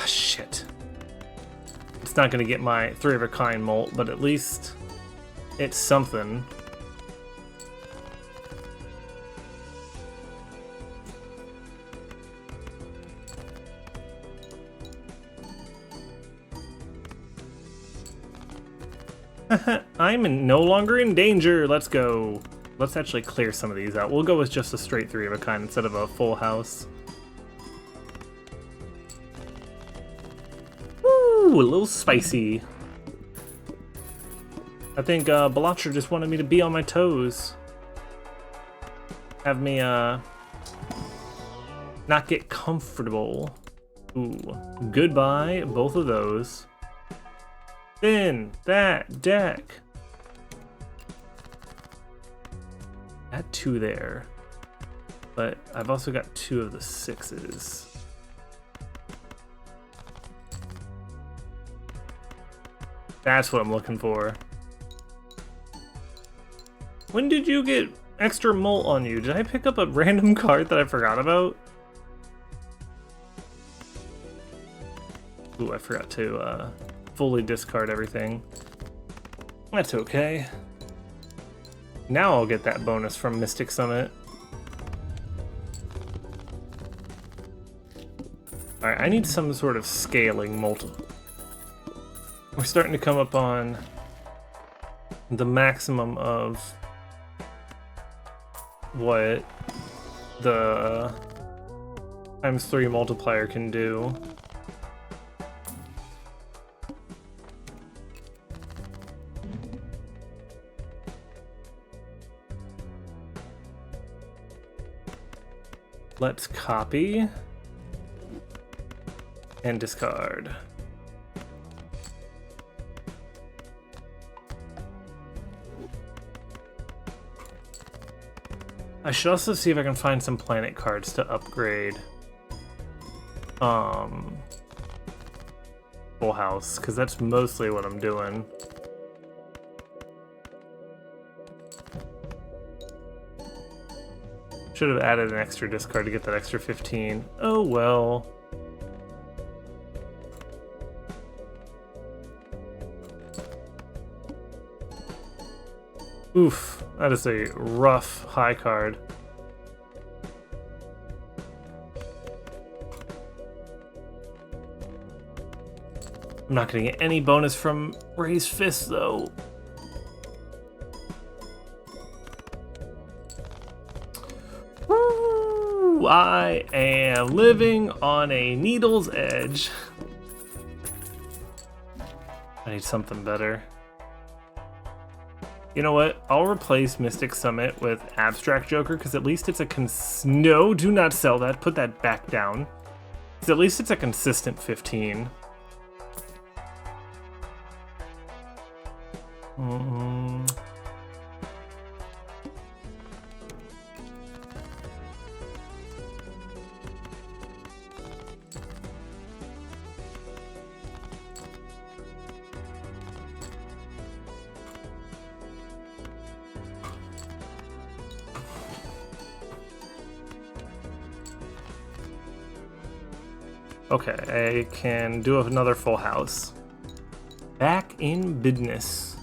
shit. It's not gonna get my 3 of a kind molt, but at least it's something. I'm no longer in danger. Let's go. Let's actually clear some of these out. We'll go with just a straight 3 of a kind instead of a full house. Woo, a little spicy. I think Belacher just wanted me to be on my toes. Have me not get comfortable. Ooh, goodbye, both of those. Spin that deck. Add 2 there. But I've also got 2 of the 6s. That's what I'm looking for. When did you get extra molt on you? Did I pick up a random card that I forgot about? Ooh, I forgot to fully discard everything. That's okay. Now I'll get that bonus from Mystic Summit. Alright, I need some sort of scaling multiple. We're starting to come up on the maximum of what the ×3 multiplier can do. Let's copy and discard. I should also see if I can find some planet cards to upgrade full house, because that's mostly what I'm doing. Should have added an extra discard to get that extra 15. Oh well. Oof, that is a rough high card. I'm not gonna get any bonus from Raised Fist though. Woo! I am living on a needle's edge. I need something better. You know what? I'll replace Mystic Summit with Abstract Joker, because at least it's a no, do not sell that. Put that back down. Because at least it's a consistent 15. Okay, I can do another full house. Back in business.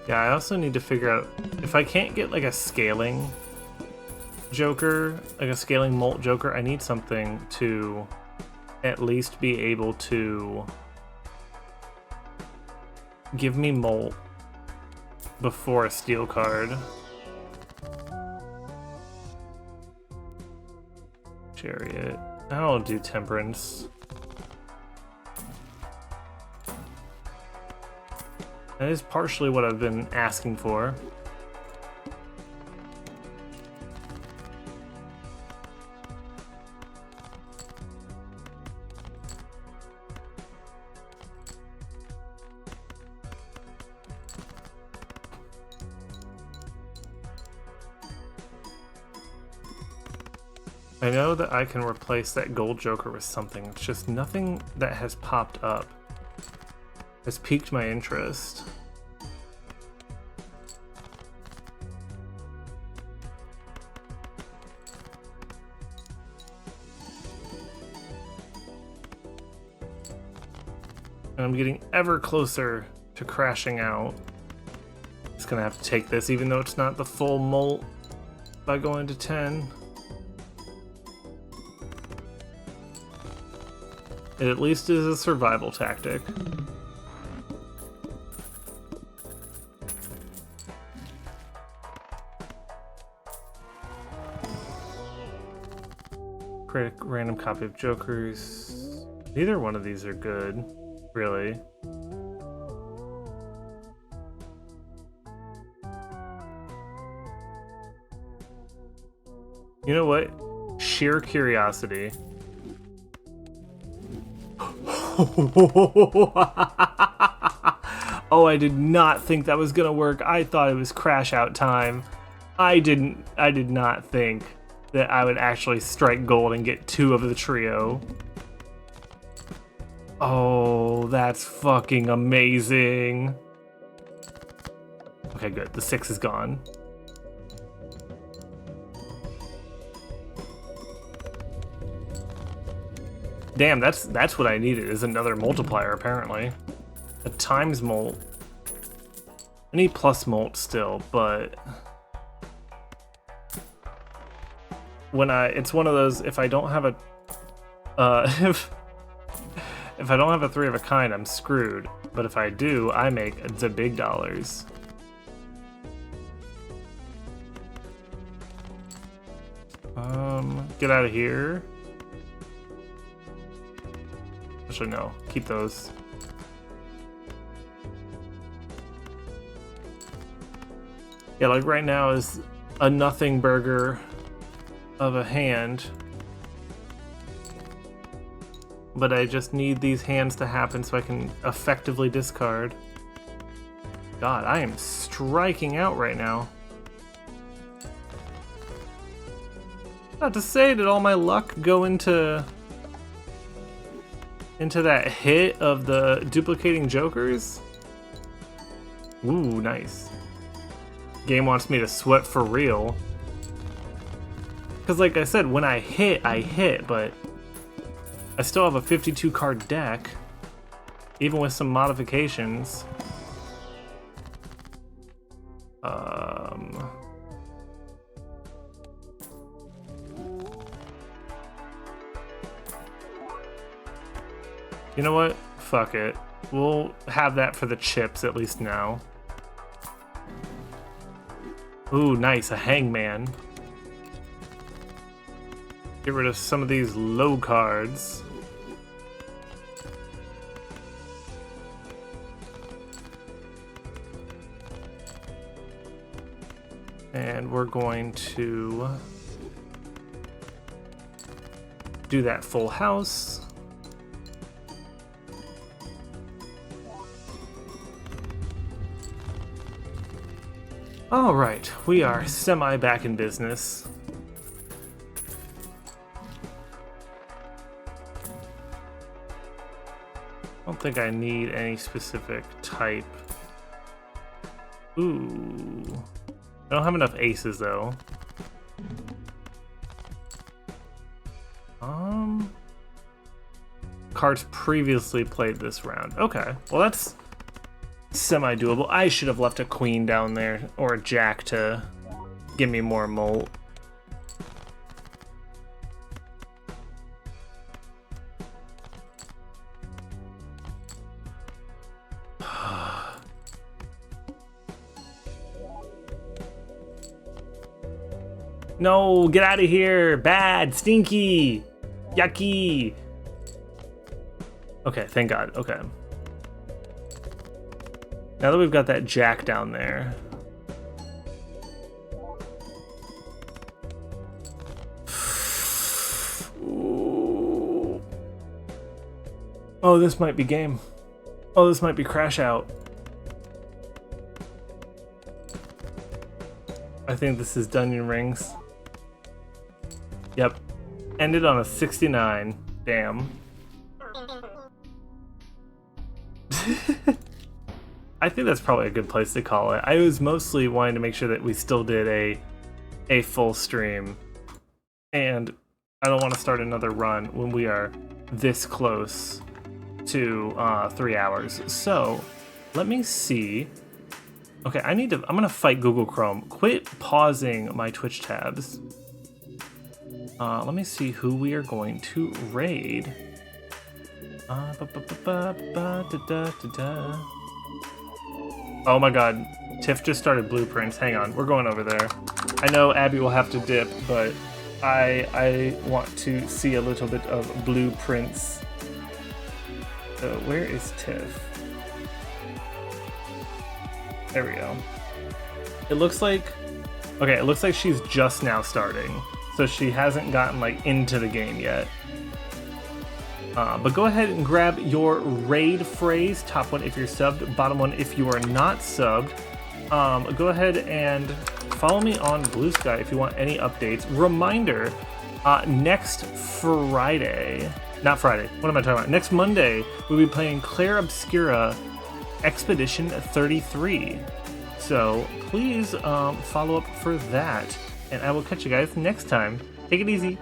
Yeah, I also need to figure out if I can't get like a scaling Joker, like a scaling molt Joker, I need something to at least be able to give me molt before a steel card. Chariot. I'll do Temperance. That is partially what I've been asking for. I know that I can replace that gold joker with something. It's just nothing that has popped up has piqued my interest. And I'm getting ever closer to crashing out. Just gonna have to take this, even though it's not the full molt, by going to 10. It at least is a survival tactic. Create a random copy of Jokers. Neither one of these are good, really. You know what? Sheer curiosity. Oh, I did not think that was gonna work. I thought it was crash out time. I did not think that I would actually strike gold and get 2 of the trio. Oh, that's fucking amazing. Okay, good. The 6 is gone. Damn, that's what I needed, is another multiplier, apparently. A times molt. I need plus molt still, but when it's one of those, if I don't have a if I don't have a 3 of a kind, I'm screwed. But if I do, I make the big dollars. Get out of here. Actually, no. Keep those. Yeah, like right now is a nothing burger of a hand. But I just need these hands to happen so I can effectively discard. God, I am striking out right now. Not to say, did all my luck go into that hit of the duplicating jokers? Ooh, nice. Game wants me to sweat for real. Because like I said, when I hit, but I still have a 52 card deck, even with some modifications. You know what? Fuck it. We'll have that for the chips at least now. Ooh, nice, a hangman. Get rid of some of these low cards. And we're going to do that full house. All right, we are semi back in business. I don't think I need any specific type. Ooh. I don't have enough aces though. Cards previously played this round. Okay, well that's semi-doable. I should have left a queen down there or a jack to give me more molt. No, get out of here. Bad, stinky, yucky. Okay, thank God. Okay. Now that we've got that jack down there. Ooh. Oh, this might be game. Oh, this might be crash out. I think this is Dungeon Rings. Yep. Ended on a 69. Damn. I think that's probably a good place to call it. I was mostly wanting to make sure that we still did a full stream. And I don't want to start another run when we are this close to 3 hours. So, let me see. Okay, I'm gonna fight Google Chrome. Quit pausing my Twitch tabs. Let me see who we are going to raid. Oh my god, Tiff just started blueprints. Hang on, we're going over there. I know Abby will have to dip, but I want to see a little bit of blueprints. So where is Tiff? There we go. It looks like, okay, it looks like she's just now starting. So she hasn't gotten like into the game yet. But go ahead and grab your raid phrase. Top one if you're subbed, bottom one if you are not subbed. Go ahead and follow me on Blue Sky if you want any updates. Reminder, next Friday, not Friday, what am I talking about? Next Monday, we'll be playing Claire Obscura Expedition 33. So please follow up for that. And I will catch you guys next time. Take it easy.